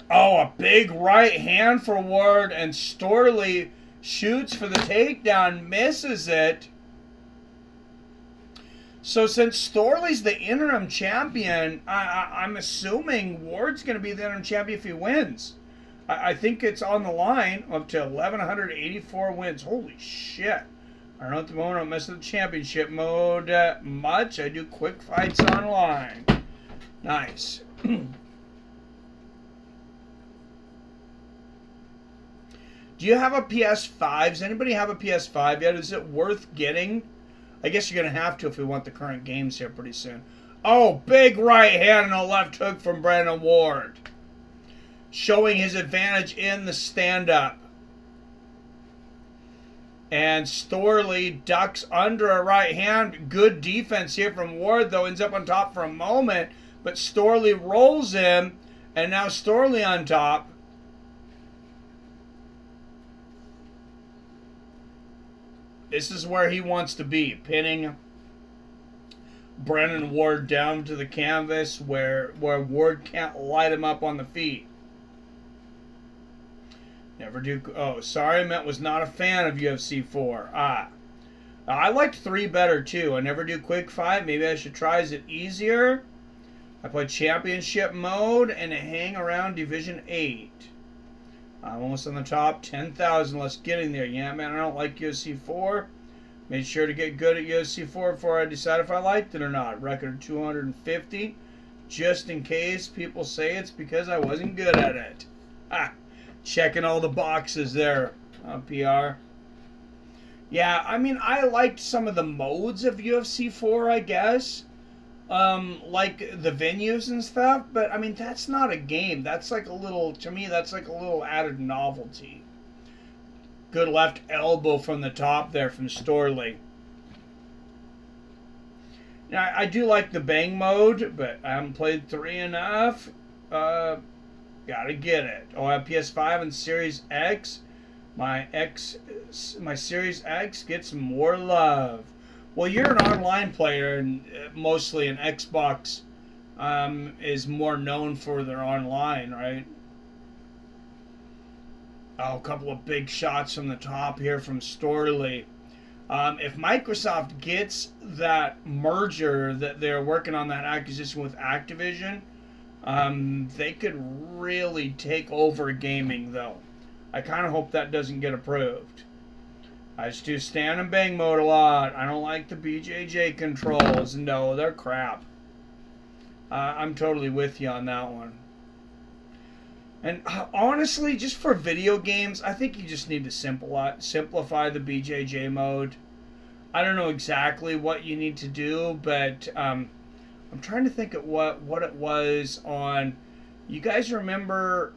a big right hand for Ward, and Storley shoots for the takedown, misses it. So since Storley's the interim champion, I'm assuming Ward's going to be the interim champion if he wins. I think it's on the line up to 1,184 wins. Holy shit. I don't know at the moment I'm messing with the championship mode much. I do quick fights online. Nice. Do you have a PS5? Does anybody have a PS5 yet? Is it worth getting? I guess you're going to have to if we want the current games here pretty soon. Oh, big right hand and a left hook from Brenan Ward. Showing his advantage in the stand-up. And Storley ducks under a right hand. Good defense here from Ward, though. Ends up on top for a moment. But Storley rolls him. And now Storley on top. This is where he wants to be. Pinning Brenan Ward down to the canvas where Ward can't light him up on the feet. Never do. Oh, sorry, I meant was not a fan of UFC 4. I liked 3 better too. I never do quick fight. Maybe I should try. Is it easier? I play championship mode and hang around Division 8. I'm almost on the top. 10,000 less getting there. Yeah, man, I don't like UFC 4. Made sure to get good at UFC 4 before I decide if I liked it or not. Record 250. Just in case people say it's because I wasn't good at it. Checking all the boxes there, PR. Yeah, I mean, I liked some of the modes of UFC 4, I guess. Like the venues and stuff, but I mean, that's not a game. That's like a little, to me, that's like a little added novelty. Good left elbow from the top there from Storley. Now, I do like the bang mode, but I haven't played 3 enough. Gotta get it. Oh, I have PS5 and Series X. My Series X gets more love. Well, you're an online player and mostly an Xbox is more known for their online, right? Oh, a couple of big shots from the top here from Storley. If Microsoft gets that merger that they're working on, that acquisition with Activision, they could really take over gaming, though. I kind of hope that doesn't get approved. I just do stand and bang mode a lot. I don't like the BJJ controls. No, they're crap. I'm totally with you on that one. And honestly, just for video games, I think you just need to simplify the BJJ mode. I don't know exactly what you need to do, but I'm trying to think of what it was on. You guys remember?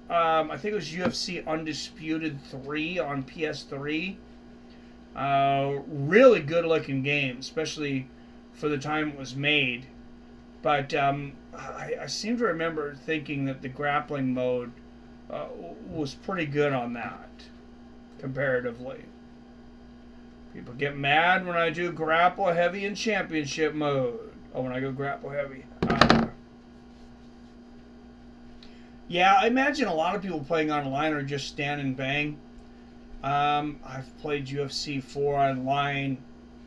I think it was UFC Undefeated 3 on PS3. Really good looking game, especially for the time it was made. But I seem to remember thinking that the grappling mode was pretty good on that, comparatively. People get mad when I do grapple heavy in championship mode. Oh, when I go grapple heavy. Yeah, I imagine a lot of people playing online are just stand and bang. I've played UFC 4 online,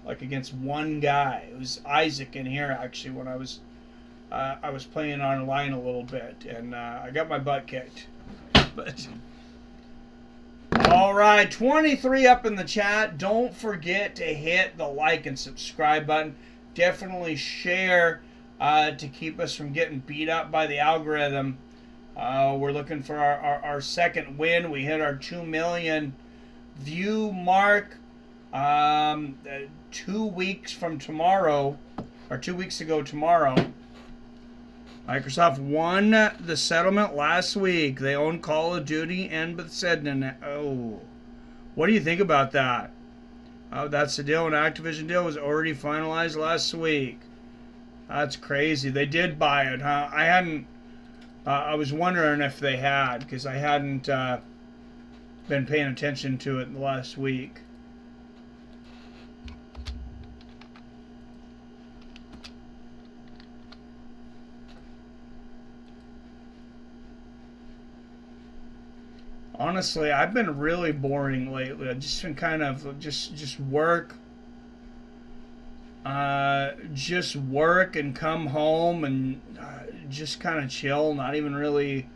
like against one guy. It was Isaac in here actually when I was playing online a little bit, and I got my butt kicked. But all right, 23 up in the chat. Don't forget to hit the like and subscribe button. Definitely share to keep us from getting beat up by the algorithm. We're looking for our second win. We hit our 2 million view mark 2 weeks from tomorrow, or 2 weeks ago tomorrow. Microsoft won the settlement last week. They own Call of Duty and Bethesda. Oh, what do you think about that? That's the deal. An Activision deal was already finalized last week. That's crazy. They did buy it, huh? I hadn't. I was wondering if they had, because I hadn't been paying attention to it the last week. Honestly, I've been really boring lately. I've just been kind of just work. Just work and come home and just kind of chill, not even really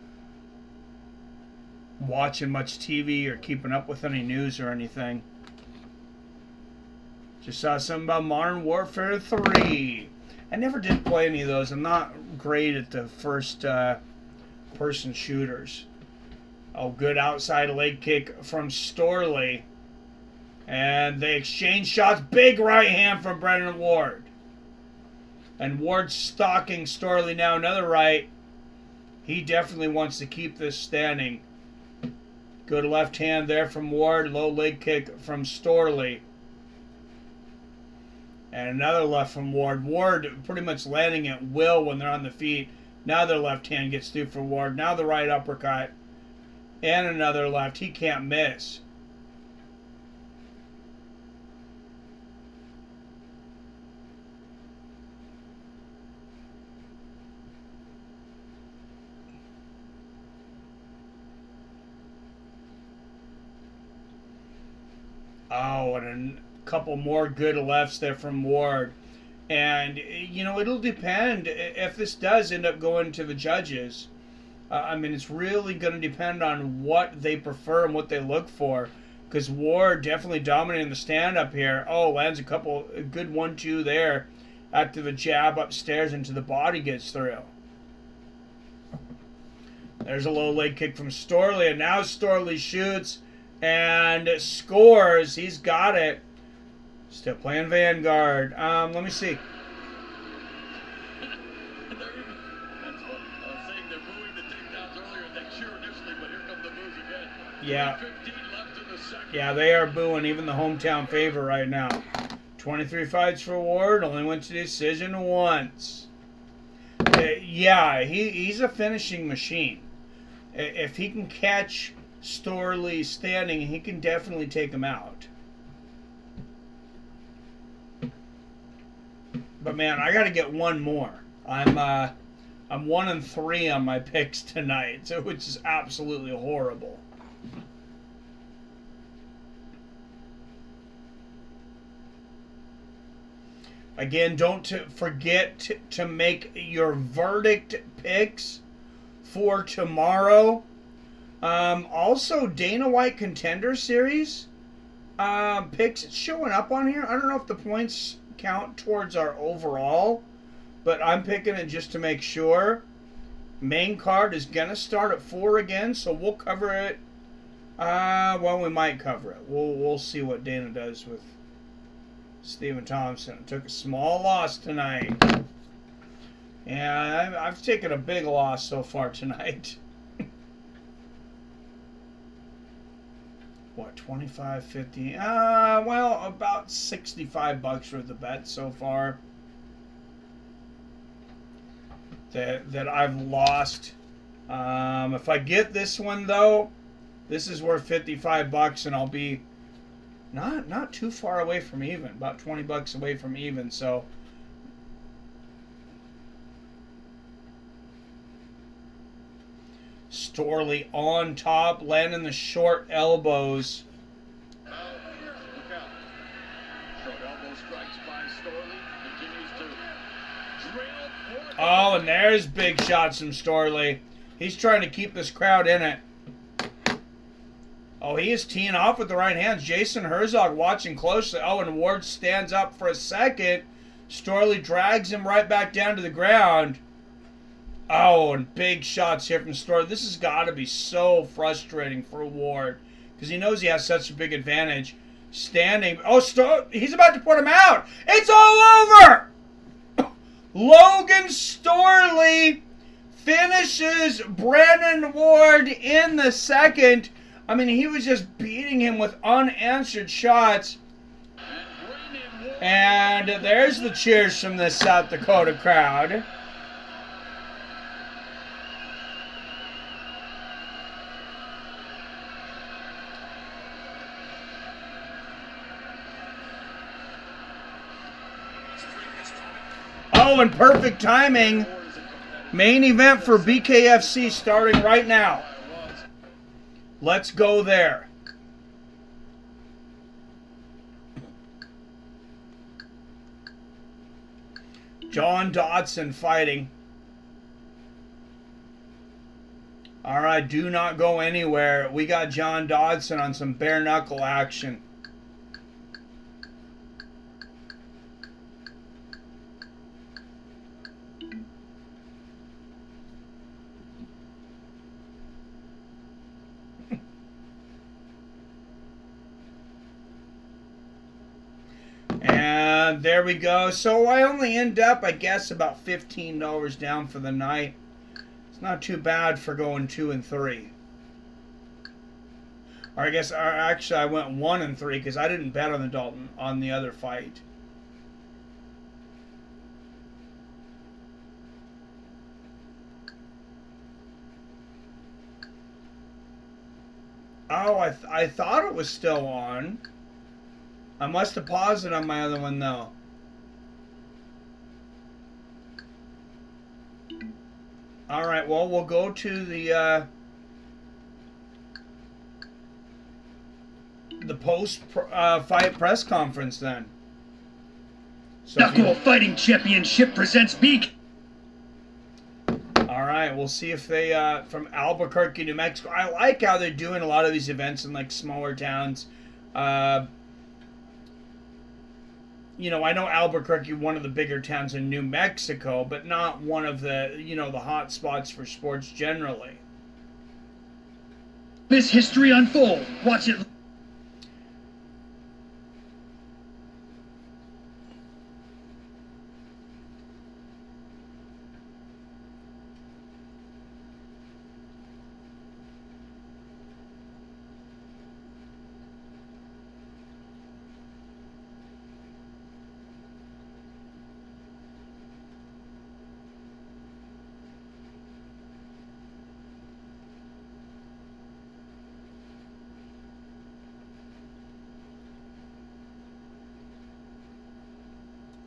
watching much TV or keeping up with any news or anything. Just saw something about Modern Warfare 3. I never did play any of those. I'm not great at the first person shooters. Oh, good outside leg kick from Storley. And they exchange shots. Big right hand from Brenan Ward. And Ward stalking Storley now. Another right. He definitely wants to keep this standing. Good left hand there from Ward. Low leg kick from Storley. And another left from Ward. Ward pretty much landing at will when they're on the feet. Now their left hand gets through for Ward. Now the right uppercut. And another left. He can't miss. Oh, and a couple more good lefts there from Ward. And, you know, it'll depend if this does end up going to the judges. I mean, it's really going to depend on what they prefer and what they look for. Because Ward definitely dominating the stand-up here. Oh, lands a good 1-2 there. After the jab upstairs into the body gets through. There's a low leg kick from Storley. And now Storley shoots and scores. He's got it. Still playing Vanguard. Let me see. Yeah. Yeah, they are booing even the hometown favorite right now. 23 fights for Ward. Only went to decision once. Yeah, he's a finishing machine. If he can catch Storley standing, he can definitely take him out. But man, I got to get one more. I'm I'm 1-3 on my picks tonight, so which is absolutely horrible. Again, don't forget to make your verdict picks for tomorrow. Also, Dana White Contender Series picks showing up on here. I don't know if the points count towards our overall, but I'm picking it just to make sure. Main card is going to start at 4 again, so we'll cover it. Well, we might cover it. We'll see what Dana does with Stephen Thompson. Took a small loss tonight. Yeah, I've taken a big loss so far tonight. What, 25, 50? Well, about $65 worth of bets so far that I've lost. If I get this one though, this is worth $55, and I'll be not too far away from even, about $20 away from even. So Storley on top, landing the short elbows. Look out. Short elbow strikes by Storley. Continues to drill. Oh, and there's big shots from Storley. He's trying to keep this crowd in it. Oh, he is teeing off with the right hands. Jason Herzog watching closely. Oh, and Ward stands up for a second. Storley drags him right back down to the ground. Oh, and big shots here from Storley. This has got to be so frustrating for Ward because he knows he has such a big advantage. Standing. Oh, he's about to put him out. It's all over. Logan Storley finishes Brenan Ward in the second. I mean, he was just beating him with unanswered shots. And there's the cheers from the South Dakota crowd. Oh, and perfect timing. Main event for BKFC starting right now. Let's go there. John Dodson fighting. All right, do not go anywhere. We got John Dodson on some bare knuckle action. And there we go. So I only end up, I guess, about $15 down for the night. It's not too bad for going 2-3. Or I guess, actually, I went 1-3 because I didn't bet on the Dalton on the other fight. Oh, I thought it was still on. I must have paused it on my other one, though. All right, well, we'll go to the post-fight press conference then. So Knuckle Fighting Championship presents BK. All right, we'll see if they, from Albuquerque, New Mexico. I like how they're doing a lot of these events in, like, smaller towns. You know, I know Albuquerque, one of the bigger towns in New Mexico, but not one of the, you know, the hot spots for sports generally. This history unfold. Watch it.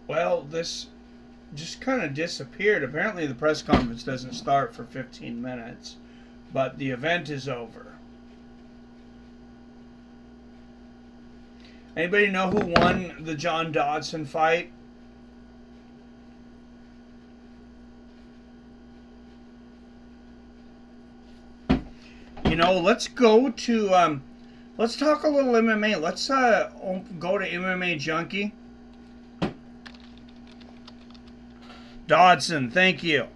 Well, this just kind of disappeared. Apparently the press conference doesn't start for 15 minutes, but the event is over. Anybody know who won the John Dodson fight? You know, let's go to, let's talk a little MMA. Let's go to MMA Junkie. Dodson, thank you.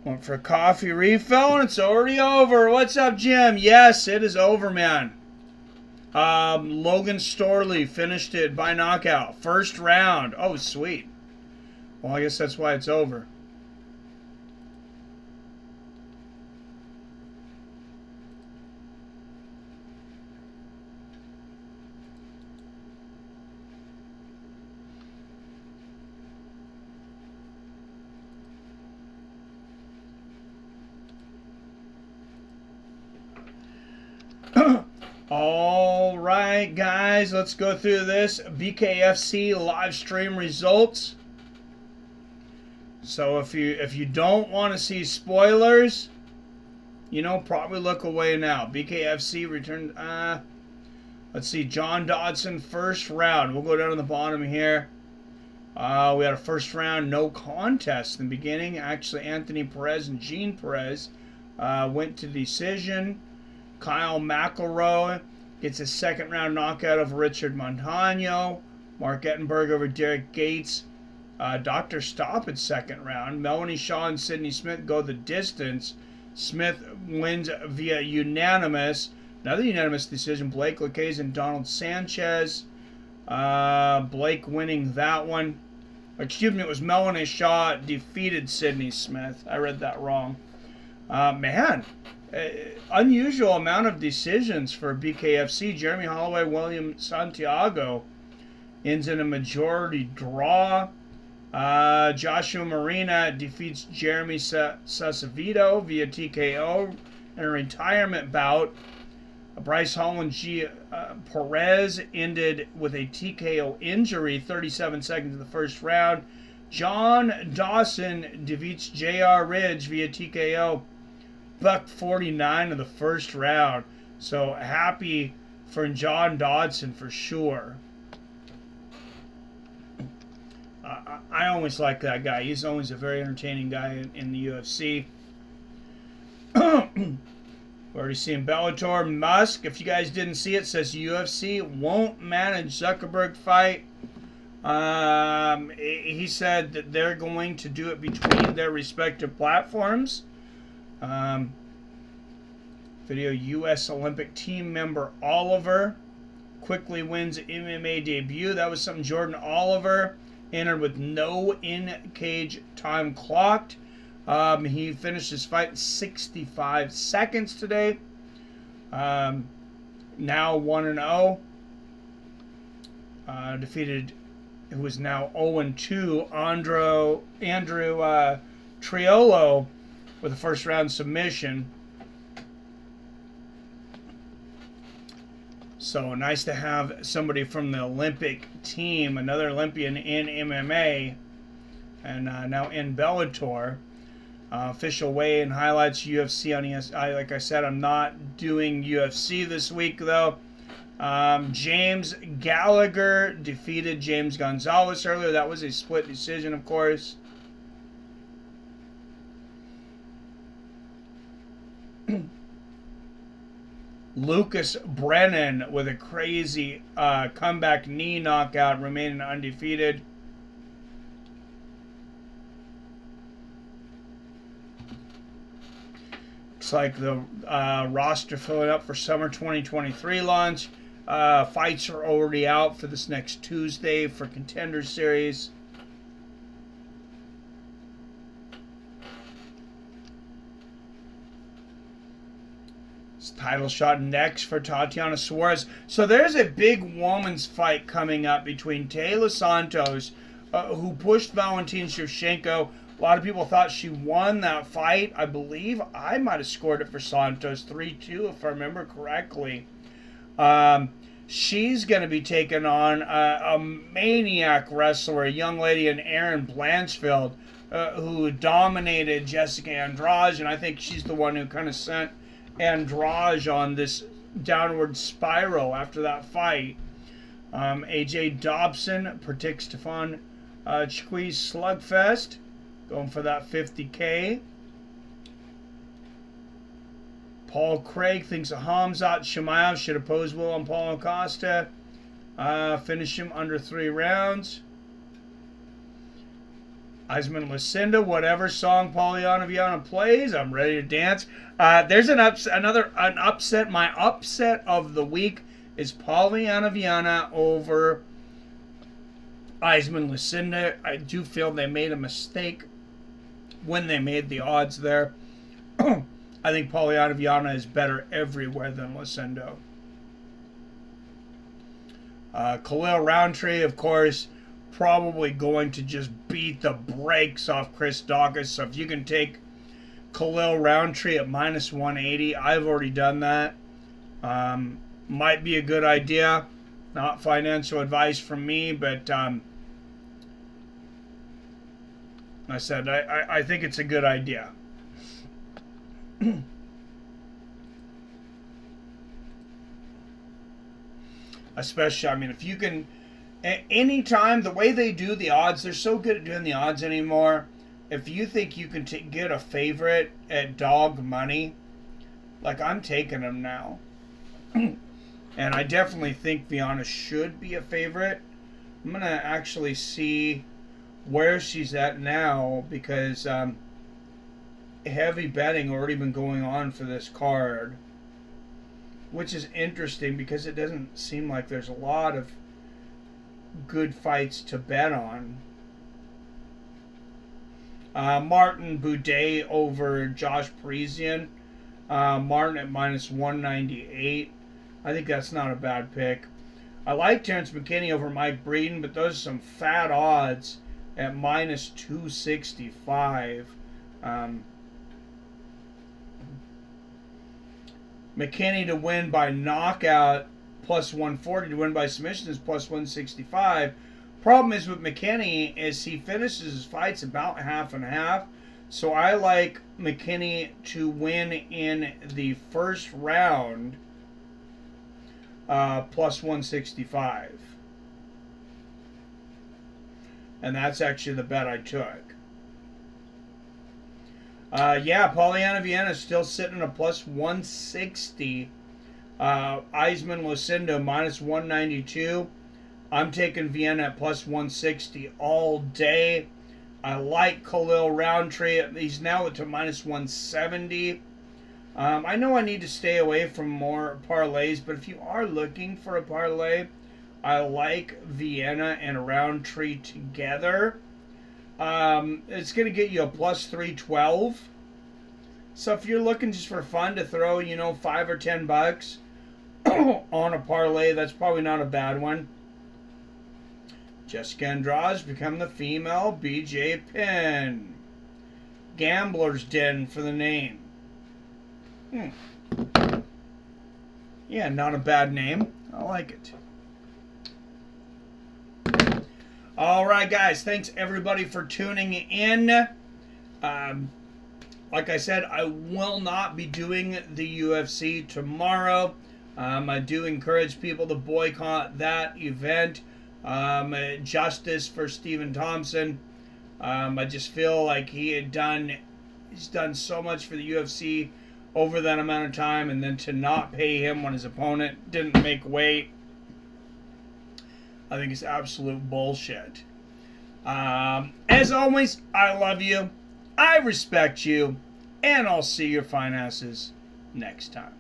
Went for a coffee refill and it's already over. What's up, Jim? Yes, it is over, man. Logan Storley finished it by knockout. First round. Oh, sweet. Well, I guess that's why it's over. All right, guys, let's go through this BKFC live stream results. So if you don't want to see spoilers, you know, probably look away now. BKFC returned. Let's see, John Dodson first round. We'll go down to the bottom here. We had a first round no contest in the beginning. Actually, Anthony Perez and Gene Perez went to decision. Kyle McElroy gets a second round knockout of Richard Montano. Mark Ettenberg over Derek Gates. Dr. Stoppage second round. Melanie Shaw and Sidney Smith go the distance. Smith wins via unanimous. Another unanimous decision. Blake Lacaze and Donald Sanchez. Blake winning that one. Excuse me, it was Melanie Shaw defeated Sidney Smith. I read that wrong. Man. Unusual amount of decisions for BKFC. Jeremy Holloway, William Santiago ends in a majority draw. Joshua Marina defeats Jeremy Sasavito via TKO in a retirement bout. Bryce Holland Perez ended with a TKO injury, 37 seconds in the first round. John Dawson defeats J.R. Ridge via TKO. Buck 49 of the first round. So happy for John Dodson for sure. I always like that guy. He's always a very entertaining guy in the UFC. We've already seen Bellator. Musk, if you guys didn't see it, says UFC won't manage Zuckerberg fight. He said that they're going to do it between their respective platforms. Video U.S. Olympic team member Oliver quickly wins MMA debut. That was something. Jordan Oliver entered with no in-cage time clocked. He finished his fight in 65 seconds today. Now 1-0. Defeated, who is now 0-2, Andrew Triolo with a first round submission. So nice to have somebody from the Olympic team, another Olympian in MMA, and now in Bellator. Official weigh-in highlights UFC on ESPN. Like I said, I'm not doing UFC this week though. James Gallagher defeated James Gonzalez earlier. That was a split decision, of course. Lucas Brenan with a crazy comeback knee knockout, remaining undefeated. Looks like the roster filling up for summer 2023 launch. Fights are already out for this next Tuesday for Contender Series. Title shot next for Tatiana Suarez. So there's a big woman's fight coming up between Taylor Santos, who pushed Valentin Shevchenko. A lot of people thought she won that fight. I believe I might have scored it for Santos 3-2, if I remember correctly. She's going to be taking on a maniac wrestler, a young lady in Erin Blanchfield, who dominated Jessica Andrade, and I think she's the one who kind of sent Andrade on this downward spiral after that fight. AJ Dobson predicts Stefan Chiqui's slugfest, going for that $50K. Paul Craig thinks Hamzat Chimaev should oppose William Paulo Costa. Finish him under 3 rounds. Isman Lucinda, whatever song Polyana Viana plays, I'm ready to dance. There's an upset. My upset of the week is Polyana Viana over Isman Lucinda. I do feel they made a mistake when they made the odds there. I think Polyana Viana is better everywhere than Lucindo. Khalil Roundtree, of course, probably going to just beat the brakes off Chris Daukaus. So if you can take Khalil Roundtree at minus 180, I've already done that. Might be a good idea. Not financial advice from me, but I said I think it's a good idea. Especially, I mean, if you can, anytime, the way they do the odds, they're so good at doing the odds anymore. If you think you can get a favorite at dog money, like I'm taking them now. And I definitely think Viana should be a favorite. I'm going to actually see where she's at now, because heavy betting already been going on for this card, which is interesting because it doesn't seem like there's a lot of good fights to bet on. Martin Boudet over Josh Parisian. Martin at minus 198. I think that's not a bad pick. I like Terrence McKinney over Mike Breeden, but those are some fat odds at minus 265. McKinney to win by knockout plus 140, to win by submission is plus 165. Problem is with McKinney is he finishes his fights about half and half. So I like McKinney to win in the first round plus 165. And that's actually the bet I took. Yeah, Polyana Viana is still sitting at a plus 160. Isman Lucindo minus 192. I'm taking Vienna at plus 160 all day. I like Khalil Roundtree. He's now to minus 170. I know I need to stay away from more parlays, but if you are looking for a parlay, I like Vienna and Roundtree together. It's going to get you a plus 312. So if you're looking just for fun to throw, you know, $5 or $10 on a parlay, that's probably not a bad one. Jessica Andrade become the female BJ Penn. Gambler's Den for the name. Yeah, not a bad name. I like it. All right, guys. Thanks, everybody, for tuning in. Like I said, I will not be doing the UFC tomorrow. I do encourage people to boycott that event. Justice for Stephen Thompson. I just feel like he's done so much for the UFC over that amount of time, and then to not pay him when his opponent didn't make weight, I think it's absolute bullshit. As always, I love you, I respect you, and I'll see your fine asses next time.